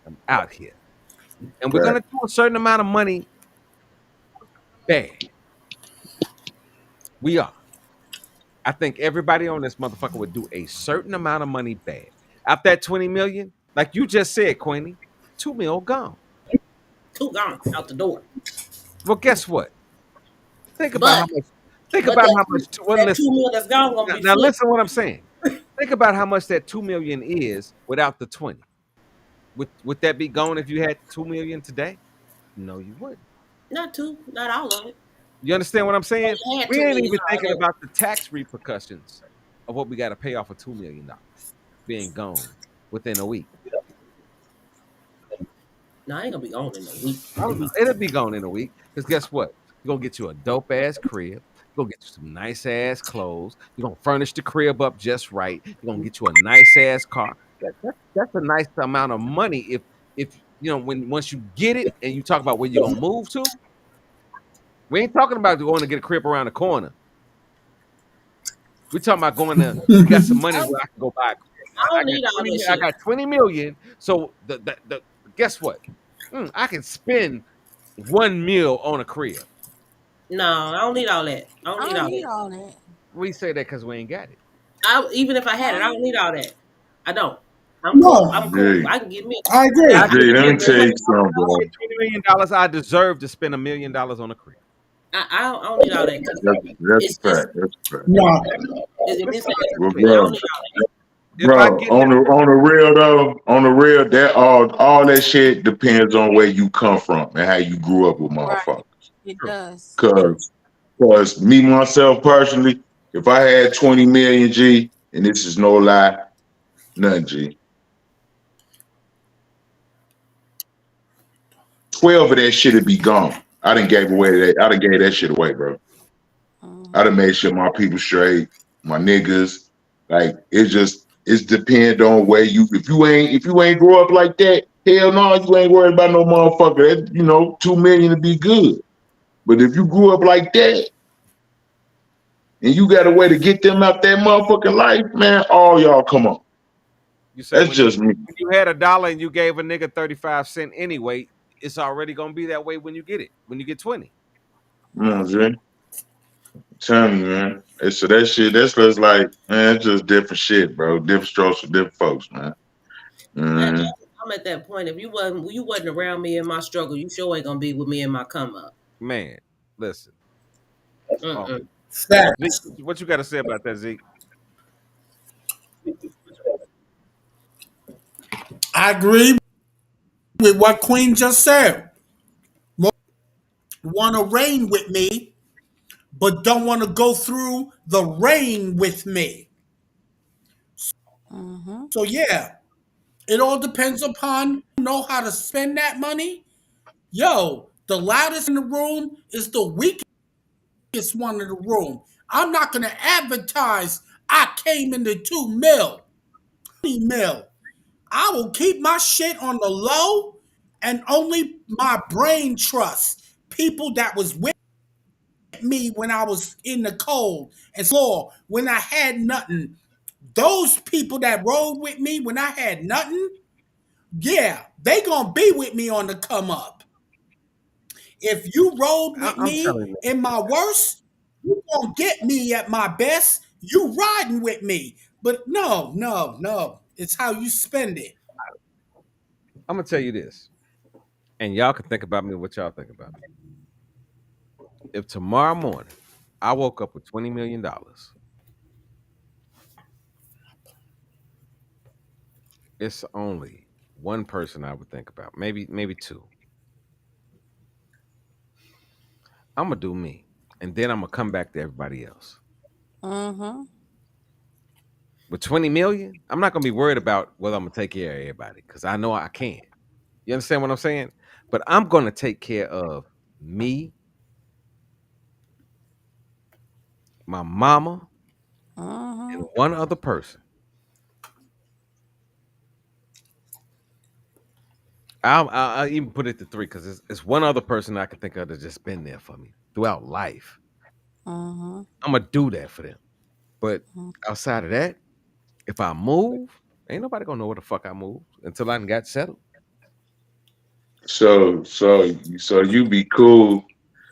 I'm out here. And we're Right. gonna do a certain amount of money bad. We are. I think everybody on this motherfucker would do a certain amount of money bad. After that 20 million, like you just said, Queenie, 2 mil gone. 2 gone out the door. Well, guess what? Think about how But much. Think but about how much. Well, that 2 listen. mil that's gone gonna Now, be now flipped. listen what I'm saying. Think about how much that 2 million is without the 20. Would that be gone if you had 2 million today? No, you wouldn't. Not two, not all of it. You understand what I'm saying? They had We 2 ain't million even thinking already. about the tax repercussions of what we got to pay off for $2 million being gone within a week. No, I ain't gonna be gone in a week. It'll be gone in a week. Because guess what? You're gonna get you a dope ass crib. You're gonna get you some nice ass clothes. You're gonna furnish the crib up just right. You're gonna get you a nice ass car. That's a nice amount of money if you know when once you get it and you talk about where you're gonna move to. We ain't talking about going to get a crib around the corner. We're talking about going to we got some money where I can go buy a crib. I I don't got need all 20 that I shit. got 20 million. So the guess what? I can spend 1 mil on a crib. No, I don't need all that. I don't I need don't all need that. all that. We say that because we ain't got it. Even if I had it, I don't need all that. I don't. I'm cool. No, I'm cool. Gee, I can get me. I A, agree. I can Gee, get let me a me tell crib. you something, I bro. get $20 million. I deserve to spend $1 million on a crib. I don't need all that. 'Cause That's a it's just fact. That's a fact. No, in this Listen, ass. Well, listen to me. I bro, don't need all that. If I bro, get that, on the real though, on the real, that all that shit depends on where you come from and how you grew up with Right. motherfuckers. It true, does. true. Cause me myself personally, if I had 20 million G, and this is no lie, none G. 12 of that shit would be gone. I done gave away that. I done gave that shit away, bro. I done Mm-hmm. made sure my people straight, my niggas. Like it's depend on where you if you ain't grow up like that, hell no, you ain't worried about no motherfucker. That, 2 million to be good. But if you grew up like that and you got a way to get them out that motherfucking life, man, all y'all come on. You say That's when you just me. when you had $1 and you gave a nigga 35 cents anyway, it's already gonna be that way when you get it. When you get 20. You know what I'm saying? Telling you, man. So that shit, that's just like, man, it's just different shit, bro. Different strokes for different folks, man. Mm. I'm at that point. If you wasn't around me in my struggle, you sure ain't gonna be with me in my come up. Man, listen. Oh, Mm-mm. Zeke, facts. what you got to say about that, Zeke? I agree with what Queen just said. Want to reign with me, but don't want to go through the rain with me. Mm-hmm. So yeah, it all depends upon know how to spend that money. Yo, the loudest in the room is the weakest one in the room. I'm not gonna advertise I came into 2 mil, 20 mil. I will keep my shit on the low and only my brain trusts people that was with me when I was in the cold and floor when I had nothing. Those people that rode with me when I had nothing, yeah, they gonna be with me on the come up. If you rode with I'm me telling you, in my worst, you gonna get me at my best. You riding with me. But no, no, no. It's how you spend it. I'm gonna tell you this. and y'all can think about me what y'all think about me. If tomorrow morning I woke up with $20 million, it's only one person I would think about, maybe two. I'm gonna do me, and then I'm gonna come back to everybody else. Mm-hmm. With 20 million, I'm not gonna be worried about whether I'm gonna take care of everybody because I know I can. You understand what I'm saying? But I'm gonna take care of me, my mama, Mm-hmm. and one other person. I'll even put it to three because it's one other person I can think of that's just been there for me throughout life. Mm-hmm. I'm gonna do that for them. But outside of that, if I move, ain't nobody gonna know where the fuck I moved until I done got settled. So you be cool.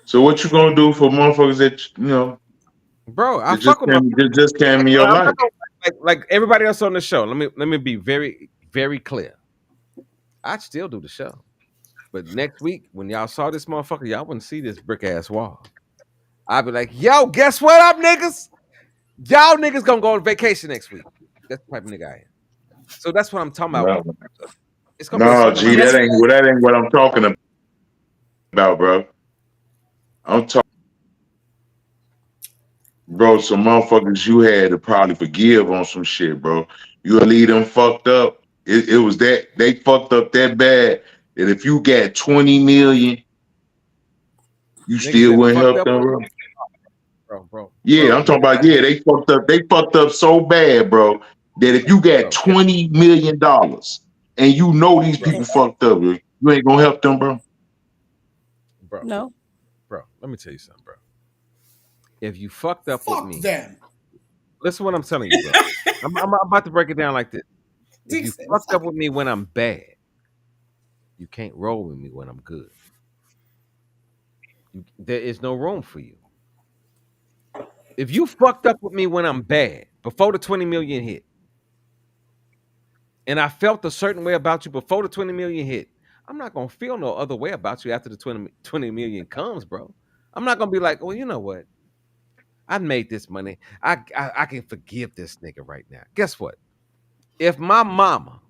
So what you gonna do for motherfuckers that Bro, I that just fuck with my came just came in your I'm life? not gonna, like everybody else on the show. Let me be very, very clear. I'd still do the show. But next week, when y'all saw this motherfucker, y'all wouldn't see this brick ass wall. I'd be like, yo, guess what up, niggas? Y'all niggas gonna go on vacation next week. That's the type of nigga I am. So that's what I'm talking about. No, It's gonna be a no, certain G, amount of Guess people. what? that ain't what I'm talking about, bro. I'm talking, bro. Some motherfuckers you had to probably forgive on some shit, bro. You leave them fucked up. It was that they fucked up that bad that if you got 20 million, you Niggas still that wouldn't fucked help up them, with bro. me, Yeah, I'm talking niggas about, I yeah, they fucked up so bad, bro, that if you got bro, guess, $20 million and you know these bro, people fucked up, bro, you ain't gonna help them, bro. bro, No. bro. Let me tell you something, bro. If you fucked up with Fuck me, them. listen what I'm telling you, bro. I'm about to break it down like this. If Dick you said, fucked up fuck with me when I'm bad, you can't roll with me when I'm good. There is no room for you. If you fucked up with me when I'm bad, before the 20 million hit, and I felt a certain way about you before the 20 million hit, I'm not gonna feel no other way about you after the 20 million comes, bro. I'm not gonna be like, well, you know what? I made this money. I can forgive this nigga right now. Guess what? If my mama,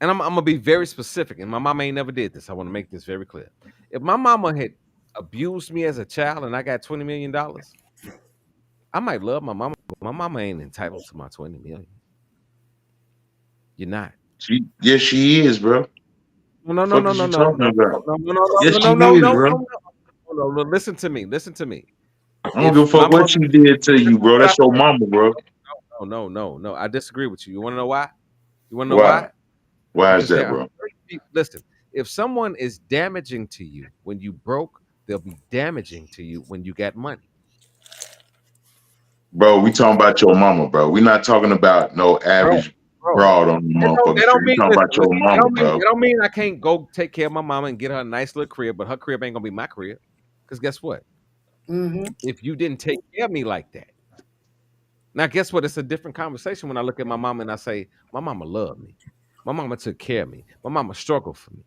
and I'm gonna be very specific, and my mama ain't never did this. I want to make this very clear. If my mama had abused me as a child and I got $20 million, I might love my mama, but my mama ain't entitled to my 20 million. You're not. Yes, she is, bro. No, no, no, Fuck no, is no, you no, talking no, about? no, no, no, Yes, no, she no, no, is, no, bro. no, no, no. Listen to me. Listen to me. I don't give If a my fuck what mother, she did to you, listen bro. to what I That's your said. mama, bro. No, no, no, no. I disagree with you. You want to know why? You want to know Why? why? Why is Because that, there are bro? certain people. Listen, if someone is damaging to you when you broke, they'll be damaging to you when you got money. Bro, we talking about your mama, bro. We not talking about no Bro, average bro. broad on the That motherfucking don't street. We mean talking listen, about your listen. mama, bro. That don't mean I can't go take care of my mama and get her a nice little crib, but her crib ain't gonna be my crib. Because guess what? Mm-hmm. If you didn't take care of me like that, now guess what? It's a different conversation when I look at my mama and I say, my mama loved me. My mama took care of me. My mama struggled for me.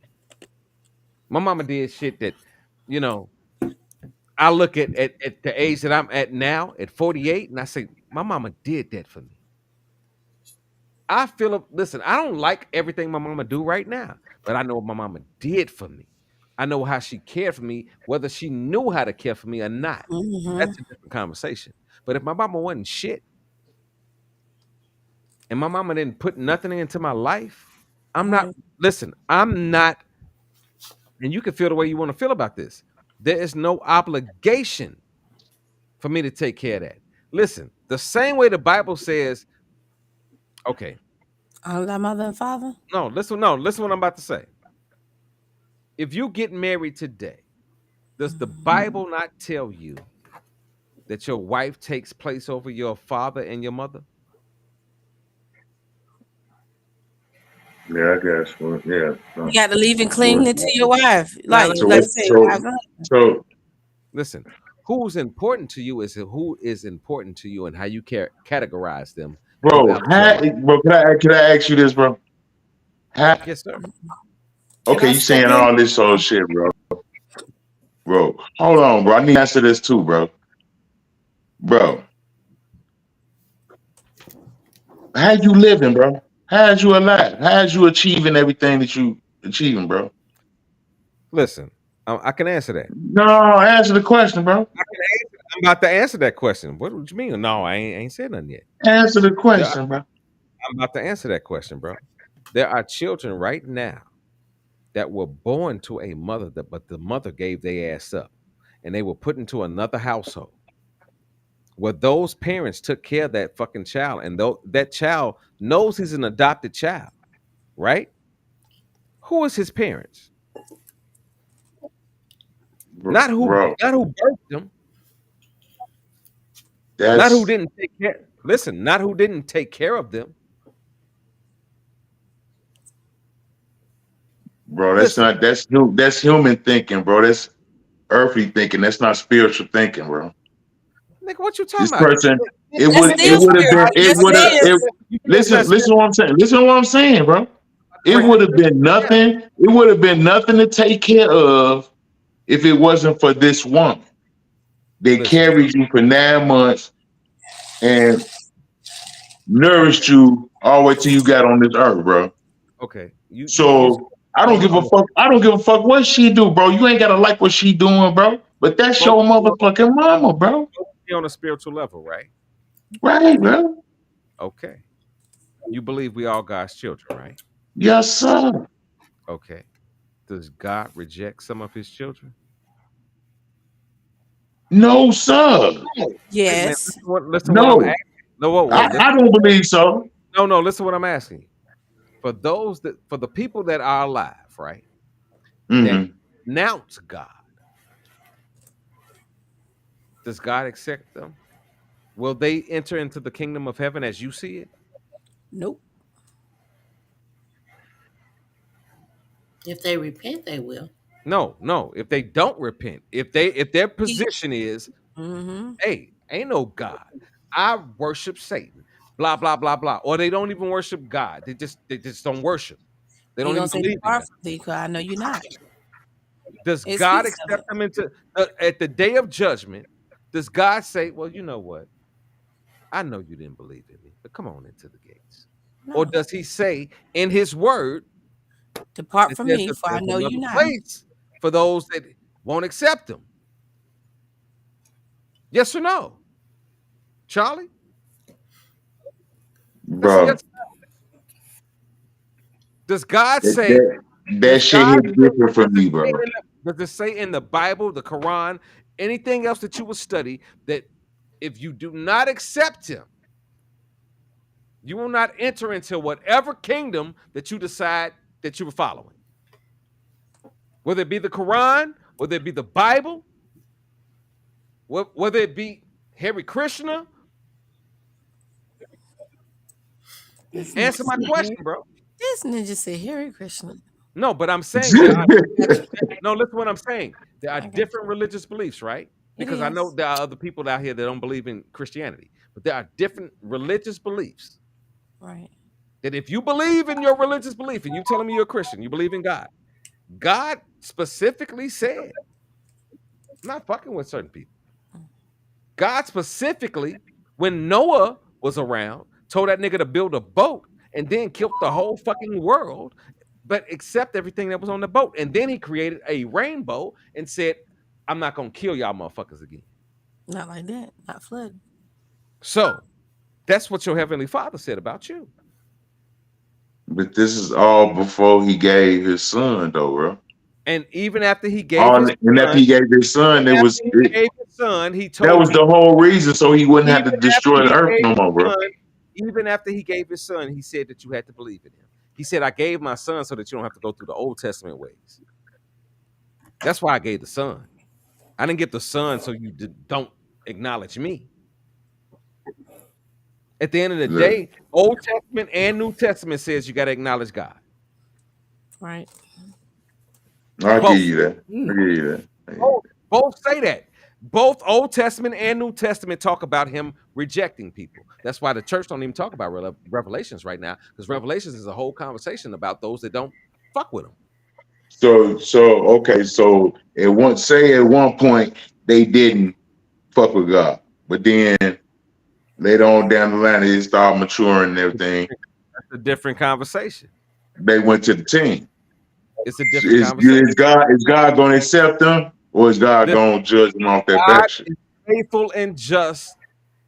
My mama did shit that, you know, I look at the age that I'm at now, at 48, and I say, my mama did that for me. I feel listen, I don't like everything my mama do right now, but I know what my mama did for me. I know how she cared for me, whether she knew how to care for me or not. Mm-hmm. That's a different conversation. But if my mama wasn't shit and my mama didn't put nothing into my life, I'm not, Right. listen, I'm not, and you can feel the way you want to feel about this. There is no obligation for me to take care of that. Listen, the same way the Bible says, okay, Honor thy mother and father. listen what I'm about to say. If you get married today, does the Bible not tell you that your wife takes place over your father and your mother? Yeah, I guess. Well, yeah. You No. got to leave and Well, cling to your wife. Now Like let me like tell you you say, something. so wives and so Listen, who's important to you is who is important to you and how you categorize them bro, throughout your life. can I ask you this, bro? How Yes, sir. Okay, I you step saying in? all this whole shit, bro. Bro, hold on, bro. I need to answer this too, bro. Bro, how you living, bro? How's you alive? How's you achieving everything that you achieving, bro? Listen, I can answer that. No, answer the question, bro. I'm about to answer that question. What do you mean? No, I ain't said nothing yet. Answer the There are- question, bro. I'm about to answer that question, bro. There are children right now that were born to a mother, but the mother gave their ass up, and they were put into another household where those parents took care of that fucking child, and though that child knows he's an adopted child, right? Who is his parents? Not who, Bro, not who birthed them, not who that's didn't take care. Listen, not who didn't take care of them. bro. That's Listen, not that's human thinking, bro. That's earthly thinking. That's not spiritual thinking, bro. nigga, what you talking This about? person, That's it still would have been, spiritual. it Yes, would it have. is. Listen, listen to what I'm saying. Listen to what I'm saying, bro. It would have been nothing. It would have been nothing to take care of if it wasn't for this woman. They Listen, carried you for 9 months and nourished you all the way till you got on this earth, bro. okay, you So I don't give a fuck. I don't give a fuck what she do, bro. You ain't gotta like what she doing, bro. But that's spoke your motherfucking mama, bro. on a spiritual level, right? Right, bro. Okay, you believe we all God's children, right? Yes, sir. Okay, does God reject some of His children? No, sir. Hey man, Yes. listen what I'm No. asking. No, whoa, listen. I don't believe so. No, listen what I'm asking. For the people that are alive, right? That Hmm. renounce God, does God accept them? Will they enter into the kingdom of heaven as you see it? Nope. If they repent, they will. No. If they don't repent, if their position is, Mm-hmm. hey, ain't no God. I worship Satan. Blah blah blah blah. Or they don't even worship God. They just don't worship. They He don't gonna even say, believe in "Depart God. from thee, 'cause I know you're not." Does It God speaks of accept it. them into at the day of judgment? Does God say, "Well, you know what? I know you didn't believe in me, but come on into the gates"? Or No. does He say in His Word Depart that from me, for I there's know you another not. place for those that won't accept Him? Yes or no, Charlie? Listen, Bro. yes. Does God That, say? that, that Does shit God hit different for me, bro. does it say in the Bible, the Quran, anything else that you would study that if you do not accept Him, you will not enter into whatever kingdom that you decide that you were following? Whether it be the Quran, whether it be the Bible, whether it be Hare Krishna. This Answer nigga my said, question, bro. this ninja said, Hare Krishna. No, but I'm saying there are no, listen to what I'm saying. There are I got different religious beliefs, right? it Because I know is. there are other people out here that don't believe in Christianity, but there are different religious beliefs Right. that if you believe in your religious belief and you telling me you're a Christian, you believe in God, God specifically said, I'm not fucking with certain people. God specifically, when Noah was around, told that nigga to build a boat and then killed the whole fucking world, but accept everything that was on the boat. And then he created a rainbow and said, I'm not gonna kill y'all motherfuckers again. Not like that. Not flood. So that's what your heavenly father said about you. But this is all before he gave his son, though, bro. And even after he gave All his and after son, he gave his son, even after he gave his son, he that told was him, the whole reason, so he wouldn't have even to after destroy the he earth gave no his more, bro. son, even after he gave his son, he said that you had to believe in him. He said, I gave my son so that you don't have to go through the Old Testament ways. That's why I gave the son. I didn't give the son so you don't acknowledge me. At the end of the Look, day, Old Testament and New Testament says you got to acknowledge God. Right. I'll give Both. you that. I'll give you that. Both say that. Both Old Testament and New Testament talk about him rejecting people. That's why the church don't even talk about Revelations right now, because Revelations is a whole conversation about those that don't fuck with him. Okay, so at one point they didn't fuck with God, but then later on down the line they started maturing and everything. That's a different conversation. They went to the team. It's a different conversation. Is God going to accept them, or is God Listen, going to judge them off that God faction? is faithful and just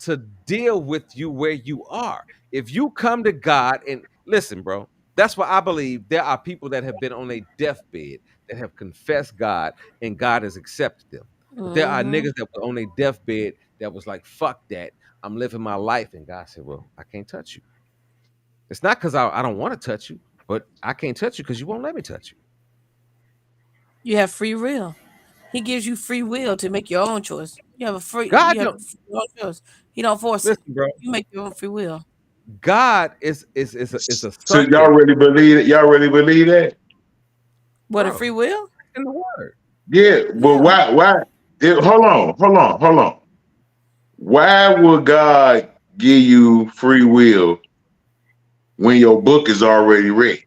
to deal with you where you are. If you come to God and listen, bro, that's why I believe there are people that have been on a deathbed that have confessed God and God has accepted them. But there are Mm-hmm. niggas that were on a deathbed that was like, fuck that. I'm living my life. And God said, well, I can't touch you. It's not because I don't want to touch you, but I can't touch you because you won't let me touch you. You have free will. He gives you free will to make your own choice. God You have don't your own choice. He don't force it. listen, bro. You make your own free will. God is a So y'all subject, really believe it? Y'all really believe that? What a bro. free will? In the word. Yeah, but Yeah. hold on. Why would God give you free will when your book is already written?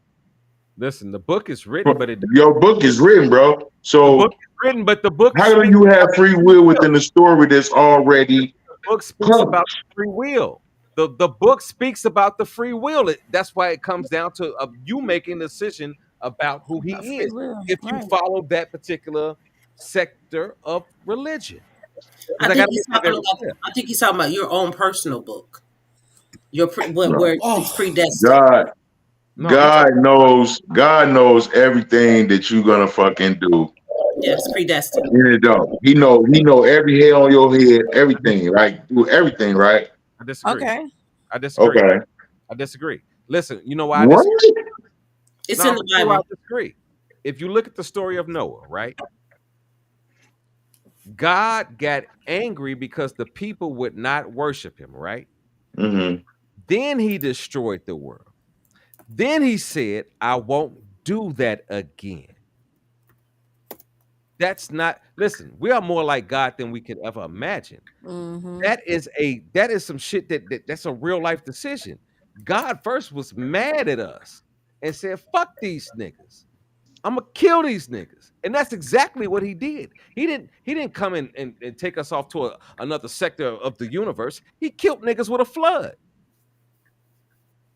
Listen, the book is written, but Your book is written, bro. the book So is written, but the book how do speaks you have about free free will will. within the story that's already The book speaks about published? free will. The book speaks about the free will. That's why it comes down to you making a decision about who About he free is. will. If you Right. follow that particular sector of religion, I because I got think to he's make that talking very about. clear. I think he's talking about your own personal book. Where No. it's Oh, predestined. God, No, I'm talking. God knows everything that you're gonna fucking do. Yeah, it's predestined. And it don't. He know every hair on your head, everything, right? Do everything, right? I disagree. Okay. I disagree. Okay. I disagree. Listen, you know why I What? disagree? It's No, I'm in gonna the tell you why I Bible. disagree. If you look at the story of Noah, right? God got angry because the people would not worship him, right? Mm-hmm. Then he destroyed the world. Then he said, I won't do that again. That's not, listen, we are more like God than we could ever imagine. Mm-hmm. That is some shit that's a real life decision. God first was mad at us and said, fuck these niggas. I'm gonna kill these niggas. And that's exactly what he did. He didn't come in and take us off to another sector of the universe. He killed niggas with a flood.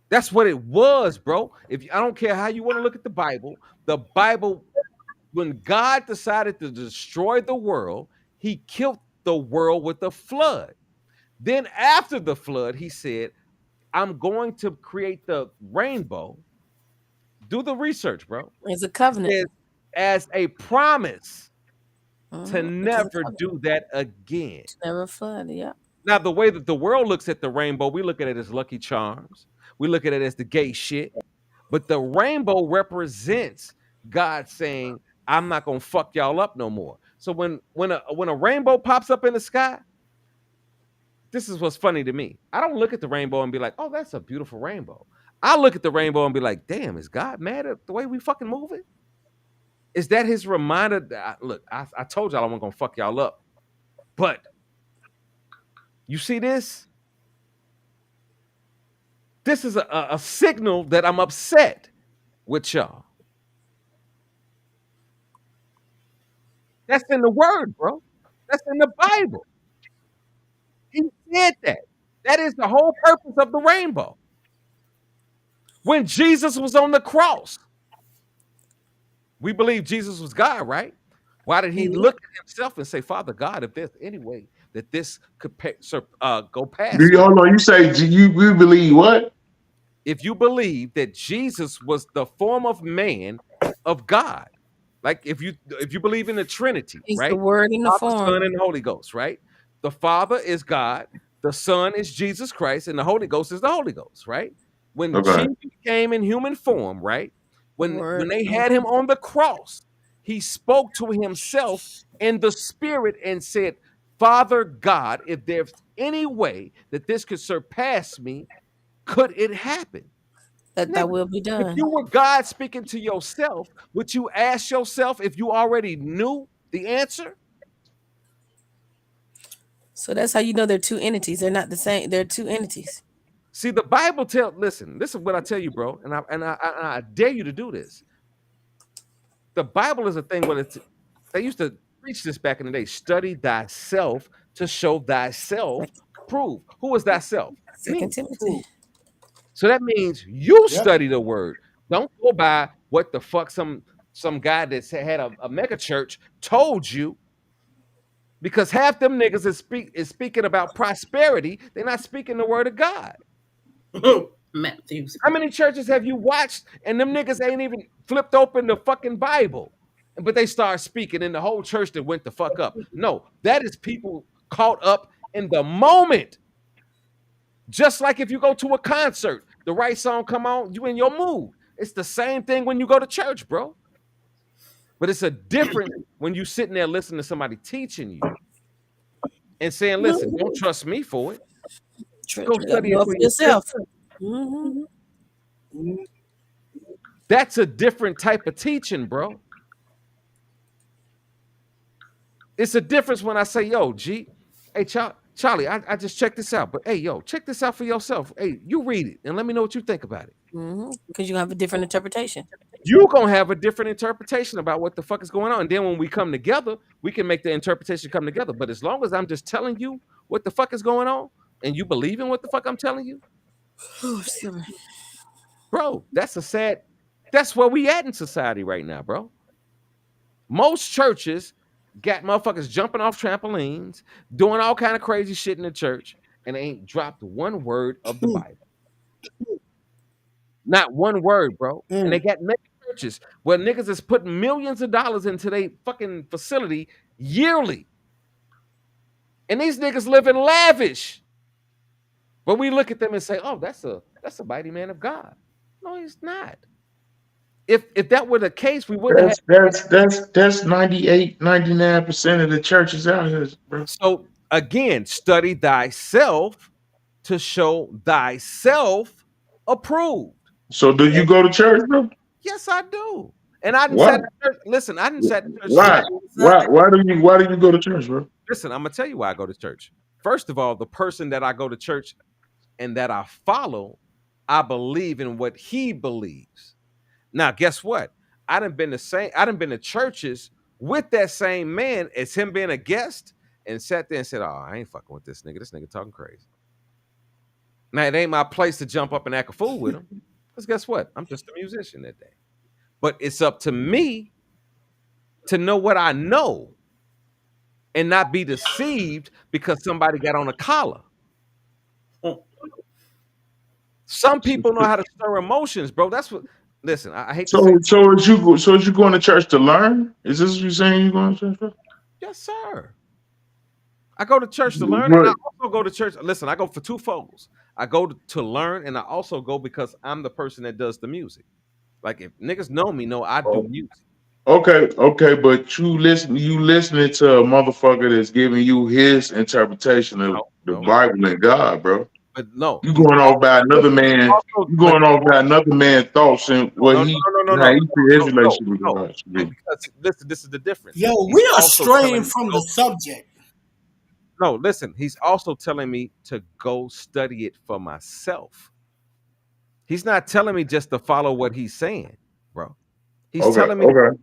That's what it was, bro. I don't care how you want to look at the Bible, when God decided to destroy the world, he killed the world with a flood. Then after the flood, he said, I'm going to create the rainbow. Do the research, bro. It's a covenant. Says, as a promise to Mm-hmm. Which is a never covenant. do that again. To never flood. Yeah. Now, the way that the world looks at the rainbow, we look at it as Lucky Charms. We look at it as the gay shit. But the rainbow represents God saying, I'm not gonna fuck y'all up no more. So when a rainbow pops up in the sky, this is what's funny to me. I don't look at the rainbow and be like, oh, that's a beautiful rainbow. I look at the rainbow and be like, damn, is God mad at the way we fucking moving? Is that his reminder that look, I told y'all I wasn't gonna fuck y'all up. But you see this? This is a signal that I'm upset with y'all. That's in the word, bro. That's in the Bible. He said that. That is the whole purpose of the rainbow. When Jesus was on the cross, we believe Jesus was God, right? Why did he Yeah. look at himself and say, Father God, if there's any way that this could go Do past you me? hold on? You say you believe what? If you believe that Jesus was the form of man of God, like if you believe in the Trinity, He's the right? word in the Father, Son, form. and Holy Ghost, right? The Father is God, the Son is Jesus Christ, and the Holy Ghost is the Holy Ghost, right? When Okay. Jesus came in human form, right? The When word. they had him on the cross, he spoke to himself in the spirit and said, Father God, if there's any way that this could surpass me, could it happen? That thy Nigga, will be if you done. were God speaking to yourself, would you ask yourself if you already knew the answer? So that's how you know they're two entities. They're not the same. They're two entities. See, the Bible listen, this is what I tell you, bro, and I dare you to do this. The Bible is a thing where they used to preach this back in the day. Study thyself to show thyself prove. Who is thyself? Second Me. Timothy. So that means you Yep. study the word. Don't go by what the fuck some guy that had a mega church told you. Because half them niggas is speaking about prosperity. They're not speaking the word of God. Matthews. How many churches have you watched and them niggas ain't even flipped open the fucking Bible? But they start speaking and the whole church that went the fuck up. No, that is people caught up in the moment. Just like if you go to a concert, the right song come on, you in your mood. It's the same thing when you go to church, bro. But it's a difference when you sitting there listening to somebody teaching you and saying, listen, don't trust me for it. Go study it for yourself. That's a different type of teaching, bro. It's a difference when I say, yo, G, hey, Charlie, I just checked this out. But hey, yo, check this out for yourself. Hey, you read it and let me know what you think about it. Because you have a different interpretation. You're going to have a different interpretation about what the fuck is going on. And then when we come together, we can make the interpretation come together. But as long as I'm just telling you what the fuck is going on and you believe in what the fuck I'm telling you, bro, that's where we at in society right now, bro. Most churches got motherfuckers jumping off trampolines, doing all kind of crazy shit in the church, and they ain't dropped one word of the Bible. Not one word, bro. And they got many churches where niggas is putting millions of dollars into their fucking facility yearly. And these niggas live in lavish. But we look at them and say, oh, that's a mighty man of God. No, he's not. If that were the case, we wouldn't have. That's 98, 99% of the churches out here, bro. So again, study thyself to show thyself approved. So do you go to church, bro? Yes, I do. And I didn't Why? sat in church. Listen, I didn't sat in church. Why do you go to church, bro? Listen, I'm gonna tell you why I go to church. First of all, the person that I go to church and that I follow, I believe in what he believes. Now, guess what? I done been to churches with that same man as him being a guest and sat there and said, oh, I ain't fucking with this nigga. This nigga talking crazy. Now, it ain't my place to jump up and act a fool with him. Because guess what? I'm just a musician that day. But it's up to me to know what I know and not be deceived because somebody got on a collar. Some people know how to stir emotions, bro. That's what. Listen, I hate to say. So is you going to church to learn? Is this what you're saying? You going to church, bro? Yes, sir. I go to church to learn, and I also go to church. Listen, I go for two folds. I go to learn, and I also go because I'm the person that does the music. Like if niggas know me, I do music. Okay, but you listening to a motherfucker that's giving you his interpretation of the Bible and God, bro. But no, you going off by another man. You going off by another man's thoughts and what he his relationship with God. Because listen, this is the difference. Yo, we are straying from the subject. No, listen, he's also telling me to go study it for myself. He's not telling me just to follow what he's saying, bro. He's telling me to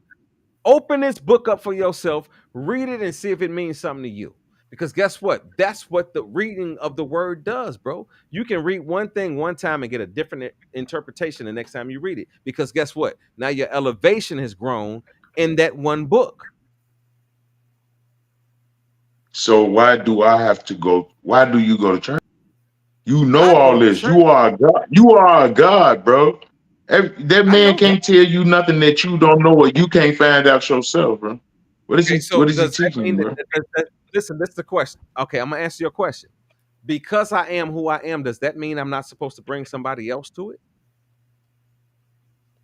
open this book up for yourself, read it, and see if it means something to you. Because guess what? That's what the reading of the word does, bro. You can read one thing one time and get a different interpretation the next time you read it. Because guess what? Now your elevation has grown in that one book. So why do I have to go? Why do you go to church? You know all this. You are a God. You are a God, bro. That man can't tell you nothing that you don't know or you can't find out yourself, bro. What is he teaching you, bro? Listen, that's the question. Okay, I'm gonna answer your question. Because I am who I am, does that mean I'm not supposed to bring somebody else to it?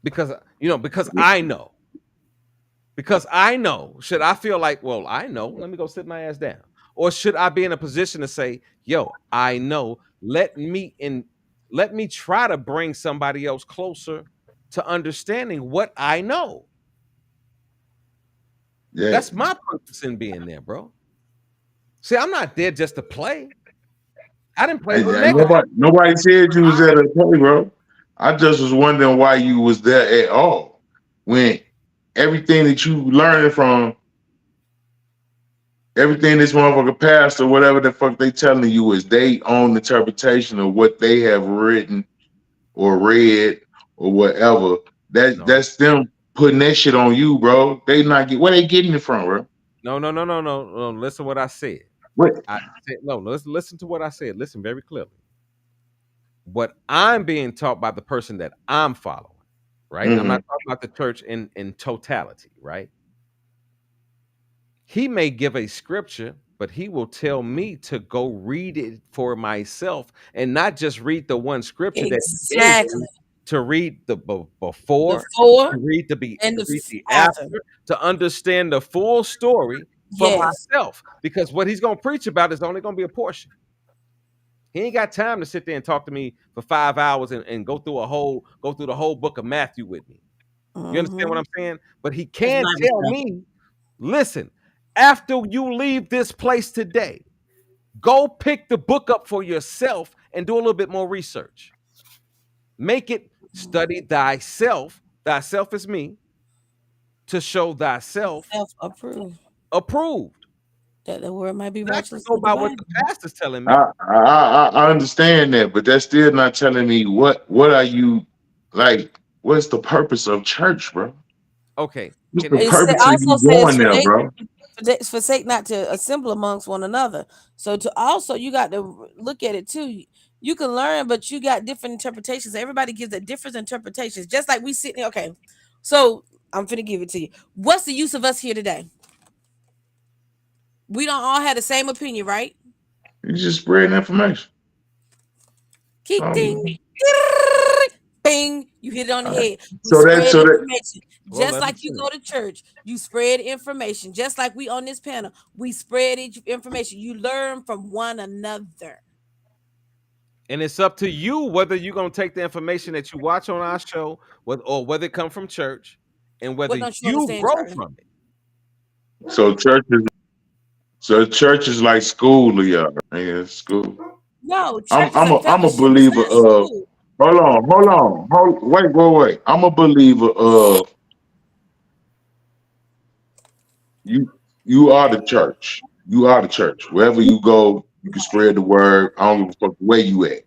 Because I know. Because I know. Should I feel like, well, I know, let me go sit my ass down? Or should I be in a position to say, yo, I know, let me try to bring somebody else closer to understanding what I know. Yeah. That's my purpose in being there, bro. See, I'm not there just to play. I didn't play with nobody said you was there to play, bro. I just was wondering why you was there at all. everything that you learning from, everything this motherfucker passed or whatever the fuck they telling you is they own interpretation of what they have written or read or whatever. That's them putting that shit on you, bro. They not get where they getting it from, bro. No. Listen what I said. What? I said no. Listen to what I said. Listen very clearly. What I'm being taught by the person that I'm following, right? I'm not talking about the church in totality, right? He may give a scripture, but he will tell me to go read it for myself and not just read the one scripture that he gave Exactly. me, to read the before, Before to read the and to the read the after. after, to understand the full story for Yes. myself. Because what he's gonna preach about is only gonna be a portion. He ain't got time to sit there and talk to me for 5 hours and go through the whole book of Matthew with me. You understand what I'm saying? But he That's can Bible tell stuff. me, listen, after you leave this place today, go pick the book up for yourself and do a little bit more research. Make it study thyself. Thyself is me, to show thyself Self-approved. approved. That the word might be Not to righteous go to the by what Bible. the pastor's telling me. I understand that, but that's still not telling me what are you like. What's the purpose of church, bro? Okay. What's Can the it, It purpose of also you says going there, bro? forsake not to assemble amongst one another. So to also you got to look at it too. You can learn, but you got different interpretations. Everybody gives a different interpretations. Just like we sit there. Okay, so I'm finna give it to you. What's the use of us here today? We don't all have the same opinion, right? You just spreading information. Keep ding, bing. You hit it on the head. We So that spread so that information. well, Just let me like you go finish. to church, you spread information. Just like we on this panel, we spread information. You learn from one another. And it's up to you whether you're gonna take the information that you watch on our show, or whether it come from church, and whether What don't you you understand, grow Charlie? from it. so church is like school to y'all. Yeah, school. No, I'm church is I'm a a I'm a fellowship. It's believer not of. school. Wait. I'm a believer of you. You are the church. You are the church. Wherever you go, you can spread the word. I don't give a fuck where you at.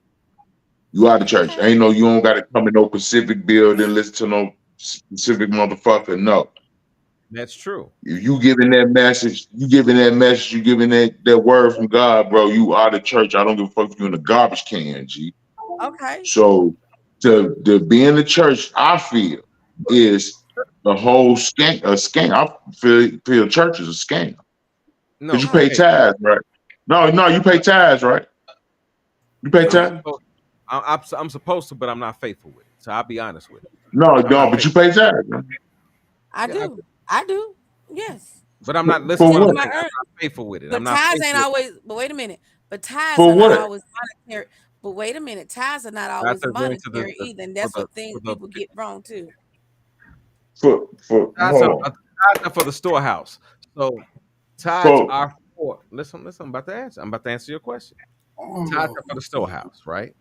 You are the church. Okay. Ain't no, you don't got to come in no Pacific building, listen to no specific motherfucker. No. That's true. If you giving that message, you giving that word from God, bro. You are the church. I don't give a fuck if you in a garbage can, G. Okay. So to be in the church, I feel is the whole a scam. I feel church is a scam. Because No, you pay hey, tithes, right? No, you pay tithes, right? You pay I'm tithes? supposed, I'm supposed to, but I'm not faithful with it. So I'll be honest with you. I'm No, not but you faithful. pay tithes, right? I Yeah, do. I do. Yes. but I'm not. Listen to For what I'm Because what? my saying. I'm not faithful with it. I'm but not tithes ain't faithful with it. always. But wait a minute. But tithes For are not what? always monetary. But wait a minute. Tithes are not Tithes always are going to monetary either, and for that's the what things for the people get wrong too. For tithes hold on. tithes are for the storehouse. So tithes For are for. Listen. I'm about to answer. I'm about to answer your question. Tithes Oh, are for the storehouse, right?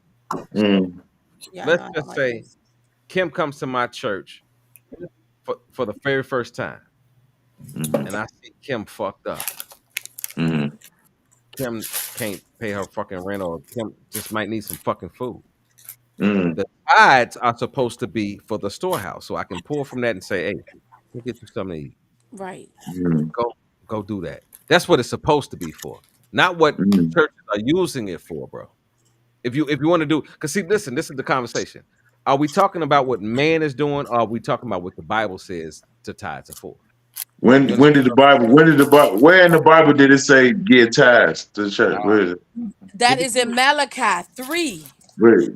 So mm, Yeah, I know. let's I don't just like say this. Kim comes to my church for the very first time, mm, and I see Kim fucked up. mm, Kim can't pay her fucking rent, or Kim just might need some fucking food. mm, The tithes are supposed to be for the storehouse, so I can pull from that and say, "Hey, go get you something to eat. Right. mm, Go, go do that." That's what it's supposed to be for, not what mm. churches are using it for, bro. If you want to do, because see, listen, this is the conversation. Are we talking about what man is doing, or are we talking about what the Bible says to tithes are for? You When understand? did the Bible? When did the Bible? Where in the Bible did it say give tithes to the church? Where is it? That is in Malachi 3 Wait,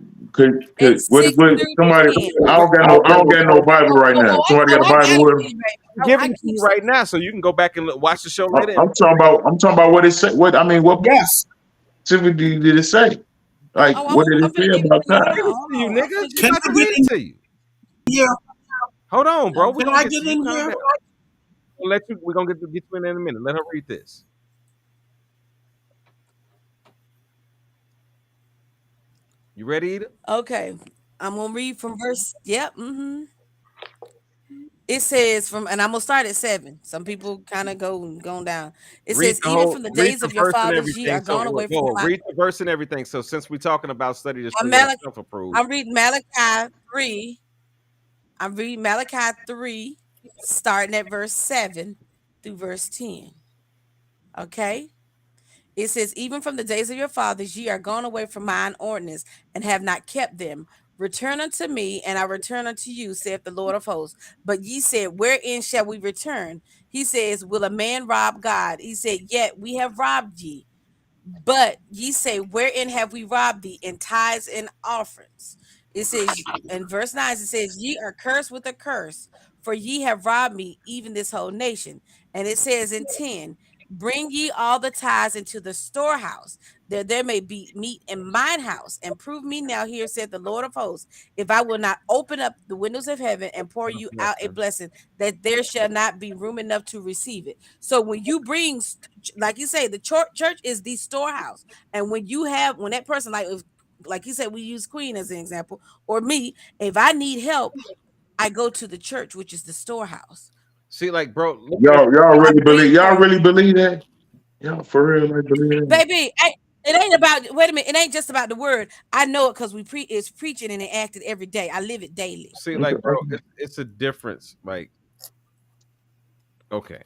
and what 6 through somebody? 10. I don't got no Bible right now. Somebody got a I got Bible it with for them? you, baby. I'm Oh, I giving it to keep you right now, so you can go back and watch the show later. I'm talking about what it said. What I mean, what yes. specifically did it say? Like, Oh, what did I'm it say finna give it about to you. tithes? Hold Give it on, to you, hold on. I'm nigga. finna She's give Can it about I to to get read you. it in to you. here? Hold on, bro. We're Can gonna I get to get you. in Calm here? down. We're gonna get you in there in a minute. Let her read this. You ready, Eda? Okay. I'm gonna read from verse. Yep. Mm-hmm. It says from, and I'm gonna start at 7. Some people kind of going down. It Read says, the even whole, from the read days the of your verse and fathers, ye everything. are So gone away from whoa, my. read the verse and everything. So since we're talking about study the I'm, spirit of Malachi, self-approved, I'm reading Malachi 3. I'm reading Malachi 3, starting at verse 7 through verse 10. Okay. It says, even from the days of your fathers, ye are gone away from mine ordinance and have not kept them. Return unto me, and I return unto you, saith the Lord of hosts. But ye said, wherein shall we return? He says, will a man rob God? He said, yet we have robbed ye. But ye say, wherein have we robbed thee? In tithes and offerings. It says in verse 9, it says, ye are cursed with a curse, for ye have robbed me, even this whole nation. And it says in 10, bring ye all the tithes into the storehouse, that there may be meat in mine house, and prove me now here, said the Lord of hosts, if I will not open up the windows of heaven and pour you out a blessing, that there shall not be room enough to receive it. So when you bring, like you say, the church is the storehouse, and when that person, like you said, we use Queen as an example, or me, if I need help, I go to the church, which is the storehouse. see, like, bro, look at Y'all I really bring believe? Y'all them, really believe that? Y'all for real like believe that? baby. It ain't about, wait a minute. It ain't just about the word. I know it because it's preaching and acted every day. I live it daily. see, Okay, like, bro, okay. it's a difference. Like, okay,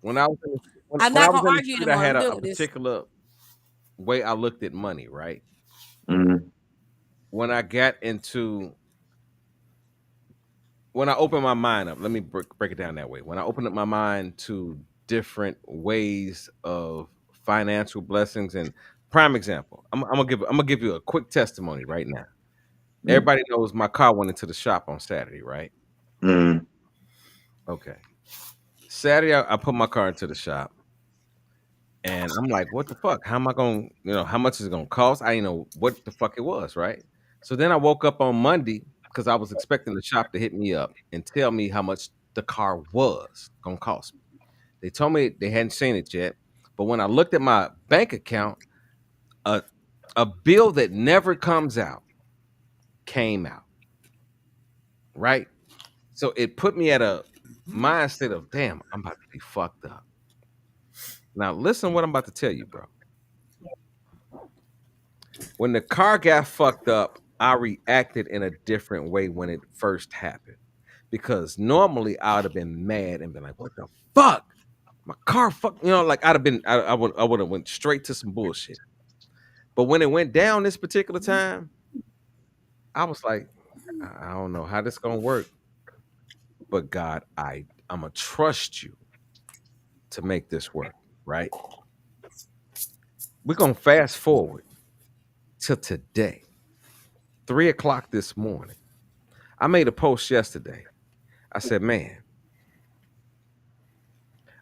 when I was in the, I'm when I not was gonna in the argue street, I anymore. had I'm a doing this. particular way I looked at money. Right Mm-hmm. when I got into when I opened my mind up, let me break it down that way. When I opened up my mind to different ways of financial blessings, and prime example, I'm gonna give you a quick testimony right now. Everybody knows my car went into the shop on Saturday, right? Mm-hmm. Okay. Saturday, I put my car into the shop, and I'm like, "What the fuck? How am I going? How much is it going to cost?" I didn't know what the fuck it was, right? So then I woke up on Monday because I was expecting the shop to hit me up and tell me how much the car was going to cost me. They told me they hadn't seen it yet, but when I looked at my bank account, a a bill that never comes out came out, right? So it put me at a mindset of, damn, I'm about to be fucked up. Now listen what I'm about to tell you, bro. When the car got fucked up, I reacted in a different way when it first happened. Because normally I would have been mad and been like, what the fuck? My car fuck, like I'd have been I would have went straight to some bullshit. But when it went down this particular time, I was like, I don't know how this gonna work. But God, I'ma trust you to make this work, right? We're gonna fast forward to today, 3 o'clock this morning. I made a post yesterday. I said, man,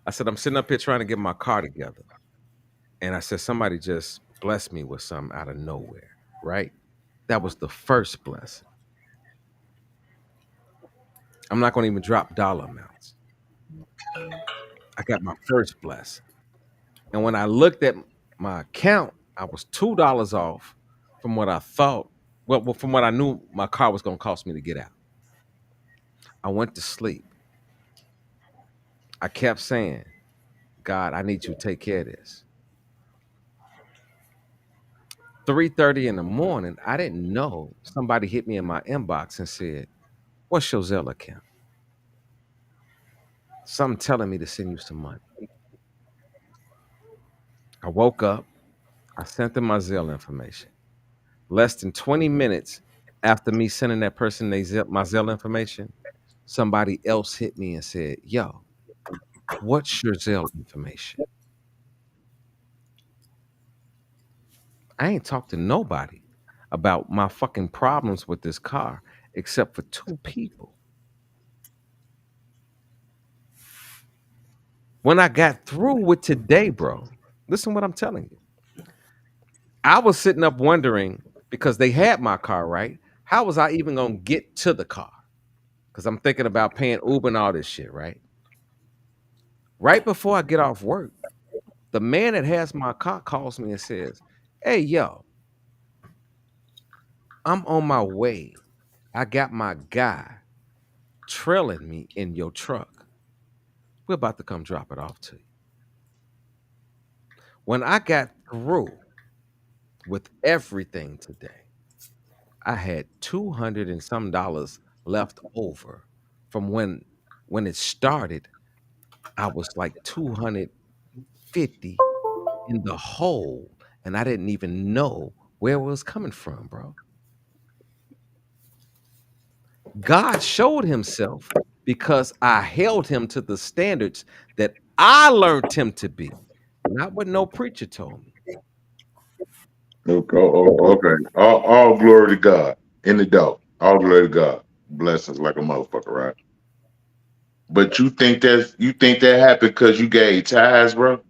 I said, I'm sitting up here trying to get my car together. And I said, somebody just blessed me with something out of nowhere, right? That was the first blessing. I'm not going to even drop dollar amounts. I got my first blessing. And when I looked at my account, I was $2 off from what I thought, well, from what I knew my car was going to cost me to get out. I went to sleep. I kept saying, God, I need you to take care of this. 3:30 in the morning, I didn't know. Somebody hit me in my inbox and said, what's your Zelle account? Something telling me to send you some money. I woke up. I sent them my Zelle information. Less than 20 minutes after me sending that person my Zelle information, somebody else hit me and said, yo, what's your Zelle information? I ain't talked to nobody about my fucking problems with this car except for two people. When I got through with today, bro, listen what I'm telling you. I was sitting up wondering because they had my car, right? How was I even gonna get to the car? Because I'm thinking about paying Uber and all this shit, right? Right before I get off work, the man that has my car calls me and says, hey, yo, I'm on my way. I got my guy trailing me in your truck. We're about to come drop it off to you. When I got through with everything today, I had 200 and some dollars left over from when it started. I was like 250 in the hole, and I didn't even know where it was coming from, bro. God showed himself because I held him to the standards that I learned him to be, not what no preacher told me. Okay, okay. All glory to God. In the dope. All glory to God. Blessings like a motherfucker, right? But you think that happened because you gave tithes, bro? Or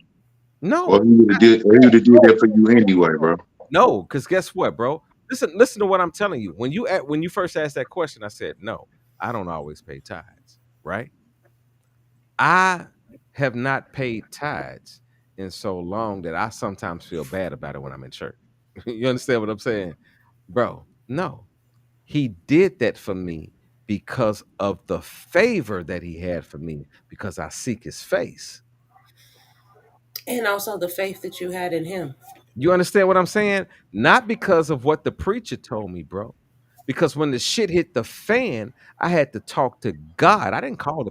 No, he would have did that for you anyway, bro. no, because guess what, bro? Listen to what I'm telling you. When you first asked that question, I said, no, I don't always pay tithes, right? I have not paid tithes in so long that I sometimes feel bad about it when I'm in church. You understand what I'm saying? Bro, no. He did that for me because of the favor that he had for me because I seek his face. And also the faith that you had in him. You understand what I'm saying? Not because of what the preacher told me, bro. Because when the shit hit the fan, I had to talk to God. I didn't call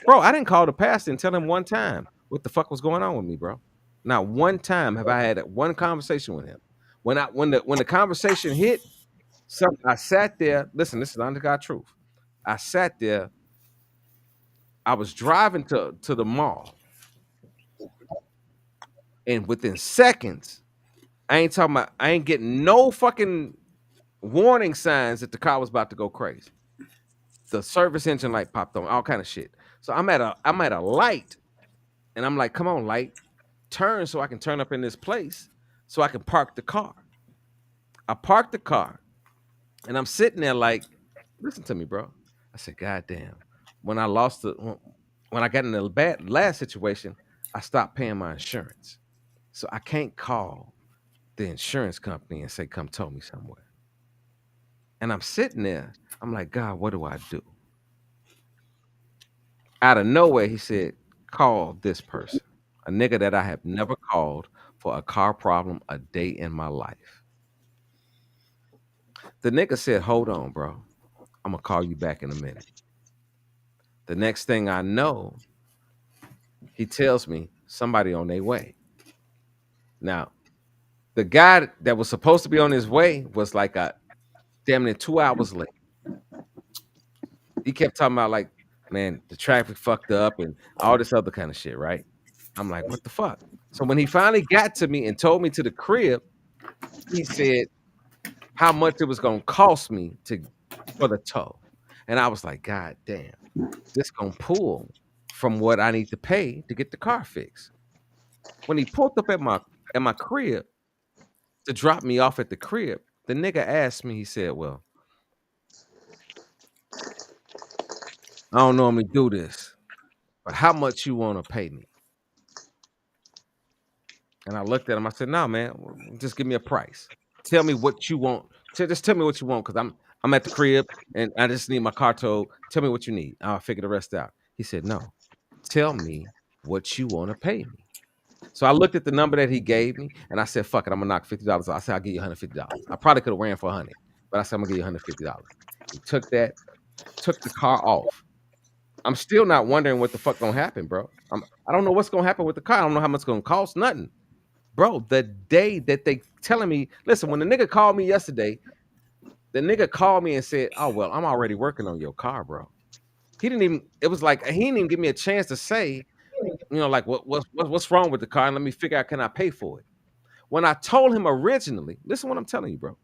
I didn't call the pastor and tell him one time what the fuck was going on with me, bro. Not one time have I had one conversation with him. When the conversation hit, I sat there. Listen, this is under God truth. I sat there. I was driving to the mall, and within seconds, I ain't getting no fucking warning signs that the car was about to go crazy. The service engine light popped on, all kind of shit. So I'm at a light, and I'm like, come on, light, turn so I can turn up in this place so I can park the car. I parked the car, and I'm sitting there like, listen to me, bro. I said, God damn. When I lost the when I got in the bad last situation, I stopped paying my insurance. So I can't call the insurance company and say, come tow me somewhere. And I'm sitting there, I'm like, God, what do I do? Out of nowhere, he said, call this person, a nigga that I have never called for a car problem a day in my life. The nigga said, hold on, bro. I'm gonna call you back in a minute. The next thing I know, he tells me somebody on their way. Now, the guy that was supposed to be on his way was like a damn near 2 hours late. He kept talking about like, man, the traffic fucked up and all this other kind of shit, right? I'm like, what the fuck? So when he finally got to me and told me to the crib, he said how much it was gonna cost me for the tow. And I was like, God damn, this gonna pull from what I need to pay to get the car fixed. When he pulled up at my crib to drop me off at the crib, the nigga asked me, he said, well, I don't normally do this, but how much you want to pay me? And I looked at him. I said, no, man, just give me a price. Tell me what you want. Just tell me what you want, because I'm at the crib and I just need my car towed. Tell me what you need. I'll figure the rest out. He said, no, tell me what you want to pay me. So I looked at the number that he gave me and I said, fuck it, I'm gonna knock $50 off. I said, I'll give you $150. I probably could have ran for 100, but I said, I'm gonna give you $150. He took the car off. I'm still not wondering what the fuck gonna happen, bro. I don't know what's gonna happen with the car. I don't know how much it's gonna cost. Nothing, bro. The day that they telling me, listen, when the nigga called me yesterday, the nigga called me and said, "Oh well, I'm already working on your car, bro." He didn't even. It was like he didn't even give me a chance to say, like what's wrong with the car, and let me figure out can I pay for it. When I told him originally, listen what I'm telling you, bro.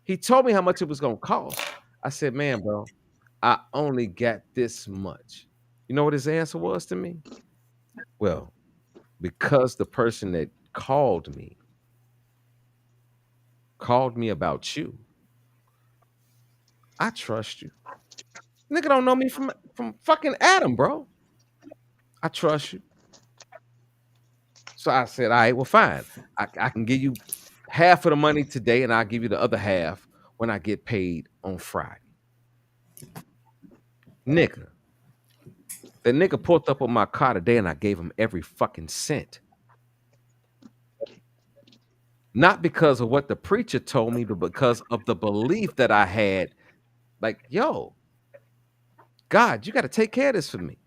He told me how much it was gonna cost. I said, man, bro, I only got this much. You know what his answer was to me? Well, because the person that called me about you, I trust you. Nigga don't know me from fucking Adam, bro. I trust you. So I said, all right, well, fine. I can give you half of the money today, and I'll give you the other half when I get paid on Friday. Nigga. The nigga pulled up on my car today and I gave him every fucking cent. Not because of what the preacher told me, but because of the belief that I had. Like, yo, God, you got to take care of this for me.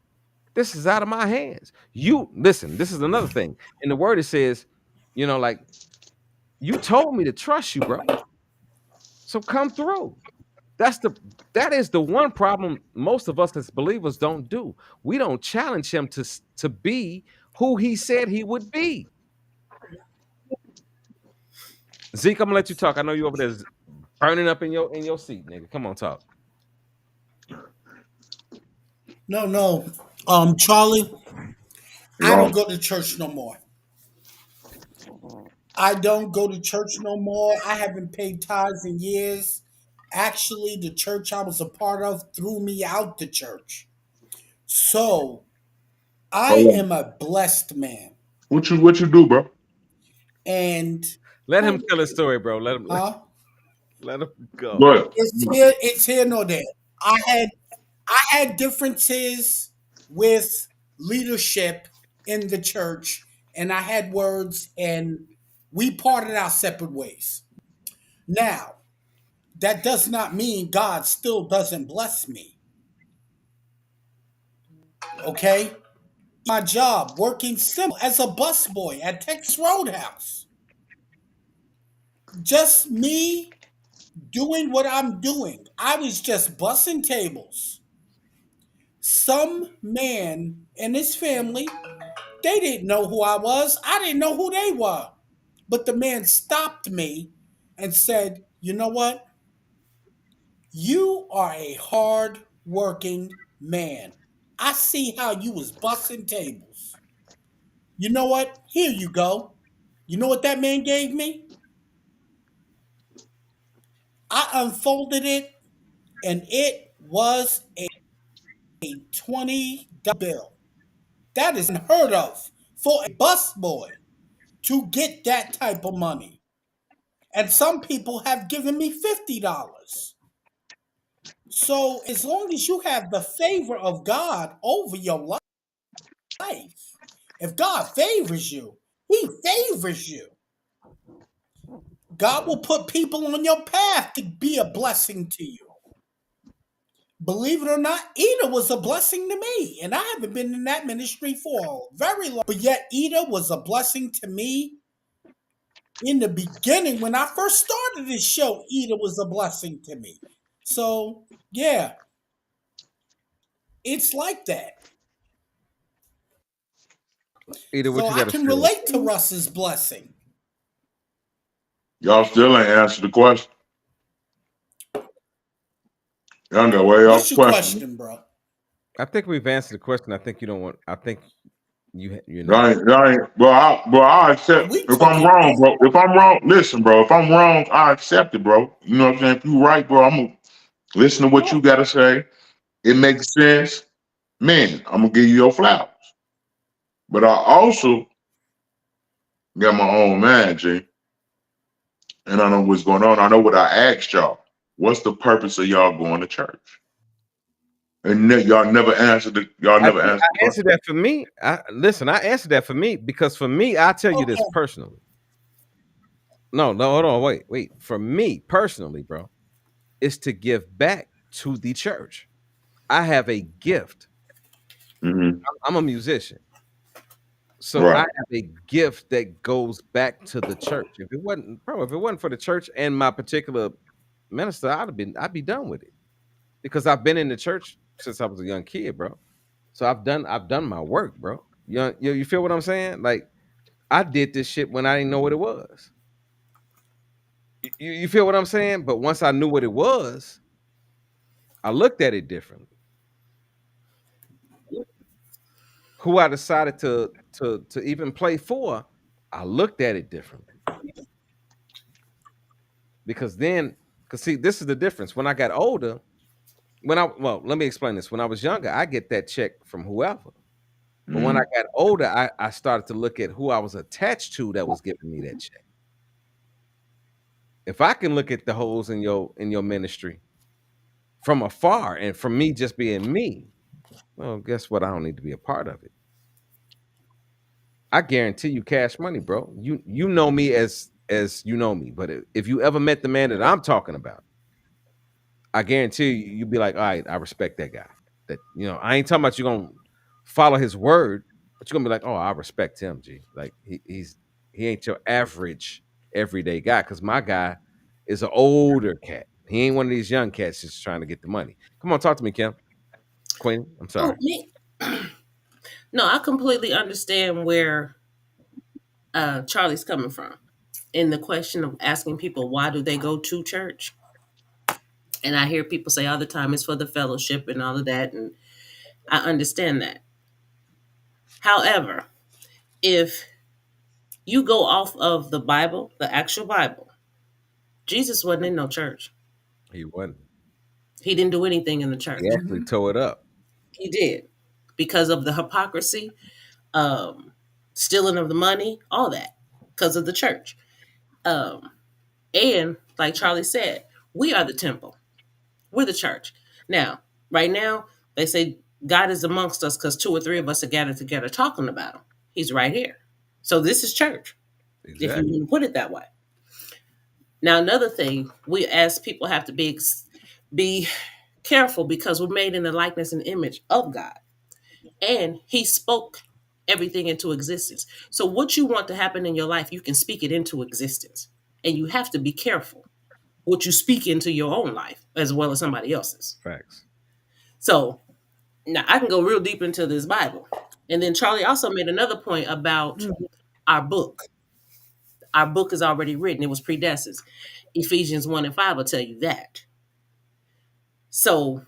This is out of my hands. You listen, this is another thing. In the word, it says, like, you told me to trust you, bro. So come through. That is the one problem most of us as believers don't do. We don't challenge him to be who he said he would be. Zeke, I'm gonna let you talk. I know you over there burning up in your seat, nigga. Come on, talk. No. Charlie, I don't Wrong. go to church no more. I don't go to church no more. I haven't paid tithes in years. Actually, the church I was a part of threw me out the church. So I Hold on. am a blessed man. What you do, bro? And Let him tell his story, bro. Let him huh? let him go. Go It's here nor there. I had differences with leadership in the church, and I had words, and we parted our separate ways. Now, that does not mean God still doesn't bless me. Okay? My job working simple as a busboy at Texas Roadhouse. Just me doing what I'm doing. I was just bussing tables. Some man and his family, they didn't know who I was. I didn't know who they were. But the man stopped me and said, "You know what? You are a hard working man. I see how you was bussing tables. You know what? Here you go." You know what that man gave me? I unfolded it, and it was a $20 bill. That is unheard of for a busboy to get that type of money. And some people have given me $50. So as long as you have the favor of God over your life, if God favors you, He favors you. God will put people on your path to be a blessing to you. Believe it or not, Ida was a blessing to me. And I haven't been in that ministry for a very long. But yet Ida was a blessing to me in the beginning. When I first started this show, Ida was a blessing to me. So yeah, it's like that. Either So what you I gotta can say. relate to Russ's blessing. Y'all still ain't answered the question. Y'all got way off What's your question. question, bro? I think we've answered the question. I think you don't want. I think you're not. I accept We if took I'm it, bro. wrong, bro. If I'm wrong, listen, bro. If I'm wrong, I accept it, bro. You know what I'm saying? If you right, bro, I'm gonna listen to what you gotta say. It makes sense, man. I'm gonna give you your flowers. But I also got my own man, G, and I know what's going on. I know what I asked y'all. What's the purpose of y'all going to church? And y'all never answered the. Y'all I never think answered the I question. answered that for me. I answered that for me because for me, I'll tell you this Okay. personally. No, hold on, wait. For me personally, bro, is to give back to the church. I have a gift. Mm-hmm. I'm a musician. So I Right. have a gift that goes back to the church. If it wasn't for the church and my particular minister, I'd be done with it. Because I've been in the church since I was a young kid, bro. So I've done my work, bro. You feel what I'm saying? Like I did this shit when I didn't know what it was. You feel what I'm saying? But once I knew what it was, I looked at it differently. Who I decided to even play for, I looked at it differently. Because see, this is the difference. When I got older, let me explain this. When I was younger, I get that check from whoever. But when I Mm-hmm. got older, I started to look at who I was attached to that was giving me that check. If I can look at the holes in your ministry from afar, and from me just being me, well, guess what? I don't need to be a part of it. I guarantee you cash money, bro. You know me as you know me, but if you ever met the man that I'm talking about, I guarantee you'd be like, all right, I respect that guy. That I ain't talking about you gonna follow his word, but you're gonna be like, oh, I respect him, G. Like he ain't your average everyday guy, because my guy is an older cat. He ain't one of these young cats just trying to get the money. Come on, talk to me, Kim. Queen, I'm Oh, sorry. me. No, I completely understand where Charlie's coming from in the question of asking people why do they go to church. And I hear people say all the time it's for the fellowship and all of that, and I understand that. However, if you go off of the Bible, the actual Bible, Jesus wasn't in no church. He wasn't. He didn't do anything in the He church. actually tore it up. He did, because of the hypocrisy, um, stealing of the money, all that, because of the church. Um, and like Charlie said, we are the temple. We're the church. Now, right now, they say God is amongst us because 2 or 3 of us are gathered together talking about him. He's right here. So this is church, if you Exactly. want to put it that way. Now, another thing, we as people have to be careful, because we're made in the likeness and image of God. And he spoke everything into existence. So what you want to happen in your life, you can speak it into existence. And you have to be careful what you speak into your own life as well as somebody else's. Facts. So now I can go real deep into this Bible. And then Charlie also made another point about our book. Our book is already written. It was predestined. Ephesians 1 and 5 will tell you that. So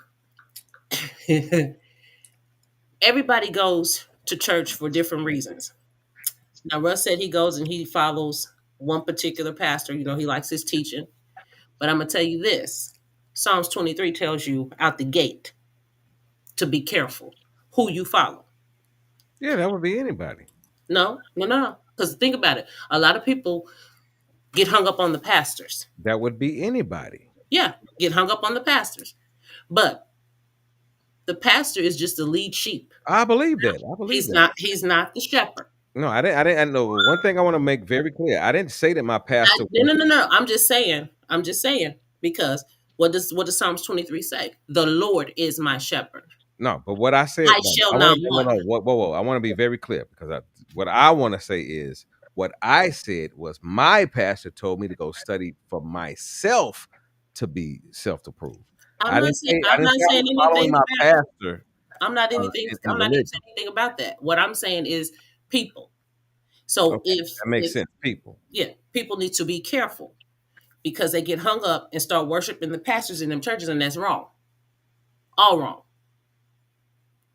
everybody goes to church for different reasons. Now, Russ said he goes and he follows one particular pastor. He likes his teaching. But I'm going to tell you this. Psalms 23 tells you out the gate to be careful who you follow. Yeah, that would be anybody. No. Because think about it. A lot of people get hung up on the pastors. That would be anybody. Yeah, get hung up on the pastors. But the pastor is just the lead sheep. I believe that. I believe that. He's not the shepherd. No, I didn't. I know one thing I want to make very clear. I didn't say that my pastor. No. I'm just saying. Because what does Psalms 23 say? The Lord is my shepherd. No, but what I said, I shall not want. Whoa. I want to be very clear, because what I want to say is what I said was my pastor told me to go study for myself to be self-approved. I'm not saying I was following anything my about pastor. I'm not in even religion. saying anything about that. What I'm saying is people. So Okay, that makes sense. People. Yeah, people need to be careful, because they get hung up and start worshiping the pastors in them churches, and that's wrong. All wrong.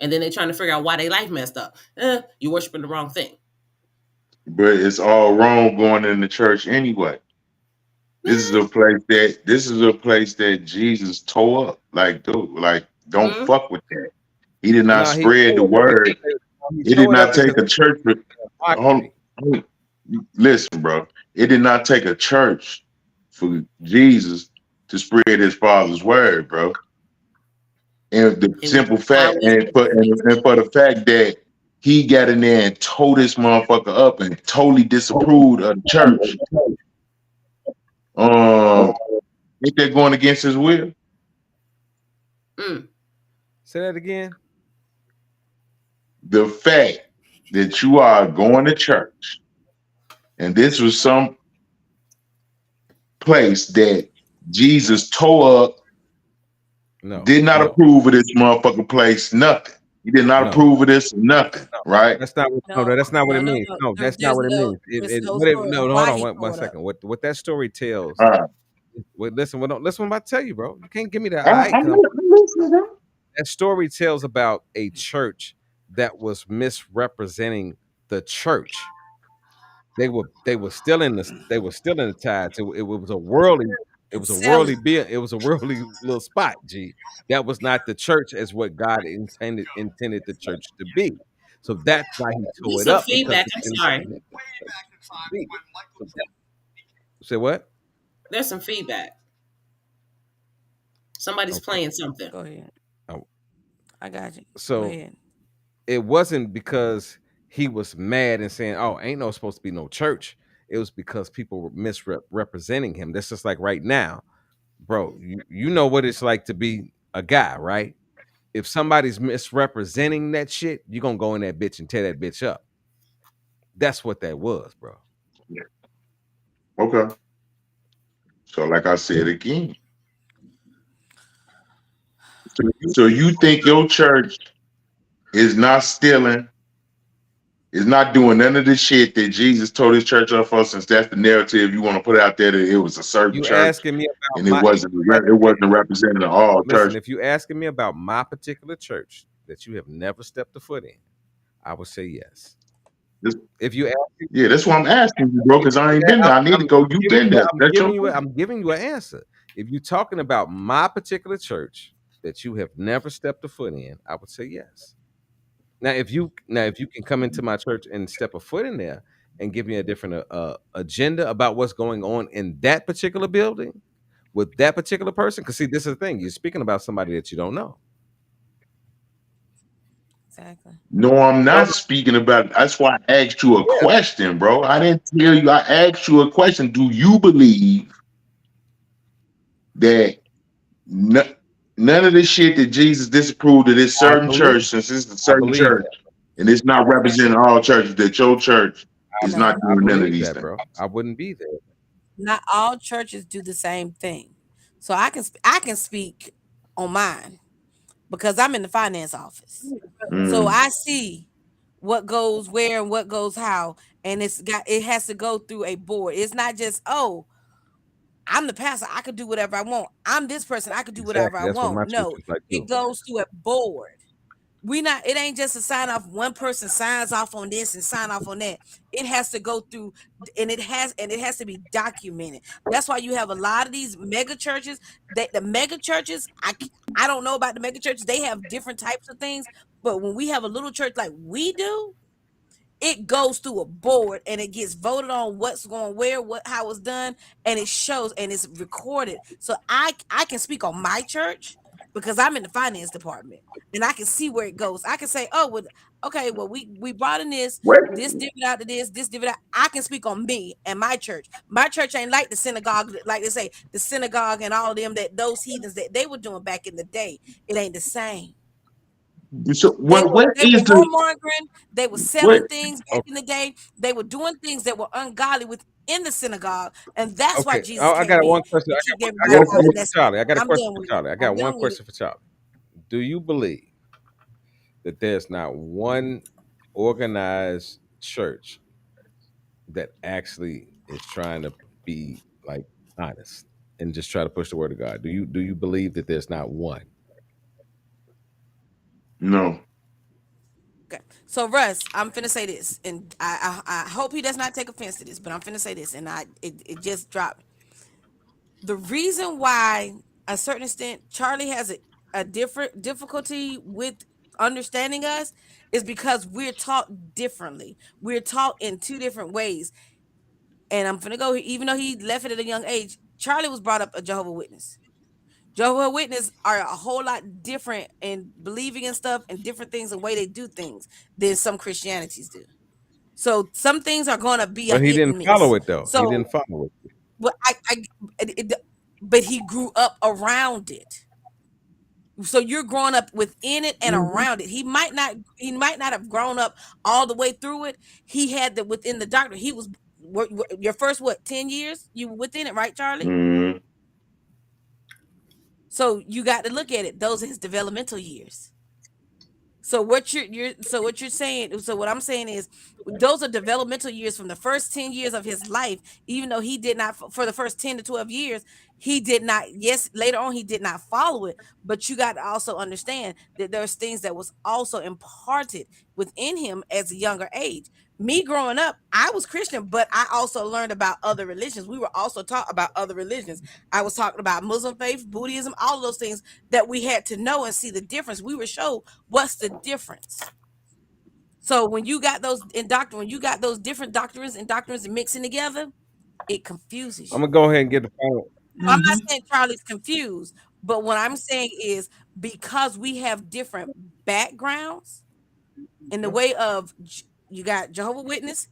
And then they're trying to figure out why their life messed up. You're worshiping the wrong thing. But it's all wrong going in the church anyway. This is a place that Jesus tore up. Like, dude, like, don't fuck with that. He did not No, he spread the word. It did tore it up not take because a church. Listen, bro. It did not take a church for Jesus to spread his father's word, bro. And the simple fact, and for the fact that he got in there and tore this motherfucker up and totally disapproved of the church. Ain't that going against his will? Say that again. The fact that you are going to church, and this was some place that Jesus tore up, did not approve of this motherfucking place, nothing. He did not approve of this, nothing, right? That's not what it means. No, that's not what it means. Hold on one second. What that story tells. Listen what I'm about to tell you, bro. You can't give me that. That story tells about a church that was misrepresenting the church. They were still in the tides. It was a worldly. It was a worldly little spot. G. That was not the church as what God intended the church to be. So that's why he tore it up. Feedback. I'm sorry. Say what? There's some feedback. Somebody's Okay. playing something. Go ahead. Oh, I got you. Go so ahead. it wasn't because he was mad and saying, "Oh, ain't no supposed to be no church." It was because people were misrepresenting him. That's just like right now, bro. You know what it's like to be a guy, right? If somebody's misrepresenting that shit, you gonna go in that bitch and tear that bitch up. That's what that was, bro. Yeah. Okay. So, like I said again, so you think your church is not stealing, is not doing none of the shit that Jesus told his church up for, since that's the narrative you want to put out there, that it was a certain You church asking me about and it my? If wasn't you it wasn't representing all listen, church. if you asking me about my particular church that you have never stepped a foot in, I would say yes. This- If you ask, yeah, that's why I'm asking you, bro, if because I you, ain't been there. I need to go. I'm You giving been you, there. That's your I'm giving you an answer. If you're talking about my particular church that you have never stepped a foot in, I would say yes. If you can come into my church and step a foot in there and give me a different agenda about what's going on in that particular building with that particular person, because see, this is the thing, you're speaking about somebody that you don't know. Exactly. No, I'm not speaking about it. That's why I asked you a Yeah, question, bro. I didn't tell you. I asked you a question. Do you believe that no, none of the shit that Jesus disapproved of this I certain believe church, since it's a I certain believe church and it's not representing all churches, that your church is not No, I doing none of believe these that, things? bro. I wouldn't be there. not all churches do the same thing. So I can speak on mine because I'm in the finance office. So Mm, I see what goes where and what goes how, and it has to go through a board. It's not just, oh, I'm the pastor, I could do whatever I want. I'm this person, I could do whatever Exactly. I That's what want. my church No, is like it too. goes through a board. It ain't just a sign off. One person signs off on this and sign off on that. It has to go through, and it has to be documented. That's why you have a lot of these mega churches. The mega churches, I don't know about the mega churches. They have different types of things, but when we have a little church like we do, it goes through a board and it gets voted on what's going where, what how it's done, and it shows and it's recorded. So I can speak on my church because I'm in the finance department and I can see where it goes. I can say, oh, well, okay, well, we brought in wait, this divvied out to this divvied out. I can speak on me and my church. My church ain't like the synagogue, like they say, the synagogue and all of them, that those heathens that they were doing back in the day. It ain't the same. so They what? were What they were is the whoremongering. They were what? selling things back Okay. in the day. They were doing things that were ungodly within the synagogue, and that's why Okay. Jesus I came got in one question. to keep I got everybody a out. question And What? for that's it. Charlie. I got a I'm question done for with it. Charlie. I got I'm one done with it. question for Charlie. Do you believe that there's not one organized church that actually is trying to be like honest and just try to push the word of God? Do you believe that there's not one? No. Okay. So Russ, I'm finna say this, and I hope he does not take offense to this, but I'm finna say this, and it just dropped. The reason why, a certain extent, Charlie has a different difficulty with understanding us is because we're taught differently. We're taught in two different ways. And I'm gonna go, even though he left it at a young age, Charlie was brought up a Jehovah Witness. Jehovah Witness are a whole lot different in believing in stuff and different things and way they do things than some Christianities do. So some things are gonna be a But he hit didn't and follow miss. it though. He So, didn't follow it. but but he grew up around it. So you're growing up within it and Mhm. around it. He might not have grown up all the way through it. He had the within the doctrine. He was your first, what, 10 years you were within it, right, Charlie? Mm, So you got to look at it. Those are his developmental years. So what you're saying, so what I'm saying is, those are developmental years from the first 10 years of his life. Even though he did not, for the first 10 to 12 years, he did not, yes, later on he did not follow it, but you got to also understand that there's things that was also imparted within him as a younger age. Me growing up, I was Christian, but I also learned about other religions. We were also taught about other religions. I was talking about Muslim faith, Buddhism, all of those things that we had to know and see the difference. We were shown what's the difference. So when you got those different doctrines and mixing together, it confuses I'm you. gonna go ahead and get the final. I'm not Mm-hmm. saying Charlie's confused, But what I'm saying is because we have different backgrounds in the way of you got Jehovah Witness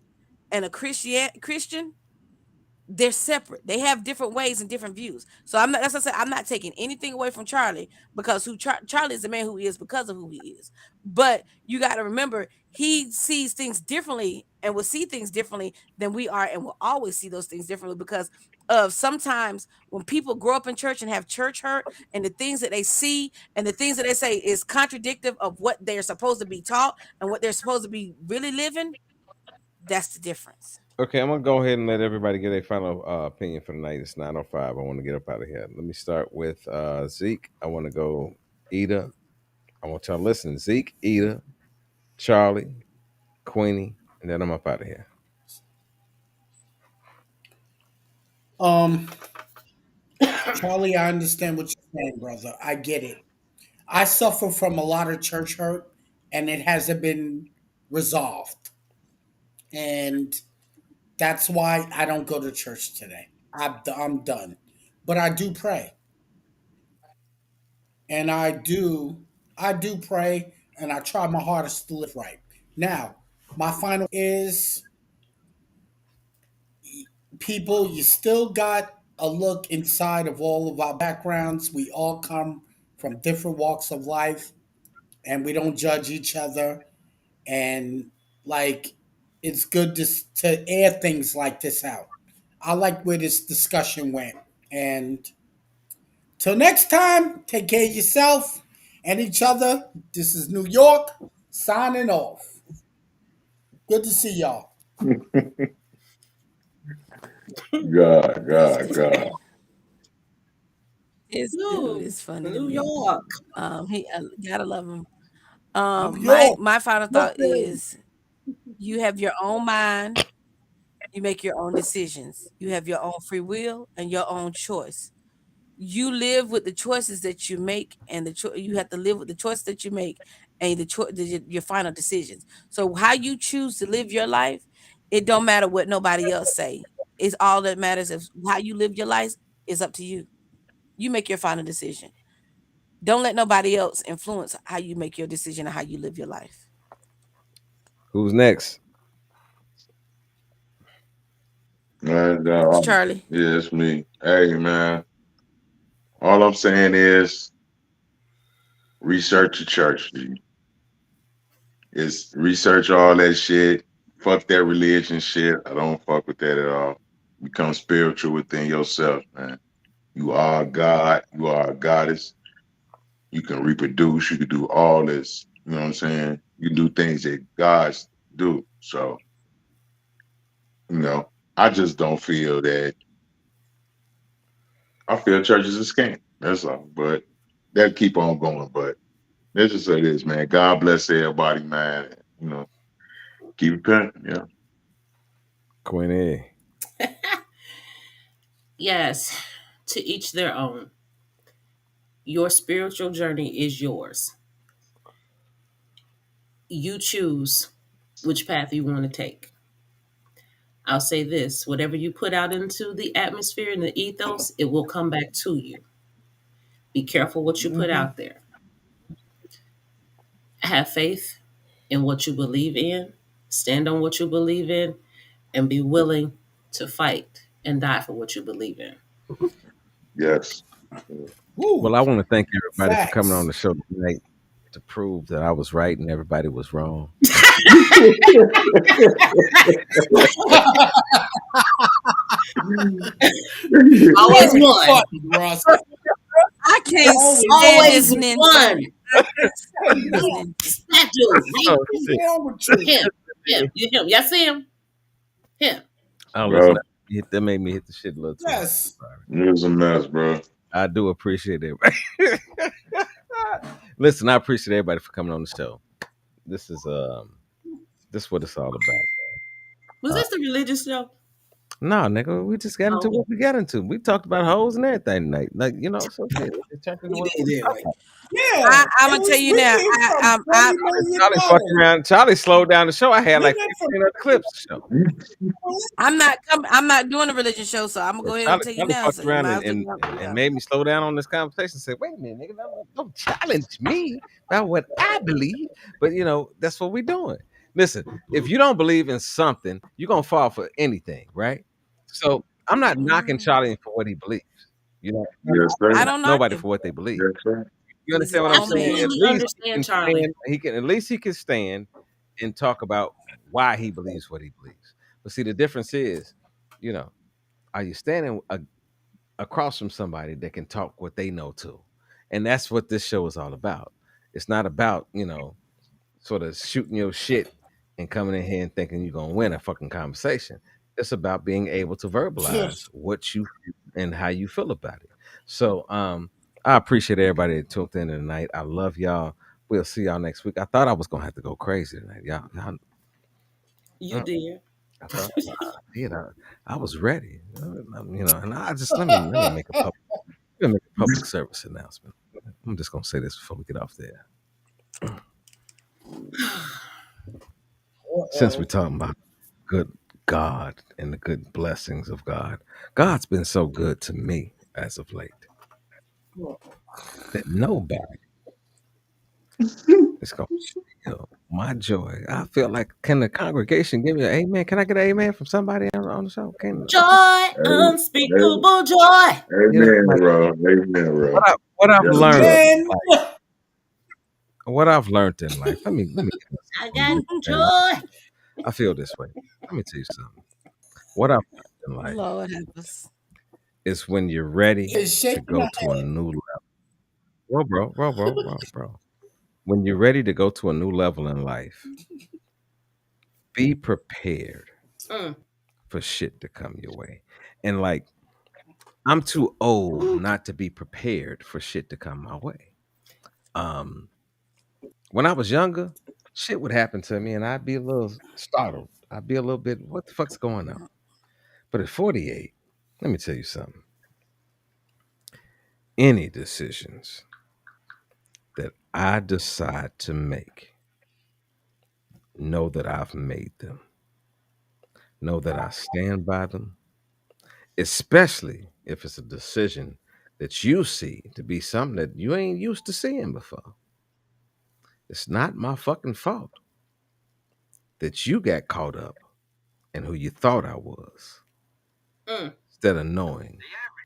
and a Christian, they're separate. They have different ways and different views. So I'm not. That's what I said. I'm not taking anything away from Charlie because Charlie is the man who he is because of who he is. But you got to remember, he sees things differently and will see things differently than we are, and will always see those things differently because of sometimes when people grow up in church and have church hurt, and the things that they see and the things that they say is contradictive of what they're supposed to be taught and what they're supposed to be really living. That's the difference. Okay, I'm gonna go ahead and let everybody get a final opinion for the night. It's 9:05. I want to get up out of here. Let me start with Zeke. I want to go Ida. I want y'all to listen. Zeke, Ida, Charlie, Queenie, and then I'm up out of here. Charlie, I understand what you're saying, brother. I get it. I suffer from a lot of church hurt, and it hasn't been resolved. And that's why I don't go to church today. I'm done. But I do pray. And I do pray, and I try my hardest to live right. Now, my final is people, you still got a look inside of all of our backgrounds. We all come from different walks of life, and we don't judge each other. And like, it's good to air things like this out. I like where this discussion went. And till next time, take care of yourself and each other. This is New York signing off. Good to see y'all. God. It's dude Ooh, is funny to New me. York. He gotta love him. New My York, my final thought Brooklyn. is you have your own mind, you make your own decisions. You have your own free will and your own choice. You live with the choices that you make, and you have to live with the choice that you make and your final decisions. So how you choose to live your life, it don't matter what nobody else say. It's all that matters is how you live your life is up to you. You make your final decision. Don't let nobody else influence how you make your decision and how you live your life. Who's next? And It's Charlie. yeah, it's me. Hey man, all I'm saying is research the church. G. It's research all that shit. Fuck that religion shit. I don't fuck with that at all. Become spiritual within yourself, man. You are God. You are a goddess. You can reproduce. You can do all this. You know what I'm saying? You can do things that gods do. So, I just don't feel that. I feel church is a scam. That's all. But that keep on going. But let's just say this, man. God bless everybody, man. Keep it pimping. Yeah. Queenie. Yes, to each their own. Your spiritual journey is yours. You choose which path you want to take. I'll say this, whatever you put out into the atmosphere and the ethos, it will come back to you. Be careful what you put Mm-hmm. out there. Have faith in what you believe in, stand on what you believe in, and be willing to fight and die for what you believe in. Yes. Well, Woo, I want to thank everybody for coming on facts. the show tonight to prove that I was right and everybody was wrong. Always Always one. funny, Russ. I can't Always stand funny. this Always ninja. one. I can't stand this What's ninja. That dude, right? Oh, wrong with you? Him. Him. You him. Y'all see him? Him. oh, listen, Bro, that made me hit the shit a little too hard. Yes. Sorry. it was a mess, bro. I do appreciate everybody. Listen, I appreciate everybody for coming on the show. This is what it's all about. Was this the religious show? No, nigga, we just got into Oh, what we got into. We talked about hoes and everything tonight. Like, so shit. It turned into we what did, we didn't talked we? about. Yeah, I'm it gonna tell was. you We now. came from I 40 million Charlie fucked dollars. around. Charlie slowed down the show. I had We like went from 15 other clips to show. I'm not doing a religion show, so I'm gonna Yeah, go ahead and Charlie, tell you Charlie now. fucked So you around might and, as well, and, and, yeah. and made me slow down on this conversation. Say, wait a minute, nigga, don't challenge me about what I believe. But that's what we're doing. Listen, if you don't believe in something, you're gonna fall for anything, right? So I'm not knocking Charlie for what he believes. I'm Yes, not I sir. don't knocking knock nobody him. for what they believe. Yes, sir. You He's his understand what I'm own saying? man. At Completely least he understand can Charlie. stand. He can at least he can stand and talk about why he believes what he believes. But see, the difference is, you know, are you standing across from somebody that can talk what they know too? And that's what this show is all about. It's not about sort of shooting your shit and coming in here and thinking you're gonna win a fucking conversation. It's about being able to verbalize what you feel and how you feel about it. So I appreciate everybody that tuned in tonight. I love y'all. We'll see y'all next week. I thought I was gonna have to go crazy tonight. Y'all You did. I thought I did. I was ready. And I just let me make a public service announcement. I'm just gonna say this before we get off there. Since we're talking about good God and the good blessings of God, God's been so good to me as of late that nobody is gonna steal my joy. I feel like, can the congregation give me an amen? Can I get an amen from somebody on the show? Joy, unspeakable joy. Amen, Like bro. Amen, bro. what I've Yes, learned sir. man. in life, what I've learned in life. Let me get this I on got you, man. joy. I feel this way. Let me tell you something. What I've learned in life Lord help us. is when you're ready Is to shaking go my to a new level. Bro. When you're ready to go to a new level in life, be prepared Mm. for shit to come your way. And like, I'm too old not to be prepared for shit to come my way. Um, when I was younger, shit would happen to me and I'd be a little startled. I'd be a little bit, what the fuck's going on? But at 48, let me tell you something. Any decisions that I decide to make, know that I've made them. Know that I stand by them, especially if it's a decision that you see to be something that you ain't used to seeing before. It's not my fucking fault that you got caught up in who you thought I was Mm. instead of knowing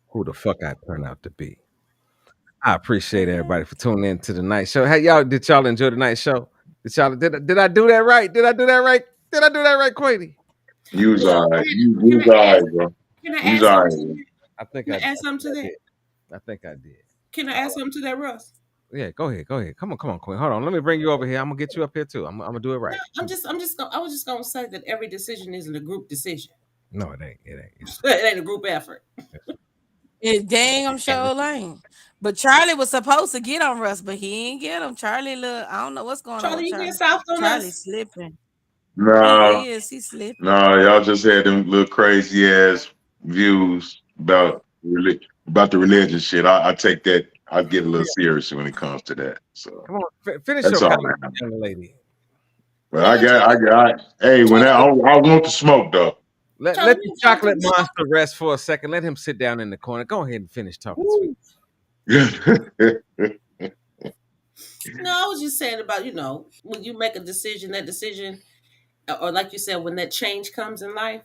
who the fuck I turned out to be. I appreciate everybody for tuning in to the night show. Hey, did y'all enjoy the night show? Did I do that right? Did I do that right? Did I do that right, Quady? You was Well, all right. You can was I all ask? right, bro. Can I You was add all something right, to bro. that? I think Can I I add something to did. that? I think I did. Can I add something to that, Russ? Yeah, go ahead. Come on, Queen. Hold on. Let me bring you over here. I'm gonna get you up here too. I'm gonna do it No, right. I was just gonna say that every decision isn't a group decision. No, it ain't. It ain't. It ain't a group effort. It dang, I'm sure lame. But Charlie was supposed to get on Russ, but he ain't get him. Charlie, look, I don't know what's going on with Charlie, you being Charlie. soft on Charlie us. slipping. No, He is. He's slipping. no, y'all just had them little crazy ass views about the religion shit. I take that. I get a little serious when it comes to that. So Come on, finish that's your all comment, I have. young lady. But No, hey, Charlie, I want the smoke though. Let Charlie, the you got chocolate something to show? monster rest for a second. Let him sit down in the corner. Go ahead and finish talking, sweet. No, I was just saying about when you make a decision, that decision, or like you said, when that change comes in life,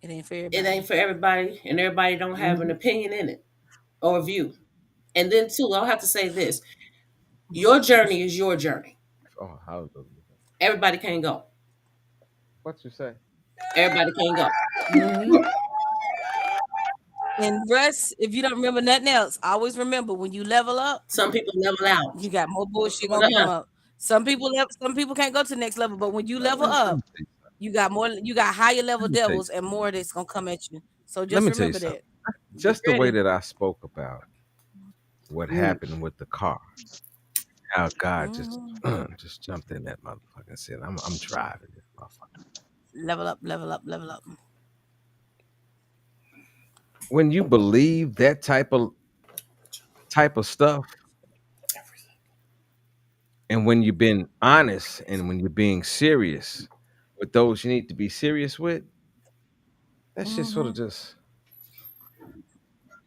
It ain't for it everybody. ain't for everybody, and everybody don't have an opinion in it or a view. And then too, I'll have to say this: your journey is your journey. Oh, how Everybody can't go. what you say? Everybody can't go. And Russ, if you don't remember nothing else, always remember when you level up, Some people level out. you got more bullshit gonna come Uh-uh. up. Some people can't go to the next level, but when you level Let up, me tell you something. you got higher level Let me tell you devils and something. more that's gonna come at you. So Let just me tell you remember something. that. Get Just the way ready. that I spoke about what happened with the car, how God just Mhm. just jumped in that motherfucker and said, "I'm driving this motherfucker." Level up, level up, level up. when you believe that type of stuff, and when you've been honest and when you're being serious with those you need to be serious with, that shit sort of just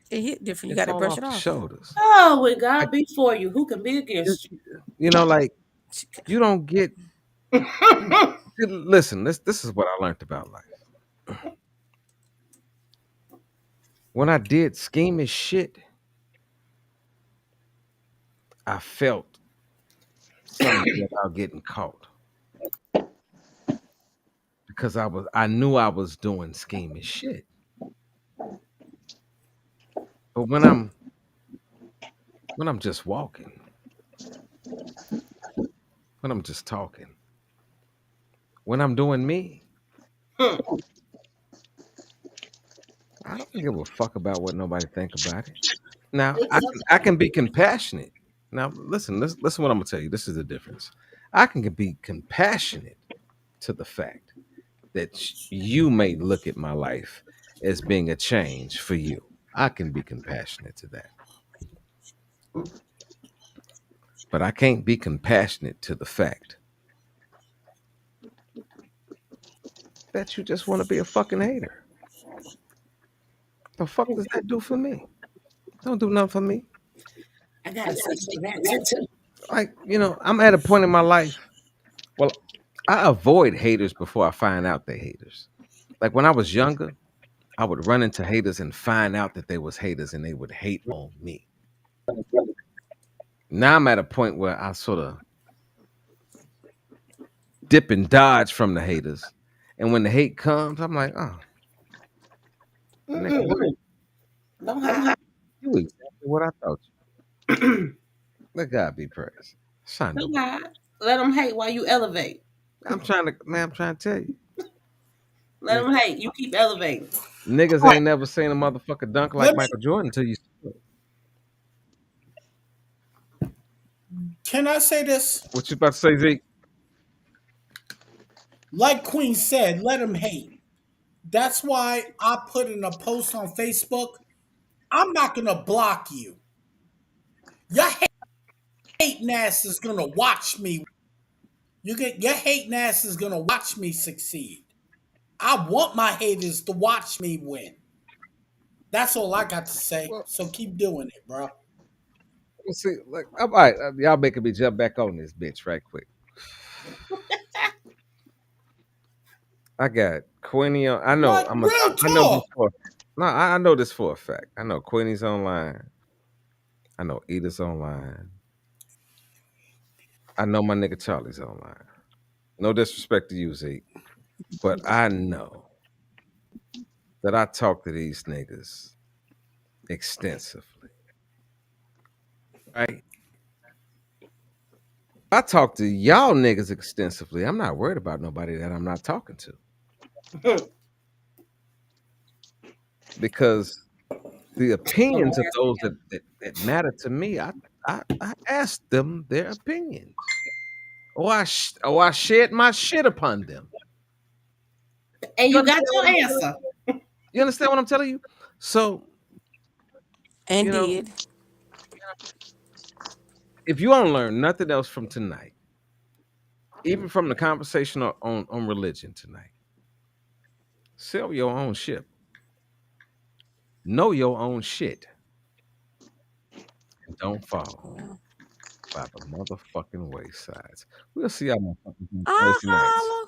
It hit different. You it got to fall brush off it the off. shoulders. Oh, when Like God be for you, who can be you, against you? you know, like you don't get. Listen, this is what I learned about life. When I did schemish shit, I felt something without getting caught because I knew I was doing schemish shit. But when I'm just walking, when I'm just talking, when I'm doing me, Hmm. I don't give a fuck about what nobody think about it. Now I can be compassionate. Now listen what I'm gonna tell you. This is the difference. I can be compassionate to the fact that you may look at my life as being a change for you. I can be compassionate to that. But I can't be compassionate to the fact that you just want to be a fucking hater. The fuck does that do for me? Don't do nothing for me. I got a section for that too. Like, I'm at a point in my life. Well, I avoid haters before I find out they haters. Like when I was younger, I would run into haters and find out that they was haters and they would hate on me. Now I'm at a point where I sort of dip and dodge from the haters. And when the hate comes, I'm like, oh, nigga, Don't hide. you exactly what I thought you. Let God be praised. Shonda, Don't hide. Let them hate while you elevate. I'm trying to tell you. Let them hate. You keep elevating. Niggas ain't never seen a motherfucker dunk like Let me. Michael Jordan until you see it. Can I say this? What you about to say, Zeke? Like Queen said, let them hate. That's why I put in a post on Facebook. I'm not gonna block you. Your hating ass is gonna watch me. Your hating ass is gonna watch me succeed. I want my haters to watch me win. That's all I got to say. Well, So keep doing it, bro. see, like, all right, y'all making me jump back on this bitch right quick. I got Queenie on. I know. Like real I know this talk. for. No, I know this for a fact. I know Queenie's online. I know Edith's online. I know my nigga Charlie's online. No disrespect to you, Zeke, but I know that I talk to these niggas extensively. Right? I talk to y'all niggas extensively. I'm not worried about nobody that I'm not talking to because the opinions of those that matter to me, I ask them their opinions, or I shared my shit upon them. And You you got understand your what I'm telling answer. you? You understand what I'm telling you? So, And you know, did. if you don't learn nothing else from tonight, even from the conversation on religion tonight, sell your own ship. Know your own shit. And don't fall by the motherfucking waysides. We'll see y'all motherfuckers on I Thursday nights. holla.